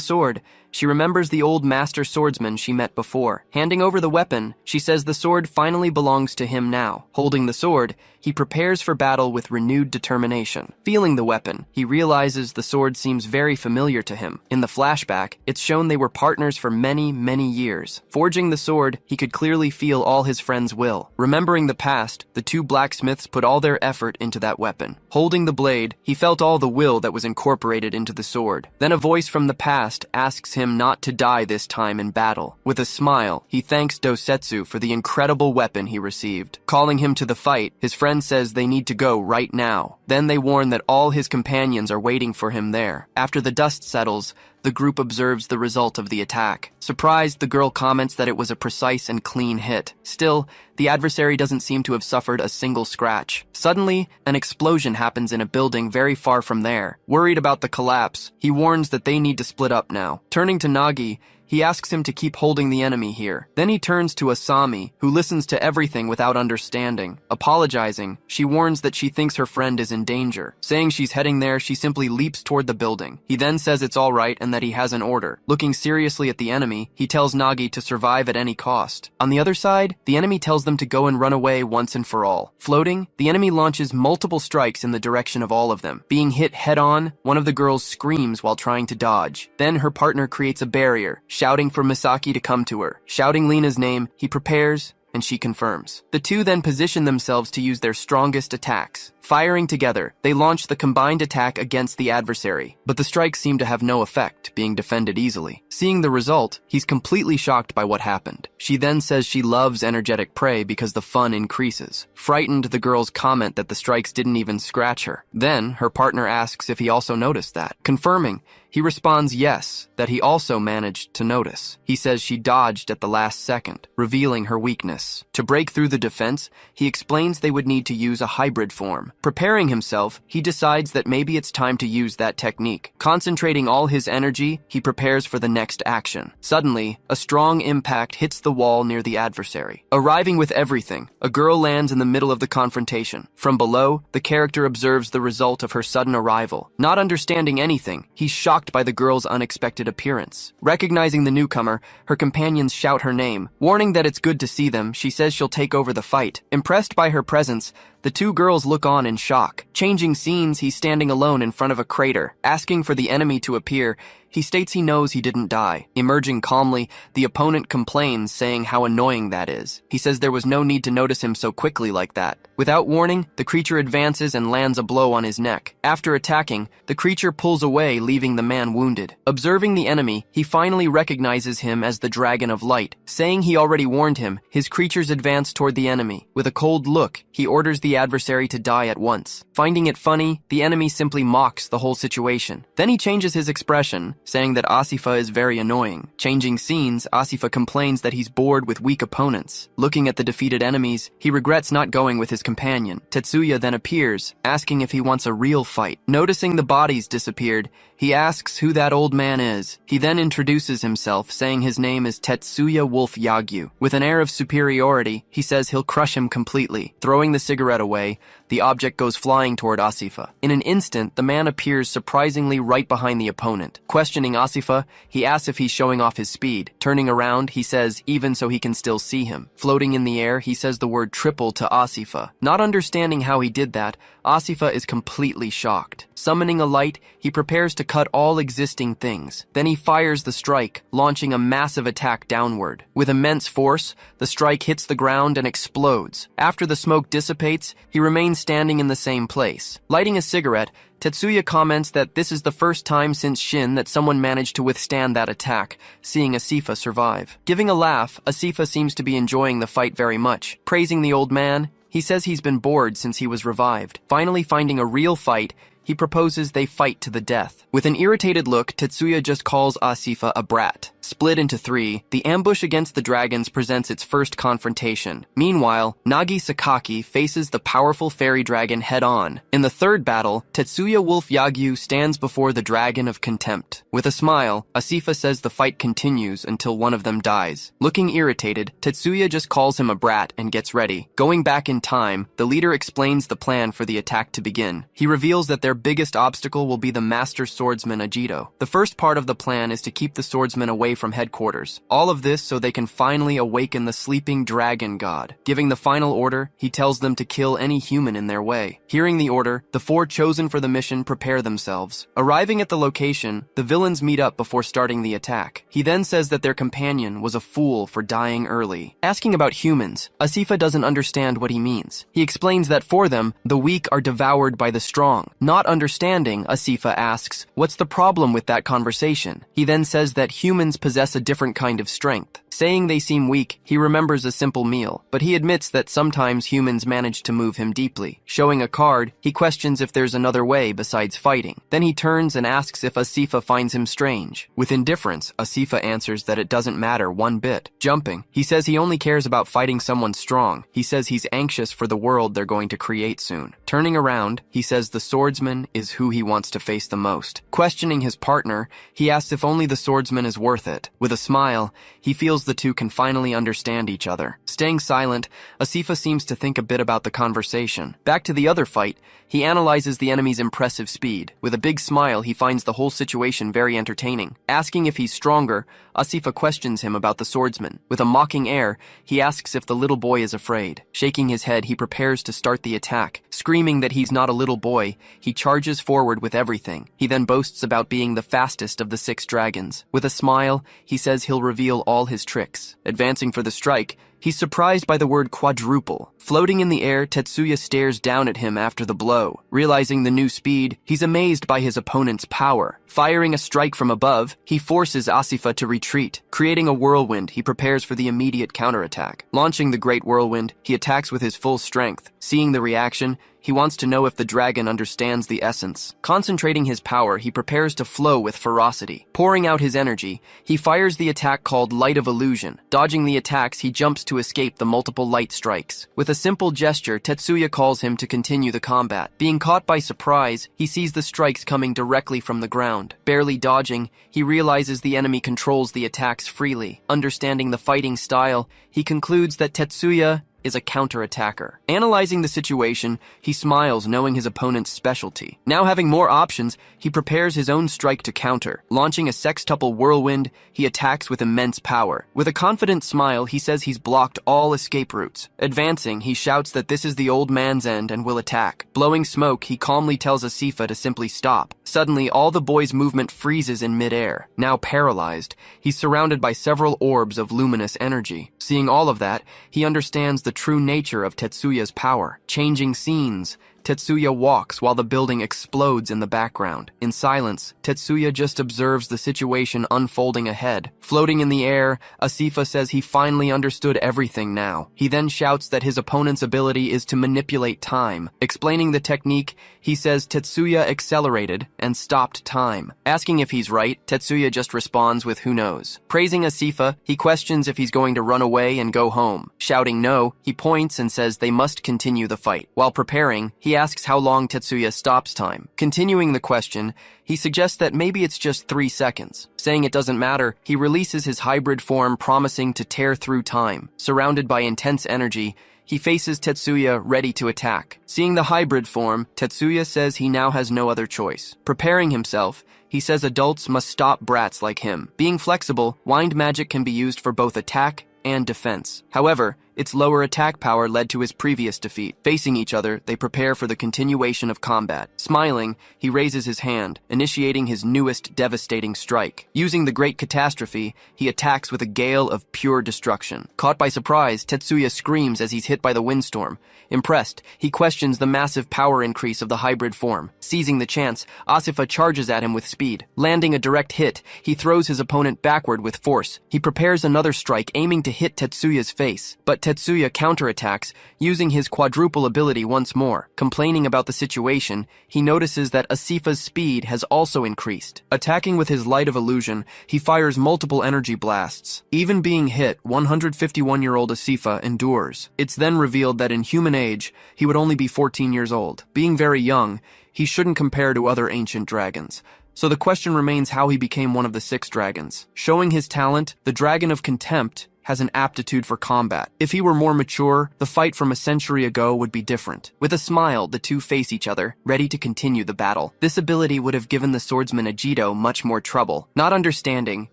sword, she remembers the old master swordsman she met before. Handing over the weapon, she says the sword finally belongs to him now. Holding the sword, he prepares for battle with renewed determination. Feeling the weapon, he realizes the sword seems very familiar to him. In the flashback, it's shown they were partners for many, many years. Forging the sword, he could clearly feel all his friends' will. Remembering the past, the two blacksmiths put all their effort into that weapon. Holding the blade, he felt all the will that was incorporated into the sword. Then a voice from the past asks him not to die this time in battle. With a smile, he thanks Dosetsu for the incredible weapon he received. Calling him to the fight, his friend says they need to go right now. Then they warn that all his companions are waiting for him there. After the dust settles, the group observes the result of the attack. Surprised, the girl comments that it was a precise and clean hit. Still, the adversary doesn't seem to have suffered a single scratch. Suddenly, an explosion happens in a building very far from there. Worried about the collapse, he warns that they need to split up now. Turning to Nagi, he asks him to keep holding the enemy here. Then he turns to Asami, who listens to everything without understanding. Apologizing, she warns that she thinks her friend is in danger. Saying she's heading there, she simply leaps toward the building. He then says it's all right and that he has an order. Looking seriously at the enemy, he tells Nagi to survive at any cost. On the other side, the enemy tells them to go and run away once and for all. Floating, the enemy launches multiple strikes in the direction of all of them. Being hit head-on, one of the girls screams while trying to dodge. Then her partner creates a barrier, shouting for Misaki to come to her. Shouting Lena's name, he prepares, and she confirms. The two then position themselves to use their strongest attacks. Firing together, they launch the combined attack against the adversary, but the strikes seem to have no effect, being defended easily. Seeing the result, he's completely shocked by what happened. She then says she loves energetic prey because the fun increases. Frightened, the girls comment that the strikes didn't even scratch her. Then, her partner asks if he also noticed that. Confirming, he responds yes, that he also managed to notice. He says she dodged at the last second, revealing her weakness. To break through the defense, he explains they would need to use a hybrid form. Preparing himself, he decides that maybe it's time to use that technique. Concentrating all his energy, he prepares for the next action. Suddenly, a strong impact hits the wall near the adversary. Arriving with everything, a girl lands in the middle of the confrontation. From below, the character observes the result of her sudden arrival. Not understanding anything, he's shocked by the girl's unexpected appearance. Recognizing the newcomer, her companions shout her name. Warning that it's good to see them, she says she'll take over the fight. Impressed by her presence, the two girls look on in shock. Changing scenes, he's standing alone in front of a crater. Asking for the enemy to appear, he states he knows he didn't die. Emerging calmly, the opponent complains, saying how annoying that is. He says there was no need to notice him so quickly like that. Without warning, the creature advances and lands a blow on his neck. After attacking, the creature pulls away, leaving the man wounded. Observing the enemy, he finally recognizes him as the Dragon of Light. Saying he already warned him, his creatures advance toward the enemy. With a cold look, he orders the adversary to die at once. Finding it funny, the enemy simply mocks the whole situation. Then he changes his expression, saying that Asifa is very annoying. Changing scenes, Asifa complains that he's bored with weak opponents. Looking at the defeated enemies, he regrets not going with his companion. Tetsuya then appears, asking if he wants a real fight. Noticing the bodies disappeared, he asks who that old man is. He then introduces himself, saying his name is Tetsuya Wolf Yagyu. With an air of superiority, he says he'll crush him completely. Throwing the cigarette away, the object goes flying toward Asifa. In an instant, the man appears surprisingly right behind the opponent. Questioning Asifa, he asks if he's showing off his speed. Turning around, he says even so he can still see him. Floating in the air, he says the word triple to Asifa. Not understanding how he did that, Asifa is completely shocked. Summoning a light, he prepares to cut all existing things. Then he fires the strike, launching a massive attack downward. With immense force, the strike hits the ground and explodes. After the smoke dissipates, he remains standing in the same place. Lighting a cigarette, Tetsuya comments that this is the first time since Shin that someone managed to withstand that attack, seeing Asifa survive. Giving a laugh, Asifa seems to be enjoying the fight very much. Praising the old man, he says he's been bored since he was revived. Finally finding a real fight, he proposes they fight to the death. With an irritated look, Tetsuya just calls Asifa a brat. Split into three, the ambush against the dragons presents its first confrontation. Meanwhile, Nagi Sakaki faces the powerful fairy dragon head-on. In the third battle, Tetsuya Wolf Yagyu stands before the Dragon of Contempt. With a smile, Asifa says the fight continues until one of them dies. Looking irritated, Tetsuya just calls him a brat and gets ready. Going back in time, the leader explains the plan for the attack to begin. He reveals that their biggest obstacle will be the master swordsman Ajito. The first part of the plan is to keep the swordsman away from headquarters. All of this so they can finally awaken the sleeping dragon god. Giving the final order, he tells them to kill any human in their way. Hearing the order, the four chosen for the mission prepare themselves. Arriving at the location, the villains meet up before starting the attack. He then says that their companion was a fool for dying early. Asking about humans, Asifa doesn't understand what he means. He explains that for them, the weak are devoured by the strong. Not understanding, Asifa asks, what's the problem with that conversation? He then says that humans possess a different kind of strength. Saying they seem weak, he remembers a simple meal, but he admits that sometimes humans manage to move him deeply. Showing a card, he questions if there's another way besides fighting. Then he turns and asks if Asifa finds him strange. With indifference, Asifa answers that it doesn't matter one bit. Jumping, he says he only cares about fighting someone strong. He says he's anxious for the world they're going to create soon. Turning around, he says the swordsman is who he wants to face the most. Questioning his partner, he asks if only the swordsman is worth it. With a smile, he feels the two can finally understand each other. Staying silent, Asifa seems to think a bit about the conversation. Back to the other fight, he analyzes the enemy's impressive speed. With a big smile, he finds the whole situation very entertaining. Asking if he's stronger, Asifa questions him about the swordsman. With a mocking air, he asks if the little boy is afraid. Shaking his head, he prepares to start the attack. Screaming that he's not a little boy, he charges forward with everything. He then boasts about being the fastest of the 6 dragons. With a smile, he says he'll reveal all his tricks. Advancing for the strike, he's surprised by the word quadruple. Floating in the air, Tetsuya stares down at him after the blow. Realizing the new speed, he's amazed by his opponent's power. Firing a strike from above, he forces Asifa to retreat. Creating a whirlwind, he prepares for the immediate counterattack. Launching the great whirlwind, he attacks with his full strength. Seeing the reaction, he wants to know if the dragon understands the essence. Concentrating his power, he prepares to flow with ferocity. Pouring out his energy, he fires the attack called Light of Illusion. Dodging the attacks, he jumps to escape the multiple light strikes. With a simple gesture, Tetsuya calls him to continue the combat. Being caught by surprise, he sees the strikes coming directly from the ground. Barely dodging, he realizes the enemy controls the attacks freely. Understanding the fighting style, he concludes that Tetsuya is a counter-attacker. Analyzing the situation, he smiles knowing his opponent's specialty. Now having more options, he prepares his own strike to counter. Launching a sextuple whirlwind, he attacks with immense power. With a confident smile, he says he's blocked all escape routes. Advancing, he shouts that this is the old man's end and will attack. Blowing smoke, he calmly tells Asifa to simply stop. Suddenly, all the boy's movement freezes in midair. Now paralyzed, he's surrounded by several orbs of luminous energy. Seeing all of that, he understands the true nature of Tetsuya's power. Changing scenes, Tetsuya walks while the building explodes in the background. In silence, Tetsuya just observes the situation unfolding ahead. Floating in the air, Asifa says he finally understood everything now. He then shouts that his opponent's ability is to manipulate time. Explaining the technique, he says Tetsuya accelerated and stopped time. Asking if he's right, Tetsuya just responds with who knows. Praising Asifa, he questions if he's going to run away and go home. Shouting no, he points and says they must continue the fight. While preparing, he asks how long Tetsuya stops time. Continuing the question, he suggests that maybe it's just 3 seconds. Saying it doesn't matter, he releases his hybrid form, promising to tear through time. Surrounded by intense energy, he faces Tetsuya, ready to attack. Seeing the hybrid form, Tetsuya says he now has no other choice. Preparing himself, he says adults must stop brats like him. Being flexible, wind magic can be used for both attack and defense. However, Its lower attack power led to his previous defeat. Facing each other, they prepare for the continuation of combat. Smiling, he raises his hand, initiating his newest devastating strike. Using the Great Catastrophe, he attacks with a gale of pure destruction. Caught by surprise, Tetsuya screams as he's hit by the windstorm. Impressed, he questions the massive power increase of the hybrid form. Seizing the chance, Asifa charges at him with speed. Landing a direct hit, he throws his opponent backward with force. He prepares another strike, aiming to hit Tetsuya's face. But Tetsuya counterattacks, using his quadruple ability once more. Complaining about the situation, he notices that Asifa's speed has also increased. Attacking with his light of illusion, he fires multiple energy blasts. Even being hit, 151-year-old Asifa endures. It's then revealed that in human age, he would only be 14 years old. Being very young, he shouldn't compare to other ancient dragons. So the question remains how he became one of the 6 dragons. Showing his talent, the Dragon of Contempt has an aptitude for combat. If he were more mature, the fight from a century ago would be different. With a smile, the two face each other, ready to continue the battle. This ability would have given the swordsman Ajito much more trouble. Not understanding,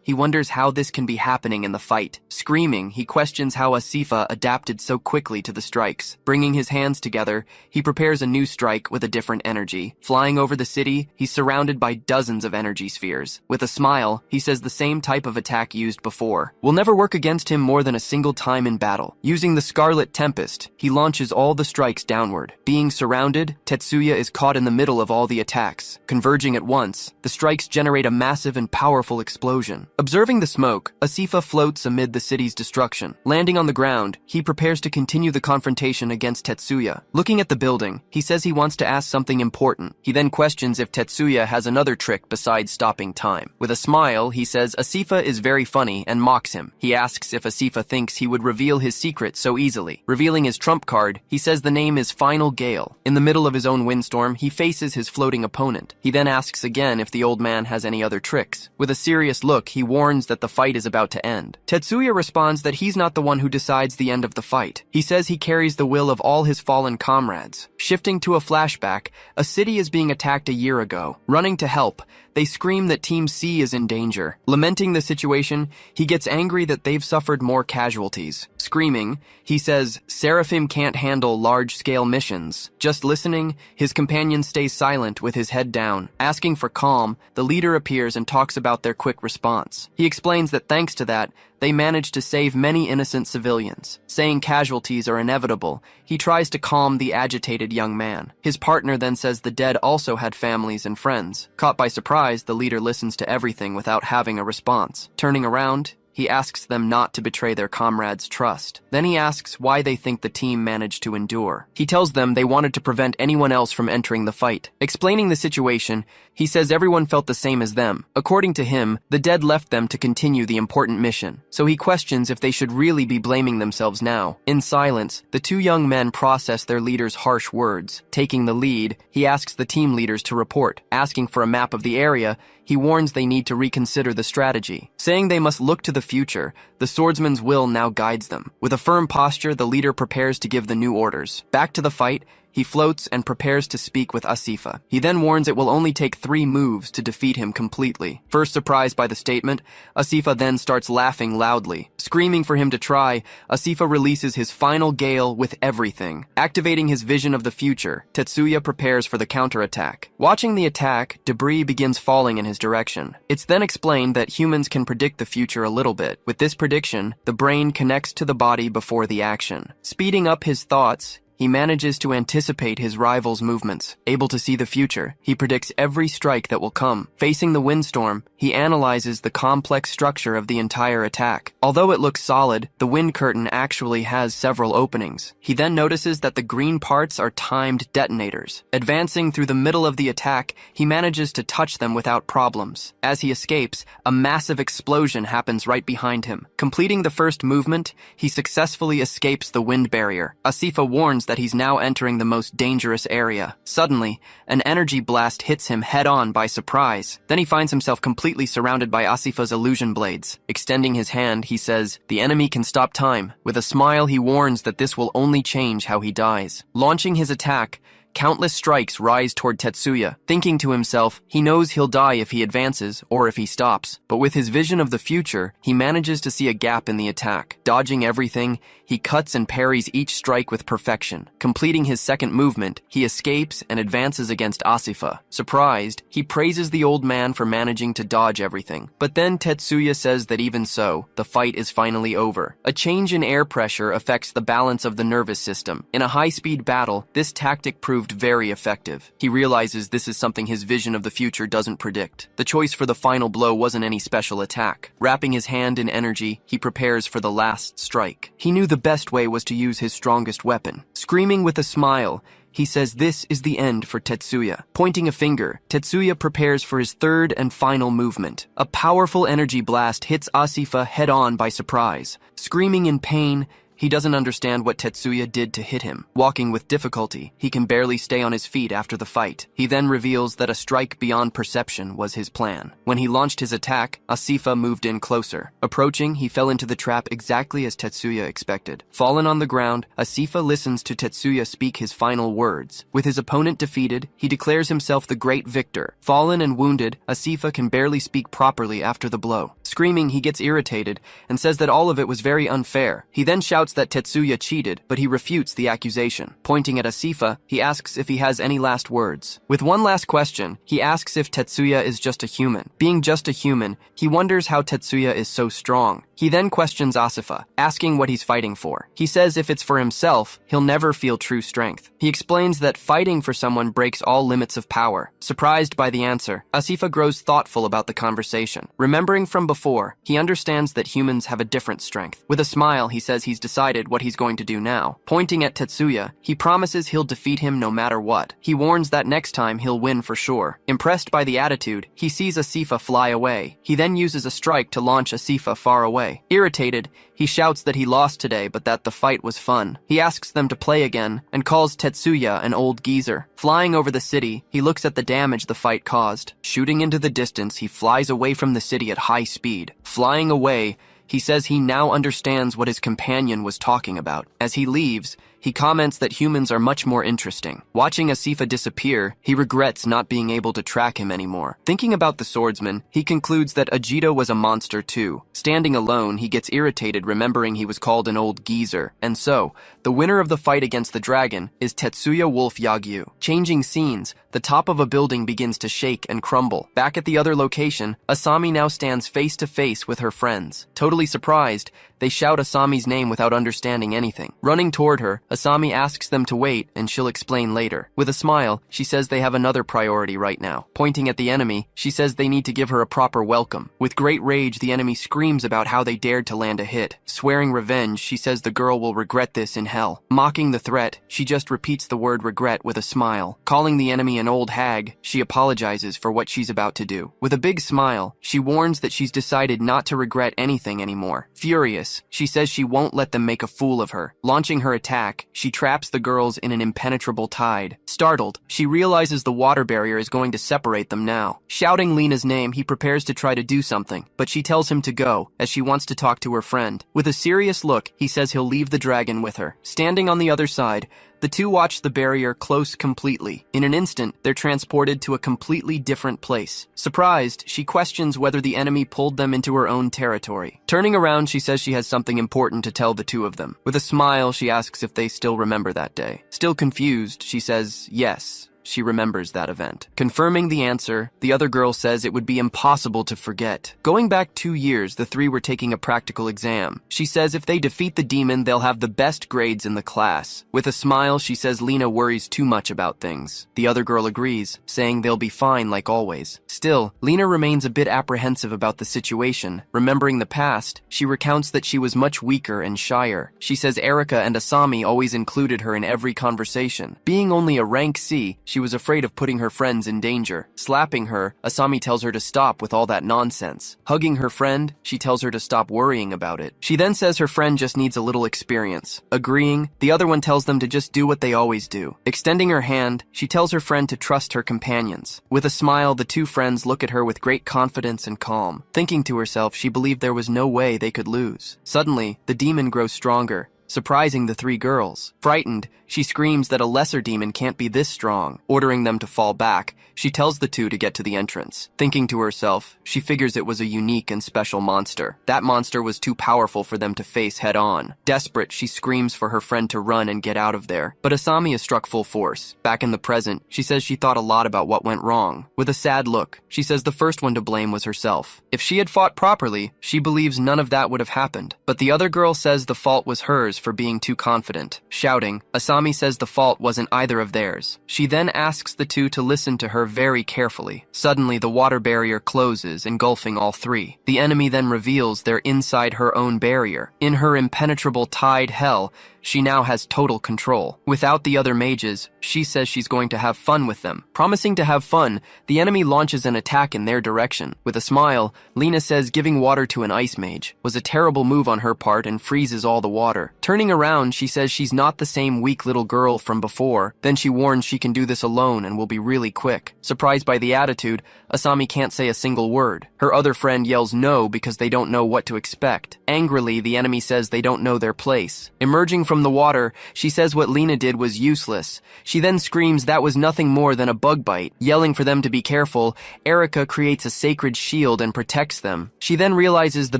he wonders how this can be happening in the fight. Screaming, he questions how Asifa adapted so quickly to the strikes. Bringing his hands together, he prepares a new strike with a different energy. Flying over the city, he's surrounded by dozens of energy spheres. With a smile, he says the same type of attack used before will never work against him more than a single time in battle. Using the Scarlet Tempest, he launches all the strikes downward. Being surrounded, Tetsuya is caught in the middle of all the attacks. Converging at once, the strikes generate a massive and powerful explosion. Observing the smoke, Asifa floats amid the city's destruction. Landing on the ground, he prepares to continue the confrontation against Tetsuya. Looking at the building, he says he wants to ask something important. He then questions if Tetsuya has another trick besides stopping time. With a smile, he says Asifa is very funny and mocks him. He asks if Asifa thinks he would reveal his secret so easily. Revealing his trump card, he says the name is Final Gale. In the middle of his own windstorm, he faces his floating opponent. He then asks again if the old man has any other tricks. With a serious look, he warns that the fight is about to end. Tetsuya responds that he's not the one who decides the end of the fight. He says he carries the will of all his fallen comrades. Shifting to a flashback, a city is being attacked a year ago. Running to help, they scream that Team C is in danger. Lamenting the situation, he gets angry that they've suffered more casualties. Screaming, he says Seraphim can't handle large-scale missions. Just listening, his companion stays silent with his head down. Asking for calm, the leader appears and talks about their quick response. He explains that thanks to that, they managed to save many innocent civilians. Saying casualties are inevitable, he tries to calm the agitated young man. His partner then says the dead also had families and friends. Caught by surprise, the leader listens to everything without having a response. Turning around, he asks them not to betray their comrades' trust. Then he asks why they think the team managed to endure. He tells them they wanted to prevent anyone else from entering the fight. Explaining the situation, he says everyone felt the same as them. According to him, the dead left them to continue the important mission. So he questions if they should really be blaming themselves now. In silence, the two young men process their leader's harsh words. Taking the lead, he asks the team leaders to report. Asking for a map of the area, he warns they need to reconsider the strategy. Saying they must look to the future, the swordsman's will now guides them. With a firm posture, the leader prepares to give the new orders. Back to the fight, he floats and prepares to speak with Asifa. He then warns it will only take 3 moves to defeat him completely. First surprised by the statement, Asifa then starts laughing loudly. Screaming for him to try, Asifa releases his final gale with everything. Activating his vision of the future, Tetsuya prepares for the counterattack. Watching the attack, debris begins falling in his direction. It's then explained that humans can predict the future a little bit. With this prediction, the brain connects to the body before the action. Speeding up his thoughts, he manages to anticipate his rival's movements. Able to see the future, he predicts every strike that will come. Facing the windstorm, he analyzes the complex structure of the entire attack. Although it looks solid, the wind curtain actually has several openings. He then notices that the green parts are timed detonators. Advancing through the middle of the attack, he manages to touch them without problems. As he escapes, a massive explosion happens right behind him. Completing the first movement, he successfully escapes the wind barrier. Asifa warns that he's now entering the most dangerous area. Suddenly, an energy blast hits him head-on by surprise. Then he finds himself completely surrounded by Asifa's illusion blades. Extending his hand, he says, "The enemy can stop time." With a smile, he warns that this will only change how he dies. Launching his attack, Countless strikes rise toward Tetsuya. Thinking to himself, he knows he'll die if he advances or if he stops. But with his vision of the future, he manages to see a gap in the attack. Dodging everything, he cuts and parries each strike with perfection. Completing his second movement, he escapes and advances against Asifa. Surprised, he praises the old man for managing to dodge everything. But then Tetsuya says that even so, the fight is finally over. A change in air pressure affects the balance of the nervous system. In a high-speed battle, this tactic proved very effective. He realizes this is something his vision of the future doesn't predict. The choice for the final blow wasn't any special attack. Wrapping his hand in energy, he prepares for the last strike. He knew the best way was to use his strongest weapon. Screaming with a smile, he says this is the end for Tetsuya. Pointing a finger, Tetsuya prepares for his third and final movement. A powerful energy blast hits Asifa head-on by surprise. Screaming in pain, he doesn't understand what Tetsuya did to hit him. Walking with difficulty, he can barely stay on his feet after the fight. He then reveals that a strike beyond perception was his plan. When he launched his attack, Asifa moved in closer. Approaching, he fell into the trap exactly as Tetsuya expected. Fallen on the ground, Asifa listens to Tetsuya speak his final words. With his opponent defeated, he declares himself the great victor. Fallen and wounded, Asifa can barely speak properly after the blow. Screaming, he gets irritated and says that all of it was very unfair. He then shouts that Tetsuya cheated, but he refutes the accusation. Pointing at Asifa, he asks if he has any last words. With one last question, he asks if Tetsuya is just a human. Being just a human, he wonders how Tetsuya is so strong. He then questions Asifa, asking what he's fighting for. He says if it's for himself, he'll never feel true strength. He explains that fighting for someone breaks all limits of power. Surprised by the answer, Asifa grows thoughtful about the conversation. Remembering from before, he understands that humans have a different strength. With a smile, he says he's decided what he's going to do now. Pointing at Tetsuya, he promises he'll defeat him no matter what. He warns that next time he'll win for sure. Impressed by the attitude, he sees Asifa fly away. He then uses a strike to launch Asifa far away. Irritated, he shouts that he lost today but that the fight was fun. He asks them to play again and calls Tetsuya an old geezer. Flying over the city, he looks at the damage the fight caused. Shooting into the distance, he flies away from the city at high speed. Flying away, he says he now understands what his companion was talking about. As he leaves, he comments that humans are much more interesting. Watching Asifa disappear, he regrets not being able to track him anymore. Thinking about the swordsman, he concludes that Ajito was a monster too. Standing alone, he gets irritated remembering he was called an old geezer. And so, the winner of the fight against the dragon is Tetsuya Wolf Yagyu. Changing scenes, the top of a building begins to shake and crumble. Back at the other location, Asami now stands face to face with her friends. Totally surprised, they shout Asami's name without understanding anything. Running toward her, Asami asks them to wait and she'll explain later. With a smile, she says they have another priority right now. Pointing at the enemy, she says they need to give her a proper welcome. With great rage, the enemy screams about how they dared to land a hit. Swearing revenge, she says the girl will regret this in hell. Mocking the threat, she just repeats the word regret with a smile. Calling the enemy an old hag, she apologizes for what she's about to do. With a big smile, she warns that she's decided not to regret anything anymore. Furious, she says she won't let them make a fool of her. Launching her attack, she traps the girls in an impenetrable tide. Startled, she realizes the water barrier is going to separate them now. Shouting Lena's name, he prepares to try to do something, but she tells him to go, as she wants to talk to her friend. With a serious look, he says he'll leave the dragon with her. Standing on the other side, the two watch the barrier close completely. In an instant, they're transported to a completely different place. Surprised, she questions whether the enemy pulled them into her own territory. Turning around, she says she has something important to tell the two of them. With a smile, she asks if they still remember that day. Still confused, she says yes. She remembers that event. Confirming the answer, the other girl says it would be impossible to forget. Going back 2 years, the three were taking a practical exam. She says if they defeat the demon, they'll have the best grades in the class. With a smile, she says Lena worries too much about things. The other girl agrees, saying they'll be fine like always. Still, Lena remains a bit apprehensive about the situation. Remembering the past, she recounts that she was much weaker and shyer. She says Erika and Asami always included her in every conversation. Being only a rank C, she was afraid of putting her friends in danger. Slapping her, Asami tells her to stop with all that nonsense. Hugging her friend, she tells her to stop worrying about it. She then says her friend just needs a little experience. Agreeing, the other one tells them to just do what they always do. Extending her hand, she tells her friend to trust her companions. With a smile, the two friends look at her with great confidence and calm. Thinking to herself, she believed there was no way they could lose. Suddenly, the demon grows stronger. surprising the three girls. Frightened, she screams that a lesser demon can't be this strong. Ordering them to fall back, she tells the two to get to the entrance. Thinking to herself, she figures it was a unique and special monster. That monster was too powerful for them to face head-on. Desperate, she screams for her friend to run and get out of there. But Asami is struck full force. Back in the present, she says she thought a lot about what went wrong. With a sad look, she says the first one to blame was herself. If she had fought properly, she believes none of that would have happened. But the other girl says the fault was hers for being too confident. Shouting, Asami says the fault wasn't either of theirs. She then asks the two to listen to her very carefully. Suddenly, the water barrier closes, engulfing all three. The enemy then reveals they're inside her own barrier. In her impenetrable tide hell, she now has total control. Without the other mages, she says she's going to have fun with them. Promising to have fun, the enemy launches an attack in their direction. With a smile, Lena says giving water to an ice mage was a terrible move on her part and freezes all the water. Turning around, she says she's not the same weak little girl from before. Then she warns she can do this alone and will be really quick. Surprised by the attitude, Asami can't say a single word. Her other friend yells no because they don't know what to expect. Angrily, the enemy says they don't know their place. Emerging from the water, she says what Lena did was useless. She then screams that was nothing more than a bug bite. Yelling for them to be careful, Erika creates a sacred shield and protects them. She then realizes the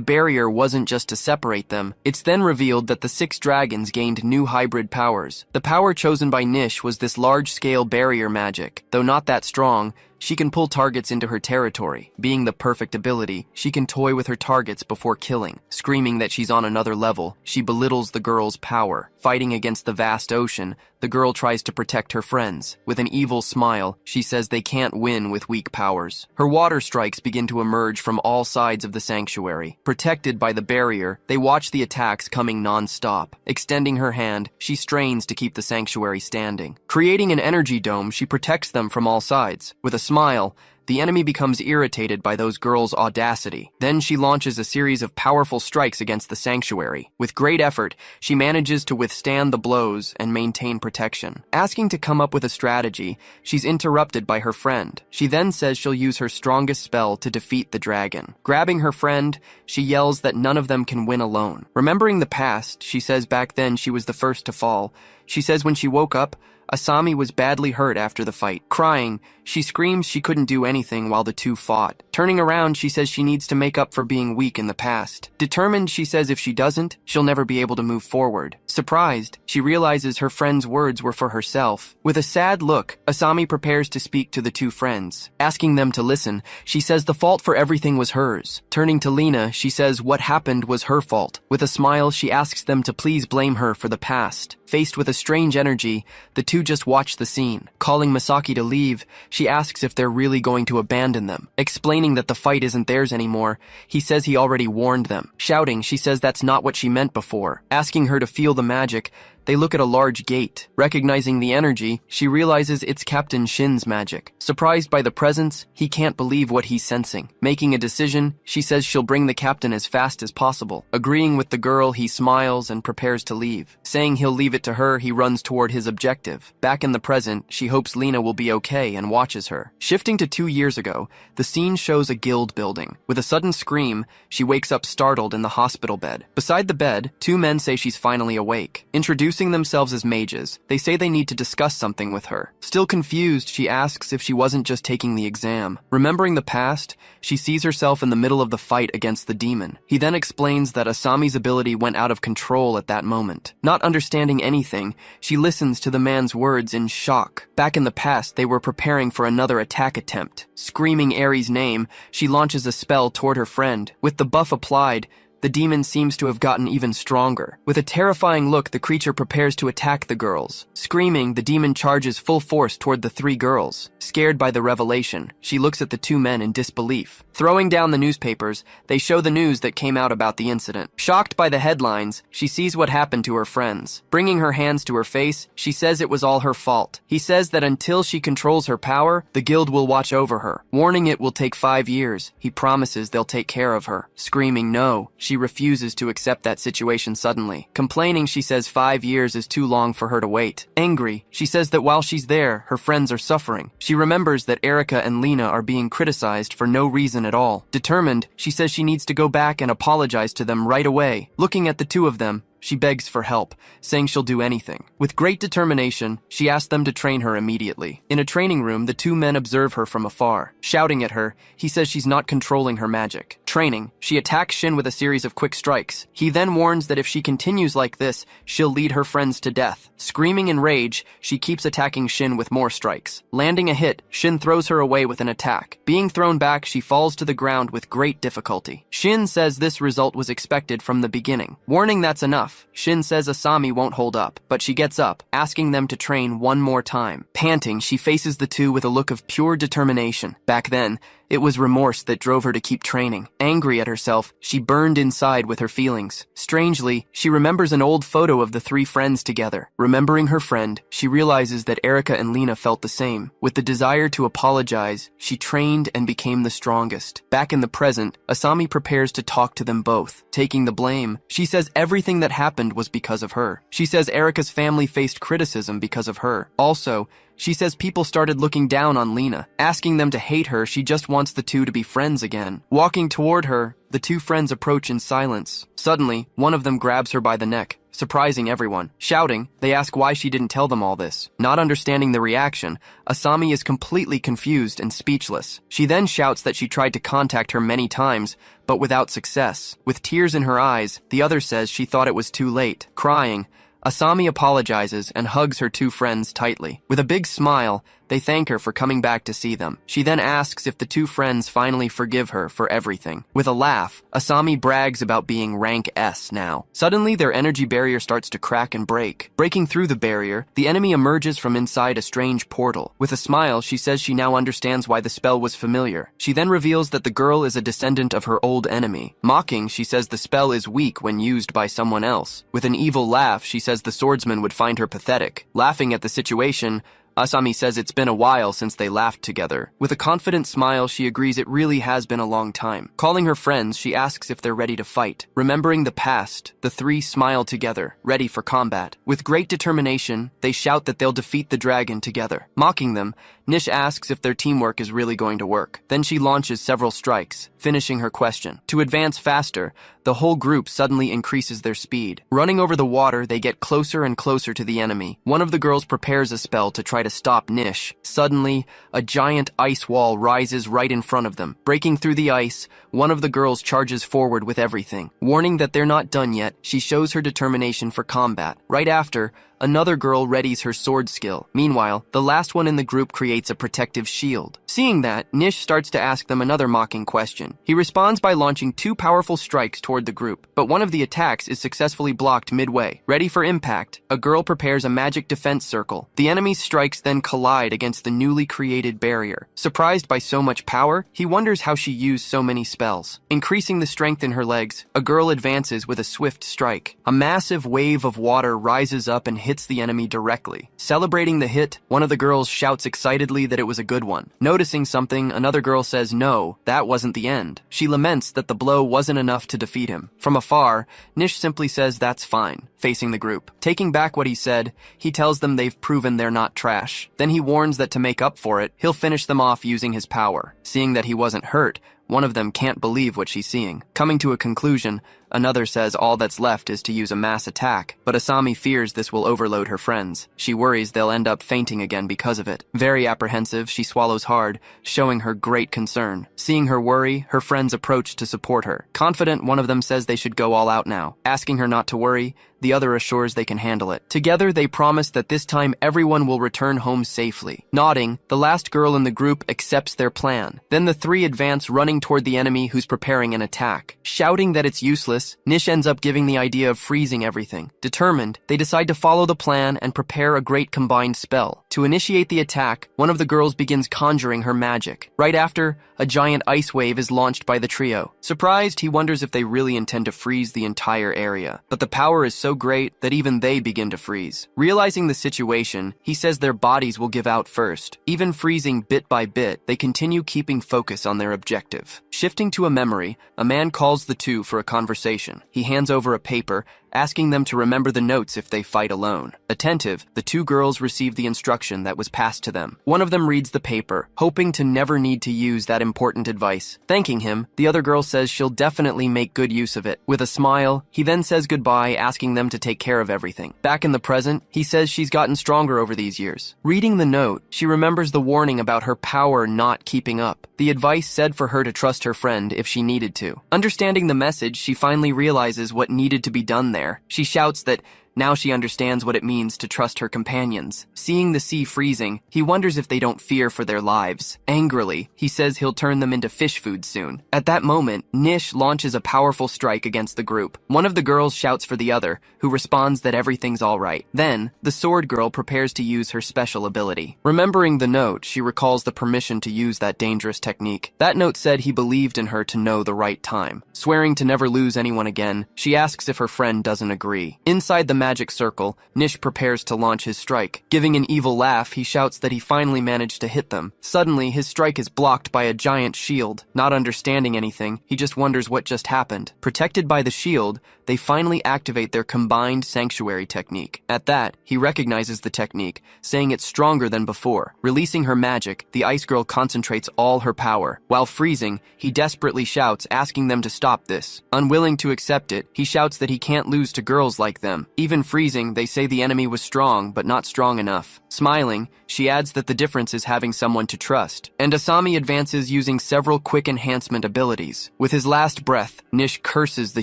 barrier wasn't just to separate them. It's then revealed that the 6 dragons gained new hybrid powers. The power chosen by Nish was this large-scale barrier magic. Though not that strong, she can pull targets into her territory. Being the perfect ability, she can toy with her targets before killing. Screaming that she's on another level, she belittles the girl's power. Fighting against the vast ocean, the girl tries to protect her friends. With an evil smile, she says they can't win with weak powers. Her water strikes begin to emerge from all sides of the sanctuary. Protected by the barrier, they watch the attacks coming non-stop. Extending her hand, she strains to keep the sanctuary standing. Creating an energy dome, she protects them from all sides. With a smile, the enemy becomes irritated by those girls' audacity. Then she launches a series of powerful strikes against the sanctuary. With great effort, she manages to withstand the blows and maintain protection. Asking to come up with a strategy, she's interrupted by her friend. She then says she'll use her strongest spell to defeat the dragon. Grabbing her friend, she yells that none of them can win alone. Remembering the past, she says back then she was the first to fall. She says when she woke up, Asami was badly hurt after the fight. Crying, she screams she couldn't do anything while the two fought. Turning around, she says she needs to make up for being weak in the past. Determined, she says if she doesn't, she'll never be able to move forward. Surprised, she realizes her friend's words were for herself. With a sad look, Asami prepares to speak to the two friends. Asking them to listen, she says the fault for everything was hers. Turning to Lena, she says what happened was her fault. With a smile, she asks them to please blame her for the past. Faced with a strange energy, the two just watch the scene. Calling Masaki to leave, she asks if they're really going to abandon them. Explaining that the fight isn't theirs anymore, he says he already warned them. Shouting, she says that's not what she meant before. Asking her to feel the magic, they look at a large gate. Recognizing the energy, she realizes it's Captain Shin's magic. Surprised by the presence, he can't believe what he's sensing. Making a decision, she says she'll bring the captain as fast as possible. Agreeing with the girl, he smiles and prepares to leave. Saying he'll leave it to her, he runs toward his objective. Back in the present, she hopes Lena will be okay and watches her. Shifting to 2 years ago, the scene shows a guild building. With a sudden scream, she wakes up startled in the hospital bed. Beside the bed, 2 men say she's finally awake. Introducing themselves as mages, they say they need to discuss something with her. Still confused, she asks if she wasn't just taking the exam. Remembering the past, she sees herself in the middle of the fight against the demon. He then explains that Asami's ability went out of control at that moment. Not understanding anything, she listens to the man's words in shock. Back in the past, they were preparing for another attack attempt. Screaming Aries' name, she launches a spell toward her friend. With the buff applied, the demon seems to have gotten even stronger. With a terrifying look, the creature prepares to attack the girls. Screaming, the demon charges full force toward the 3 girls. Scared by the revelation, she looks at the 2 men in disbelief. Throwing down the newspapers, they show the news that came out about the incident. Shocked by the headlines, she sees what happened to her friends. Bringing her hands to her face, she says it was all her fault. He says that until she controls her power, the guild will watch over her. Warning it will take 5 years, he promises they'll take care of her. Screaming no, she refuses to accept that situation suddenly. Complaining, she says 5 years is too long for her to wait. Angry, she says that while she's there, her friends are suffering. She remembers that Erika and Lena are being criticized for no reason at all. Determined, she says she needs to go back and apologize to them right away. Looking at the 2 of them, She begs for help, saying she'll do anything. With great determination, she asks them to train her immediately. In a training room, the two men observe her from afar. Shouting at her, he says she's not controlling her magic. Training, she attacks Shin with a series of quick strikes. He then warns that if she continues like this, she'll lead her friends to death. Screaming in rage, she keeps attacking Shin with more strikes. Landing a hit, Shin throws her away with an attack. Being thrown back, she falls to the ground with great difficulty. Shin says this result was expected from the beginning. Warning that's enough. Shin says Asami won't hold up, but she gets up, asking them to train one more time. Panting, she faces the two with a look of pure determination. Back then, it was remorse that drove her to keep training. Angry at herself, she burned inside with her feelings. Strangely, she remembers an old photo of the three friends together. Remembering her friend, she realizes that Erika and Lena felt the same. With the desire to apologize, she trained and became the strongest. Back in the present, Asami prepares to talk to them both. Taking the blame, she says everything that happened was because of her. She says Erika's family faced criticism because of her. Also, she says people started looking down on Lena. Asking them to hate her, she just wants the two to be friends again. Walking toward her, the two friends approach in silence. Suddenly, one of them grabs her by the neck, surprising everyone. Shouting, they ask why she didn't tell them all this. Not understanding the reaction, Asami is completely confused and speechless. She then shouts that she tried to contact her many times, but without success. With tears in her eyes, the other says she thought it was too late. Crying, Asami apologizes and hugs her two friends tightly. With a big smile, they thank her for coming back to see them. She then asks if the two friends finally forgive her for everything. With a laugh, Asami brags about being rank S now. Suddenly, their energy barrier starts to crack and break. Breaking through the barrier, the enemy emerges from inside a strange portal. With a smile, she says she now understands why the spell was familiar. She then reveals that the girl is a descendant of her old enemy. Mocking, she says the spell is weak when used by someone else. With an evil laugh, she says the swordsman would find her pathetic. Laughing at the situation, Asami says it's been a while since they laughed together. With a confident smile, she agrees it really has been a long time. Calling her friends, she asks if they're ready to fight. Remembering the past, the three smile together, ready for combat. With great determination, they shout that they'll defeat the dragon together. Mocking them, Nish asks if their teamwork is really going to work. Then she launches several strikes, finishing her question. To advance faster, the whole group suddenly increases their speed. Running over the water, they get closer and closer to the enemy. One of the girls prepares a spell to try to stop Nish. Suddenly, a giant ice wall rises right in front of them. Breaking through the ice, one of the girls charges forward with everything. Warning that they're not done yet, she shows her determination for combat. Right after, another girl readies her sword skill. Meanwhile, the last one in the group creates a protective shield. Seeing that, Nish starts to ask them another mocking question. He responds by launching two powerful strikes toward the group, but one of the attacks is successfully blocked midway. Ready for impact, a girl prepares a magic defense circle. The enemy's strikes then collide against the newly created barrier. Surprised by so much power, he wonders how she used so many spells. Increasing the strength in her legs, a girl advances with a swift strike. A massive wave of water rises up and hits the enemy directly. Celebrating the hit, one of the girls shouts excitedly that it was a good one. Noticing something, another girl says no, that wasn't the end. She laments that the blow wasn't enough to defeat him. From afar, Nish simply says that's fine, facing the group. Taking back what he said, he tells them they've proven they're not trash. Then he warns that to make up for it, he'll finish them off using his power. Seeing that he wasn't hurt, one of them can't believe what she's seeing. Coming to a conclusion, another says all that's left is to use a mass attack, but Asami fears this will overload her friends. She worries they'll end up fainting again because of it. Very apprehensive, she swallows hard, showing her great concern. Seeing her worry, her friends approach to support her. Confident, one of them says they should go all out now. Asking her not to worry, the other assures they can handle it. Together, they promise that this time everyone will return home safely. Nodding, the last girl in the group accepts their plan. Then the three advance, running toward the enemy who's preparing an attack. Shouting that it's useless, Nish ends up giving the idea of freezing everything. Determined, they decide to follow the plan and prepare a great combined spell. To initiate the attack, one of the girls begins conjuring her magic. Right after, a giant ice wave is launched by the trio. Surprised, he wonders if they really intend to freeze the entire area. But the power is so great that even they begin to freeze. Realizing the situation, he says their bodies will give out first. Even freezing bit by bit, they continue keeping focus on their objective. Shifting to a memory, a man calls the two for a conversation. conversation. He hands over a paper, asking them to remember the notes if they fight alone. Attentive, the two girls receive the instruction that was passed to them. One of them reads the paper, hoping to never need to use that important advice. Thanking him, the other girl says she'll definitely make good use of it. With a smile, he then says goodbye, asking them to take care of everything. Back in the present, he says she's gotten stronger over these years. Reading the note, she remembers the warning about her power not keeping up. The advice said for her to trust her friend if she needed to. Understanding the message, she finally realizes what needed to be done there. She shouts that now she understands what it means to trust her companions. Seeing the sea freezing, he wonders if they don't fear for their lives. Angrily, he says he'll turn them into fish food soon. At that moment, Nish launches a powerful strike against the group. One of the girls shouts for the other, who responds that everything's all right. Then, the sword girl prepares to use her special ability. Remembering the note, she recalls the permission to use that dangerous technique. That note said he believed in her to know the right time. Swearing to never lose anyone again, she asks if her friend doesn't agree. Inside the magic circle, Nish prepares to launch his strike. Giving an evil laugh, he shouts that he finally managed to hit them. Suddenly, his strike is blocked by a giant shield. Not understanding anything, he just wonders what just happened. Protected by the shield, they finally activate their combined sanctuary technique. At that, he recognizes the technique, saying it's stronger than before. Releasing her magic, the ice girl concentrates all her power. While freezing, he desperately shouts, asking them to stop this. Unwilling to accept it, he shouts that he can't lose to girls like them. Even freezing, they say the enemy was strong, but not strong enough. Smiling, she adds that the difference is having someone to trust. And Asami advances using several quick enhancement abilities. With his last breath, Nish curses the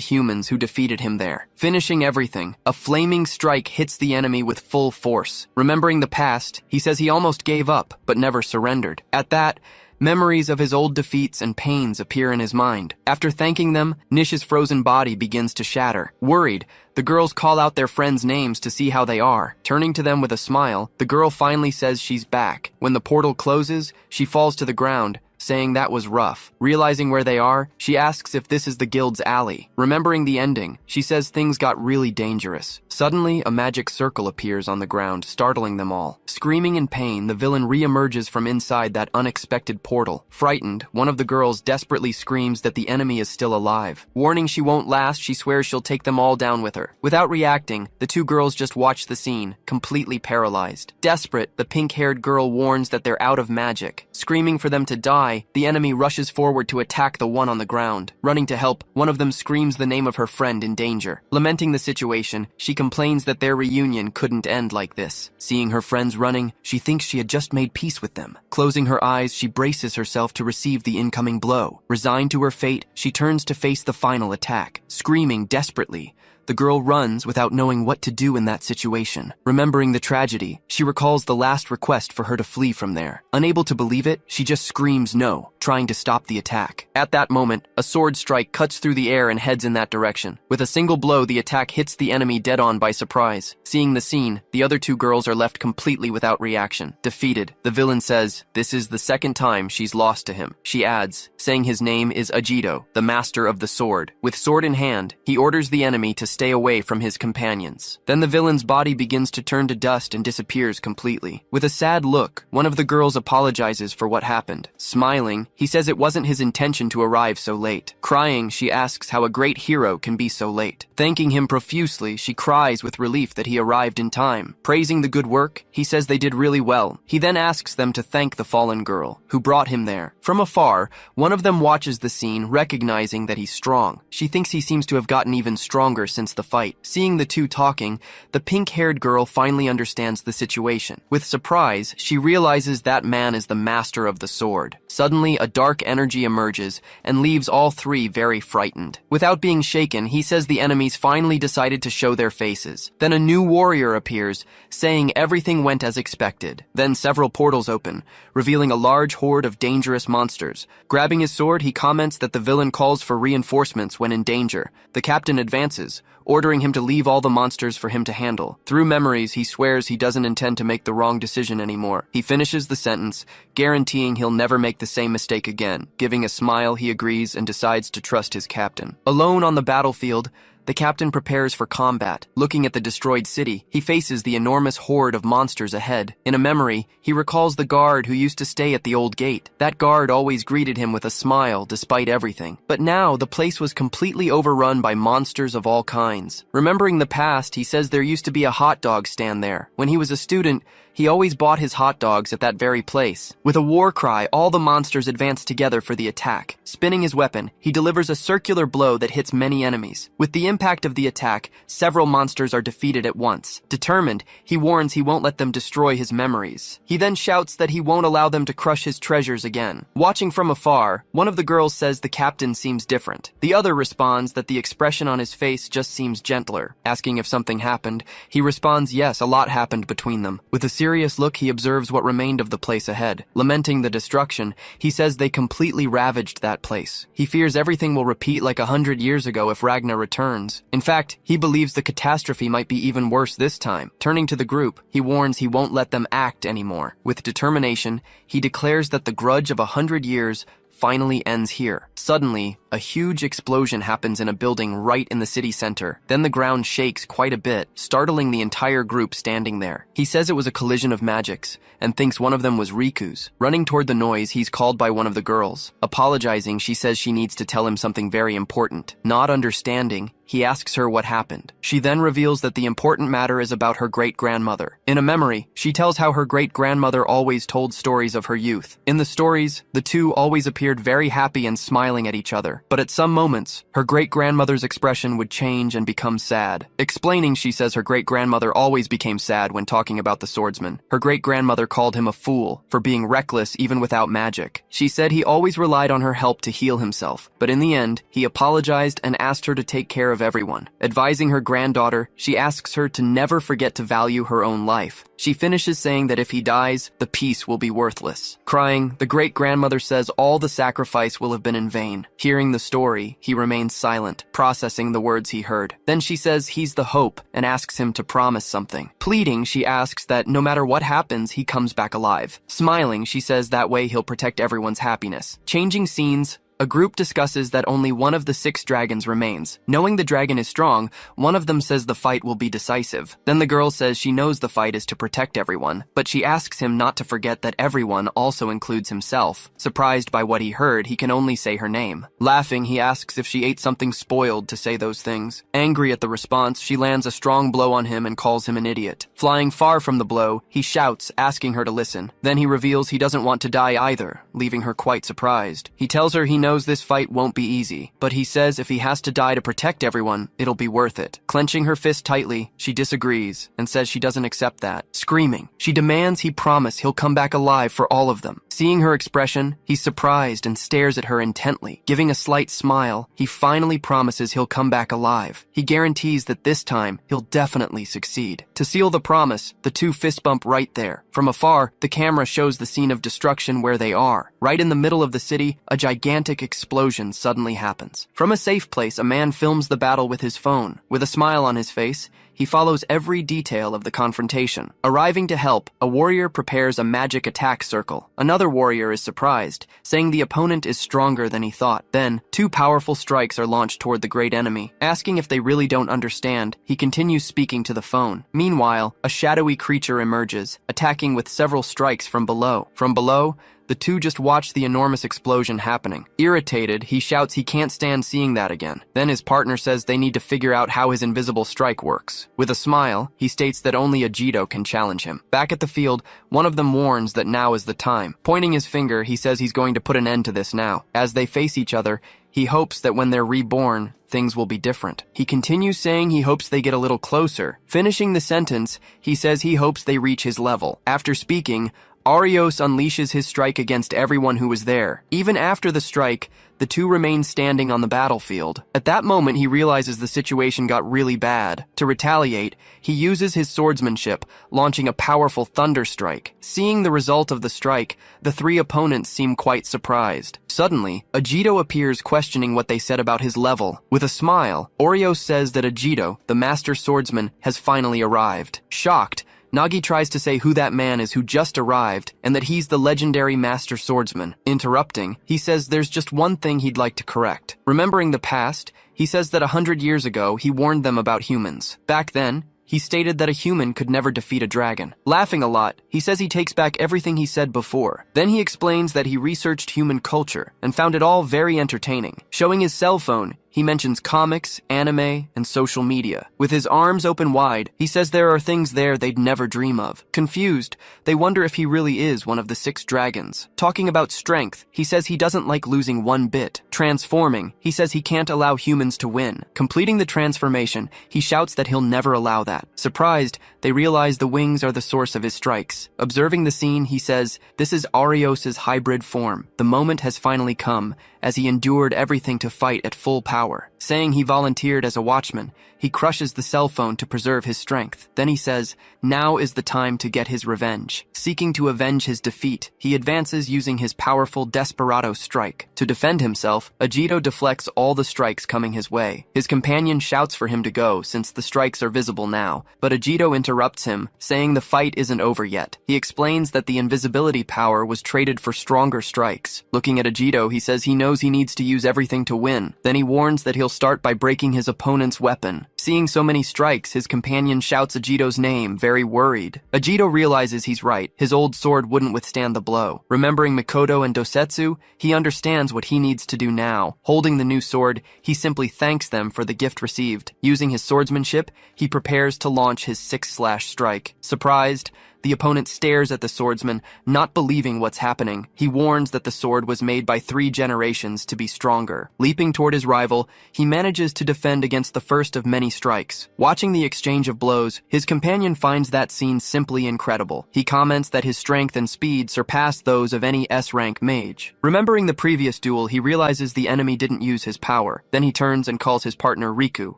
humans who defeated him there. Finishing everything, a flaming strike hits the enemy with full force. Remembering the past, he says he almost gave up, but never surrendered. At that, memories of his old defeats and pains appear in his mind. After thanking them, Nish's frozen body begins to shatter. Worried, the girls call out their friends' names to see how they are. Turning to them with a smile, the girl finally says she's back. When the portal closes, she falls to the ground, saying that was rough. Realizing where they are, she asks if this is the guild's alley. Remembering the ending, she says things got really dangerous. Suddenly, a magic circle appears on the ground, startling them all. Screaming in pain, the villain re-emerges from inside that unexpected portal. Frightened, one of the girls desperately screams that the enemy is still alive. Warning she won't last, she swears she'll take them all down with her. Without reacting, the two girls just watch the scene, completely paralyzed. Desperate, the pink-haired girl warns that they're out of magic. Screaming for them to die, the enemy rushes forward to attack the one on the ground. Running to help, one of them screams the name of her friend in danger. Lamenting the situation, she complains that their reunion couldn't end like this. Seeing her friends running, she thinks she had just made peace with them. Closing her eyes, she braces herself to receive the incoming blow. Resigned to her fate, she turns to face the final attack. Screaming desperately, the girl runs without knowing what to do in that situation. Remembering the tragedy, she recalls the last request for her to flee from there. Unable to believe it, she just screams no, trying to stop the attack. At that moment, a sword strike cuts through the air and heads in that direction. With a single blow, the attack hits the enemy dead on by surprise. Seeing the scene, the other two girls are left completely without reaction. Defeated, the villain says this is the second time she's lost to him. She adds, saying his name is Ajido, the master of the sword. With sword in hand, he orders the enemy to stay away from his companions. Then the villain's body begins to turn to dust and disappears completely. With a sad look, one of the girls apologizes for what happened. Smiling, he says it wasn't his intention to arrive so late. Crying, she asks how a great hero can be so late. Thanking him profusely, she cries with relief that he arrived in time. Praising the good work, he says they did really well. He then asks them to thank the fallen girl, who brought him there. From afar, one of them watches the scene, recognizing that he's strong. She thinks he seems to have gotten even stronger since the fight. Seeing the two talking, the pink-haired girl finally understands the situation. With surprise, she realizes that man is the master of the sword. Suddenly, a dark energy emerges and leaves all three very frightened. Without being shaken, he says the enemies finally decided to show their faces. Then a new warrior appears, saying everything went as expected. Then several portals open, revealing a large horde of dangerous monsters. Grabbing his sword, he comments that the villain calls for reinforcements when in danger. The captain advances, ordering him to leave all the monsters for him to handle. Through memories, he swears he doesn't intend to make the wrong decision anymore. He finishes the sentence, guaranteeing he'll never make the same mistake again. Giving a smile, he agrees and decides to trust his captain. Alone on the battlefield, the captain prepares for combat. Looking at the destroyed city, he faces the enormous horde of monsters ahead. In a memory, he recalls the guard who used to stay at the old gate. That guard always greeted him with a smile despite everything. But now, the place was completely overrun by monsters of all kinds. Remembering the past, he says there used to be a hot dog stand there. When he was a student, he always bought his hot dogs at that very place. With a war cry, all the monsters advance together for the attack. Spinning his weapon, he delivers a circular blow that hits many enemies. With the impact of the attack, several monsters are defeated at once. Determined, he warns he won't let them destroy his memories. He then shouts that he won't allow them to crush his treasures again. Watching from afar, one of the girls says the captain seems different. The other responds that the expression on his face just seems gentler. Asking if something happened, he responds yes, a lot happened between them. With a serious look, he observes what remained of the place ahead. Lamenting the destruction, he says they completely ravaged that place. He fears everything will repeat like 100 years ago if Ragnar returns. In fact, he believes the catastrophe might be even worse this time. Turning to the group, he warns he won't let them act anymore. With determination, he declares that the grudge of 100 years finally ends here. Suddenly, a huge explosion happens in a building right in the city center. Then the ground shakes quite a bit, startling the entire group standing there. He says it was a collision of magics, and thinks one of them was Riku's. Running toward the noise, he's called by one of the girls. Apologizing, she says she needs to tell him something very important. Not understanding, he asks her what happened. She then reveals that the important matter is about her great-grandmother. In a memory, she tells how her great-grandmother always told stories of her youth. In the stories, the two always appeared very happy and smiling at each other. But at some moments, her great-grandmother's expression would change and become sad. Explaining, she says her great-grandmother always became sad when talking about the swordsman. Her great-grandmother called him a fool for being reckless even without magic. She said he always relied on her help to heal himself. But in the end, he apologized and asked her to take care of everyone. Advising her granddaughter, she asks her to never forget to value her own life. She finishes saying that if he dies, the peace will be worthless. Crying, the great-grandmother says all the sacrifice will have been in vain. Hearing the story, he remains silent, processing the words he heard. Then she says he's the hope and asks him to promise something. Pleading, she asks that no matter what happens, he comes back alive. Smiling, she says that way he'll protect everyone's happiness. Changing scenes, a group discusses that only one of the 6 dragons remains. Knowing the dragon is strong, one of them says the fight will be decisive. Then the girl says she knows the fight is to protect everyone, but she asks him not to forget that everyone also includes himself. Surprised by what he heard, he can only say her name. Laughing, he asks if she ate something spoiled to say those things. Angry at the response, she lands a strong blow on him and calls him an idiot. Flying far from the blow, he shouts, asking her to listen. Then he reveals he doesn't want to die either, leaving her quite surprised. He tells her he knows this fight won't be easy, but he says if he has to die to protect everyone, it'll be worth it. Clenching her fist tightly, she disagrees and says she doesn't accept that. Screaming, she demands he promise he'll come back alive for all of them. Seeing her expression, he's surprised and stares at her intently. Giving a slight smile, he finally promises he'll come back alive. He guarantees that this time, he'll definitely succeed. To seal the promise, the two fist bump right there. From afar, the camera shows the scene of destruction where they are. Right in the middle of the city, a gigantic explosion suddenly happens. From a safe place, a man films the battle with his phone. With a smile on his face, he follows every detail of the confrontation. Arriving to help, a warrior prepares a magic attack circle. Another warrior is surprised, saying the opponent is stronger than he thought. Then, 2 powerful strikes are launched toward the great enemy. Asking if they really don't understand, he continues speaking to the phone. Meanwhile, a shadowy creature emerges, attacking with several strikes from below. From below, the two just watch the enormous explosion happening. Irritated, he shouts he can't stand seeing that again. Then his partner says they need to figure out how his invisible strike works. With a smile, he states that only a Jido can challenge him. Back at the field, one of them warns that now is the time. Pointing his finger, he says he's going to put an end to this now. As they face each other, he hopes that when they're reborn, things will be different. He continues saying he hopes they get a little closer. Finishing the sentence, he says he hopes they reach his level. After speaking, Arios unleashes his strike against everyone who was there. Even after the strike, the two remain standing on the battlefield. At that moment, he realizes the situation got really bad. To retaliate, he uses his swordsmanship, launching a powerful thunder strike. Seeing the result of the strike, the 3 opponents seem quite surprised. Suddenly, Ajido appears questioning what they said about his level. With a smile, Arios says that Ajido, the master swordsman, has finally arrived. Shocked, Nagi tries to say who that man is who just arrived and that he's the legendary master swordsman. Interrupting, he says there's just one thing he'd like to correct. Remembering the past, he says that 100 years ago he warned them about humans. Back then, he stated that a human could never defeat a dragon. Laughing a lot, he says he takes back everything he said before. Then he explains that he researched human culture and found it all very entertaining. Showing his cell phone, he mentions comics, anime, and social media. With his arms open wide, he says there are things there they'd never dream of. Confused, they wonder if he really is one of the 6 dragons. Talking about strength, he says he doesn't like losing one bit. Transforming, he says he can't allow humans to win. Completing the transformation, he shouts that he'll never allow that. Surprised, they realize the wings are the source of his strikes. Observing the scene, he says, this is Arios' hybrid form. The moment has finally come, as he endured everything to fight at full power. Saying he volunteered as a watchman, he crushes the cell phone to preserve his strength. Then he says, now is the time to get his revenge. Seeking to avenge his defeat, he advances using his powerful desperado strike. To defend himself, Ajito deflects all the strikes coming his way. His companion shouts for him to go since the strikes are visible now, but Ajito interrupts him, saying the fight isn't over yet. He explains that the invisibility power was traded for stronger strikes. Looking at Ajito, he says he knows he needs to use everything to win. Then he warns that he'll start by breaking his opponent's weapon. Seeing so many strikes, his companion shouts Ajito's name, very worried. Ajito realizes he's right. His old sword wouldn't withstand the blow. Remembering Mikoto and Dosetsu, he understands what he needs to do now. Holding the new sword, he simply thanks them for the gift received. Using his swordsmanship, he prepares to launch his 6-slash strike. Surprised, the opponent stares at the swordsman, not believing what's happening. He warns that the sword was made by 3 generations to be stronger. Leaping toward his rival, he manages to defend against the first of many strikes. Watching the exchange of blows, his companion finds that scene simply incredible. He comments that his strength and speed surpass those of any S-rank mage. Remembering the previous duel, he realizes the enemy didn't use his power. Then he turns and calls his partner Riku,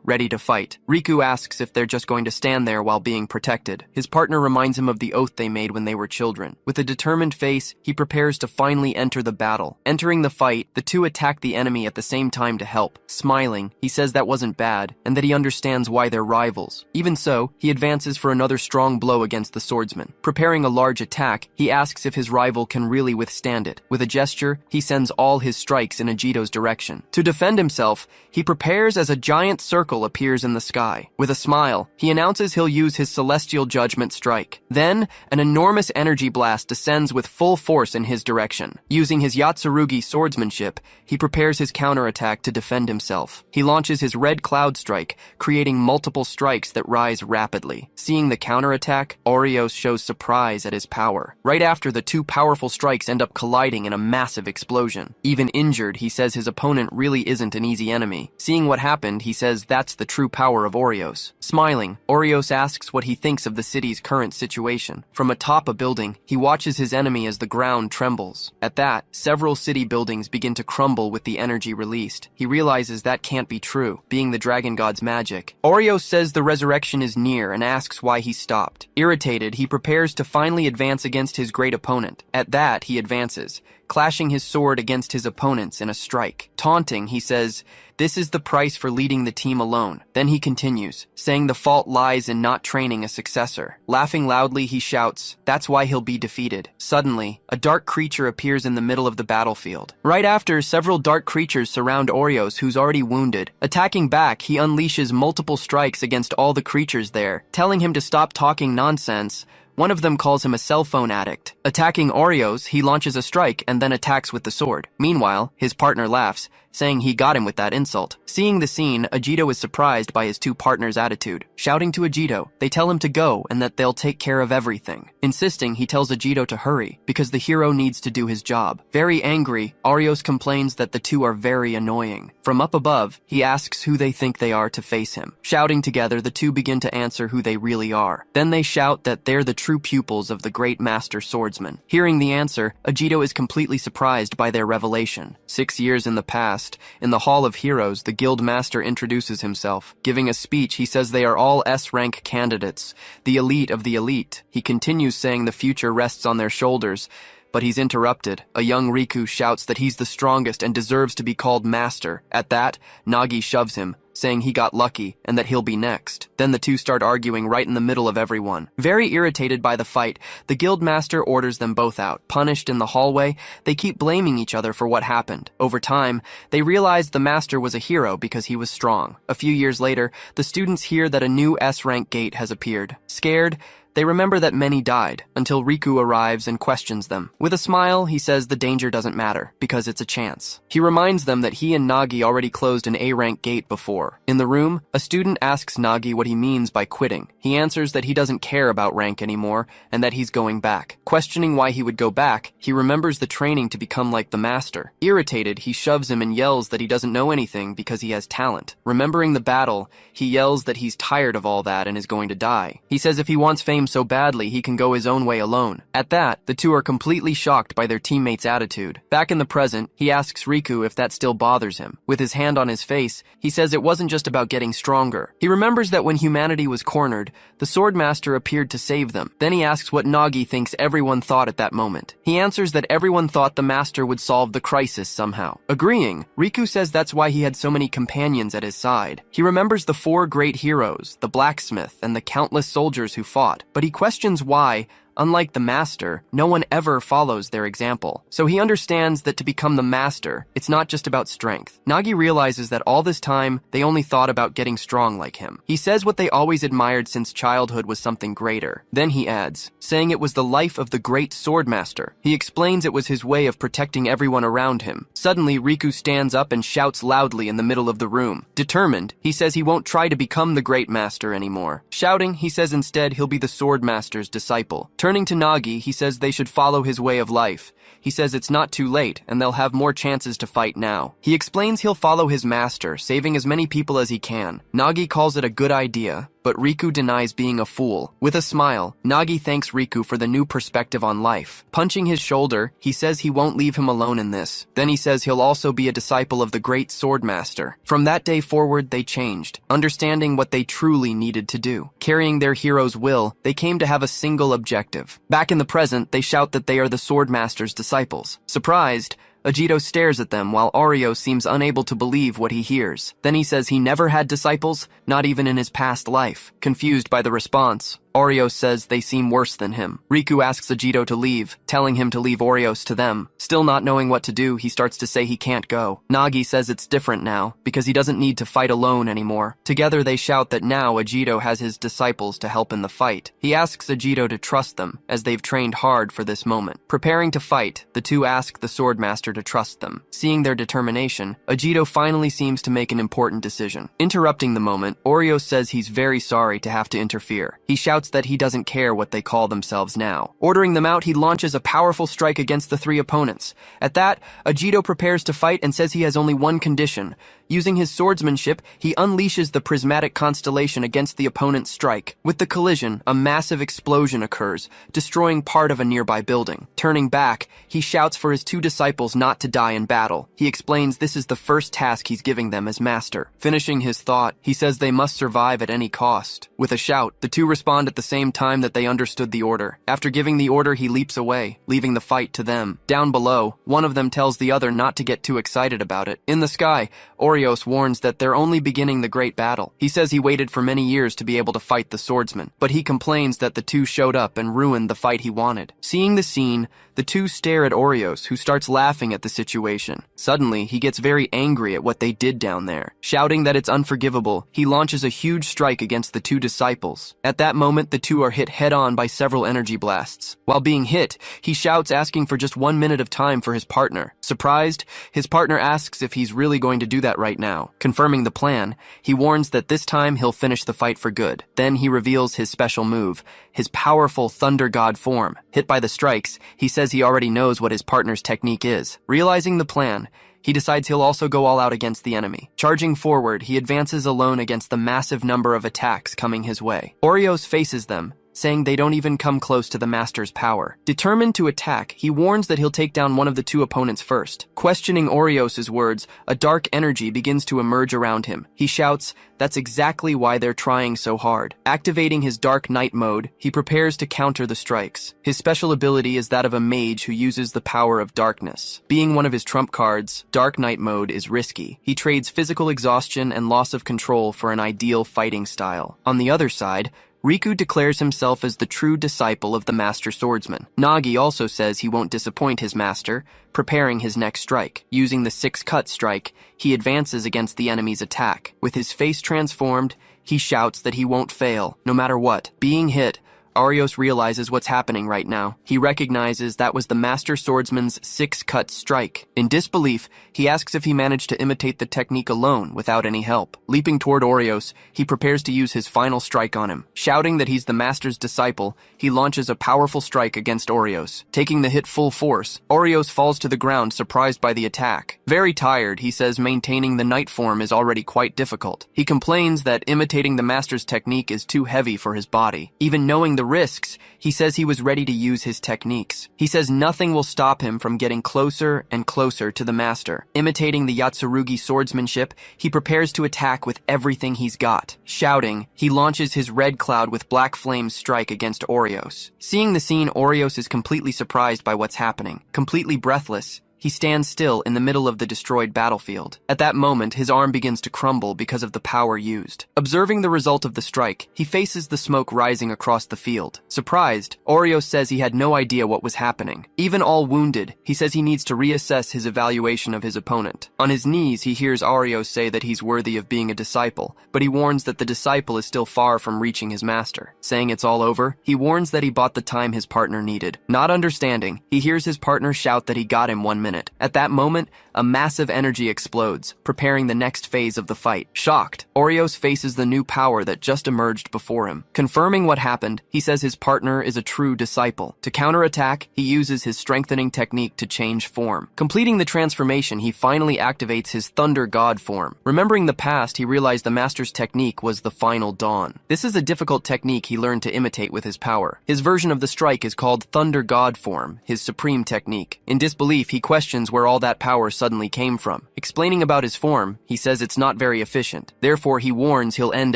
ready to fight. Riku asks if they're just going to stand there while being protected. His partner reminds him of the oath they made when they were children. With a determined face, he prepares to finally enter the battle. Entering the fight, the two attack the enemy at the same time to help. Smiling, he says that wasn't bad, and that he understands why they're rivals. Even so, he advances for another strong blow against the swordsman. Preparing a large attack, he asks if his rival can really withstand it. With a gesture, he sends all his strikes in Ajito's direction. To defend himself, he prepares as a giant circle appears in the sky. With a smile, he announces he'll use his celestial judgment strike. Then, an enormous energy blast descends with full force in his direction. Using his Yatsurugi swordsmanship, he prepares his counterattack to defend himself. He launches his red cloud strike, creating multiple strikes that rise rapidly. Seeing the counterattack, Orios shows surprise at his power. Right after, the 2 powerful strikes end up colliding in a massive explosion. Even injured, he says his opponent really isn't an easy enemy. Seeing what happened, he says that's the true power of Orios. Smiling, Orios asks what he thinks of the city's current situation. From atop a building, he watches his enemy as the ground trembles. At that, several city buildings begin to crumble with the energy released. He realizes that can't be true, being the dragon god's magic. Orios says the resurrection is near and asks why he stopped. Irritated, he prepares to finally advance against his great opponent. At that, he advances, clashing his sword against his opponents in a strike. Taunting, he says, this is the price for leading the team alone. Then he continues, saying the fault lies in not training a successor. Laughing loudly, he shouts, that's why he'll be defeated. Suddenly, a dark creature appears in the middle of the battlefield. Right after, several dark creatures surround Orios, who's already wounded. Attacking back, he unleashes multiple strikes against all the creatures there, telling him to stop talking nonsense. One of them calls him a cell phone addict. Attacking Orios, he launches a strike and then attacks with the sword. Meanwhile, his partner laughs, saying he got him with that insult. Seeing the scene, Ajito is surprised by his 2 partners' attitude. Shouting to Ajito, they tell him to go and that they'll take care of everything. Insisting, he tells Ajito to hurry, because the hero needs to do his job. Very angry, Arios complains that the 2 are very annoying. From up above, he asks who they think they are to face him. Shouting together, the 2 begin to answer who they really are. Then they shout that they're the true pupils of the great master swordsman. Hearing the answer, Ajito is completely surprised by their revelation. 6 years in the past, in the Hall of Heroes, the guild master introduces himself. Giving a speech, he says they are all S-rank candidates, the elite of the elite. He continues saying the future rests on their shoulders, but he's interrupted. A young Riku shouts that he's the strongest and deserves to be called master. At that, Nagi shoves him, saying he got lucky and that he'll be next. Then the two start arguing right in the middle of everyone. Very irritated by the fight, the guildmaster orders them both out. Punished in the hallway, they keep blaming each other for what happened. Over time, they realize the master was a hero because he was strong. A few years later, the students hear that a new S-rank gate has appeared. Scared, they remember that many died, until Riku arrives and questions them. With a smile, he says the danger doesn't matter, because it's a chance. He reminds them that he and Nagi already closed an A-rank gate before. In the room, a student asks Nagi what he means by quitting. He answers that he doesn't care about rank anymore, and that he's going back. Questioning why he would go back, he remembers the training to become like the master. Irritated, he shoves him and yells that he doesn't know anything because he has talent. Remembering the battle, he yells that he's tired of all that and is going to die. He says if he wants fame so badly, he can go his own way alone. At that, the two are completely shocked by their teammate's attitude. Back in the present, he asks Riku if that still bothers him. With his hand on his face, he says it wasn't just about getting stronger. He remembers that when humanity was cornered, the Swordmaster appeared to save them. Then he asks what Nagi thinks everyone thought at that moment. He answers that everyone thought the master would solve the crisis somehow. Agreeing, Riku says that's why he had so many companions at his side. He remembers the 4 great heroes, the blacksmith, and the countless soldiers who fought, but he questions why, unlike the master, no one ever follows their example. So he understands that to become the master, it's not just about strength. Nagi realizes that all this time, they only thought about getting strong like him. He says what they always admired since childhood was something greater. Then he adds, saying it was the life of the great swordmaster. He explains it was his way of protecting everyone around him. Suddenly, Riku stands up and shouts loudly in the middle of the room. Determined, he says he won't try to become the great master anymore. Shouting, he says instead he'll be the swordmaster's disciple. Turning to Nagi, he says they should follow his way of life. He says it's not too late, and they'll have more chances to fight now. He explains he'll follow his master, saving as many people as he can. Nagi calls it a good idea, but Riku denies being a fool. With a smile, Nagi thanks Riku for the new perspective on life. Punching his shoulder, he says he won't leave him alone in this. Then he says he'll also be a disciple of the great swordmaster. From that day forward, they changed, understanding what they truly needed to do. Carrying their hero's will, they came to have a single objective. Back in the present, they shout that they are the swordmaster's disciples. Surprised, Ajito stares at them while Oreo seems unable to believe what he hears. Then he says he never had disciples, not even in his past life. Confused by the response, Oreo says they seem worse than him. Riku asks Ajito to leave, telling him to leave Oreos to them. Still not knowing what to do, he starts to say he can't go. Nagi says it's different now, because he doesn't need to fight alone anymore. Together they shout that now Ajito has his disciples to help in the fight. He asks Ajito to trust them, as they've trained hard for this moment. Preparing to fight, the two ask the swordmaster to trust them. Seeing their determination, Ajito finally seems to make an important decision. Interrupting the moment, Oreo says he's very sorry to have to interfere. He shouts that he doesn't care what they call themselves now. Ordering them out, he launches a powerful strike against the 3 opponents. At that, Ajito prepares to fight and says he has only one condition. Using his swordsmanship, he unleashes the prismatic constellation against the opponent's strike. With the collision, a massive explosion occurs, destroying part of a nearby building. Turning back, he shouts for his 2 disciples not to die in battle. He explains this is the first task he's giving them as master. Finishing his thought, he says they must survive at any cost. With a shout, the 2 respond at the same time that they understood the order. After giving the order, he leaps away, leaving the fight to them. Down below, one of them tells the other not to get too excited about it. In the sky, Oreos warns that they're only beginning the great battle. He says he waited for many years to be able to fight the swordsman, but he complains that the 2 showed up and ruined the fight he wanted. Seeing the scene, the 2 stare at Oreos, who starts laughing at the situation. Suddenly, he gets very angry at what they did down there. Shouting that it's unforgivable, he launches a huge strike against the 2 disciples. At that moment, the 2 are hit head-on by several energy blasts. While being hit, he shouts asking for just 1 minute of time for his partner. Surprised, his partner asks if he's really going to do that right now. Confirming the plan, he warns that this time he'll finish the fight for good. Then he reveals his special move, his powerful Thunder God form. Hit by the strikes, he says he already knows what his partner's technique is. Realizing the plan, he decides he'll also go all out against the enemy. Charging forward, he advances alone against the massive number of attacks coming his way. Oreos faces them, saying they don't even come close to the master's power. Determined to attack, he warns that he'll take down one of the two opponents first. Questioning Orios' words, a dark energy begins to emerge around him. He shouts, "That's exactly why they're trying so hard." Activating his Dark Knight mode, he prepares to counter the strikes. His special ability is that of a mage who uses the power of darkness. Being one of his trump cards, Dark Knight mode is risky. He trades physical exhaustion and loss of control for an ideal fighting style. On the other side, Riku declares himself as the true disciple of the Master Swordsman. Nagi also says he won't disappoint his master, preparing his next strike. Using the 6-cut strike, he advances against the enemy's attack. With his face transformed, he shouts that he won't fail, no matter what. Being hit, Arios realizes what's happening right now. He recognizes that was the Master Swordsman's 6-cut strike. In disbelief, he asks if he managed to imitate the technique alone without any help. Leaping toward Orios, he prepares to use his final strike on him. Shouting that he's the Master's disciple, he launches a powerful strike against Orios. Taking the hit full force, Orios falls to the ground, surprised by the attack. Very tired, he says maintaining the Knight form is already quite difficult. He complains that imitating the Master's technique is too heavy for his body. Even knowing the risks, he says he was ready to use his techniques. He says nothing will stop him from getting closer and closer to the Master. Imitating the Yatsurugi swordsmanship, he prepares to attack with everything he's got. Shouting, he launches his red cloud with black flames strike against Orios. Seeing the scene, Orios is completely surprised by what's happening. Completely breathless, he stands still in the middle of the destroyed battlefield. At that moment, his arm begins to crumble because of the power used. Observing the result of the strike, he faces the smoke rising across the field. Surprised, Orios says he had no idea what was happening. Even all wounded, he says he needs to reassess his evaluation of his opponent. On his knees, he hears Orios say that he's worthy of being a disciple, but he warns that the disciple is still far from reaching his master. Saying it's all over, he warns that he bought the time his partner needed. Not understanding, he hears his partner shout that he got him 1 minute. At that moment, a massive energy explodes, preparing the next phase of the fight. Shocked, Orios faces the new power that just emerged before him. Confirming what happened, he says his partner is a true disciple. To counterattack, he uses his strengthening technique to change form. Completing the transformation, he finally activates his Thunder God form. Remembering the past, he realized the Master's technique was the Final Dawn. This is a difficult technique he learned to imitate with his power. His version of the strike is called Thunder God form, his supreme technique. In disbelief, he questions where all that power suddenly came from. Explaining about his form, he says it's not very efficient. Therefore, he warns he'll end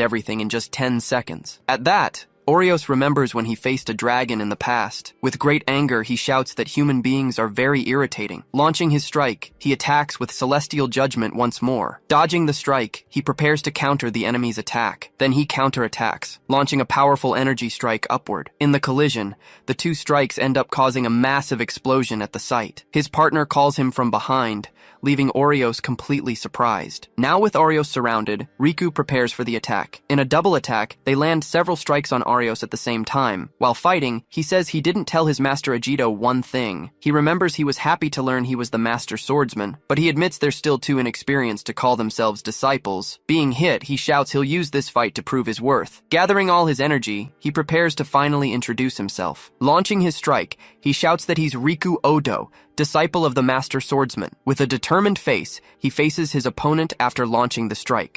everything in just 10 seconds. At that, Orios remembers when he faced a dragon in the past. With great anger, he shouts that human beings are very irritating. Launching his strike, he attacks with Celestial Judgment once more. Dodging the strike, he prepares to counter the enemy's attack. Then he counterattacks, launching a powerful energy strike upward. In the collision, the two strikes end up causing a massive explosion at the site. His partner calls him from behind, leaving Orios completely surprised. Now with Orios surrounded, Riku prepares for the attack. In a double attack, they land several strikes on Orios at the same time. While fighting, he says he didn't tell his master Ajito one thing. He remembers he was happy to learn he was the Master Swordsman, but he admits they're still too inexperienced to call themselves disciples. Being hit, he shouts he'll use this fight to prove his worth. Gathering all his energy, he prepares to finally introduce himself. Launching his strike, he shouts that he's Riku Odo, disciple of the Master Swordsman. With a determined face, he faces his opponent after launching the strike.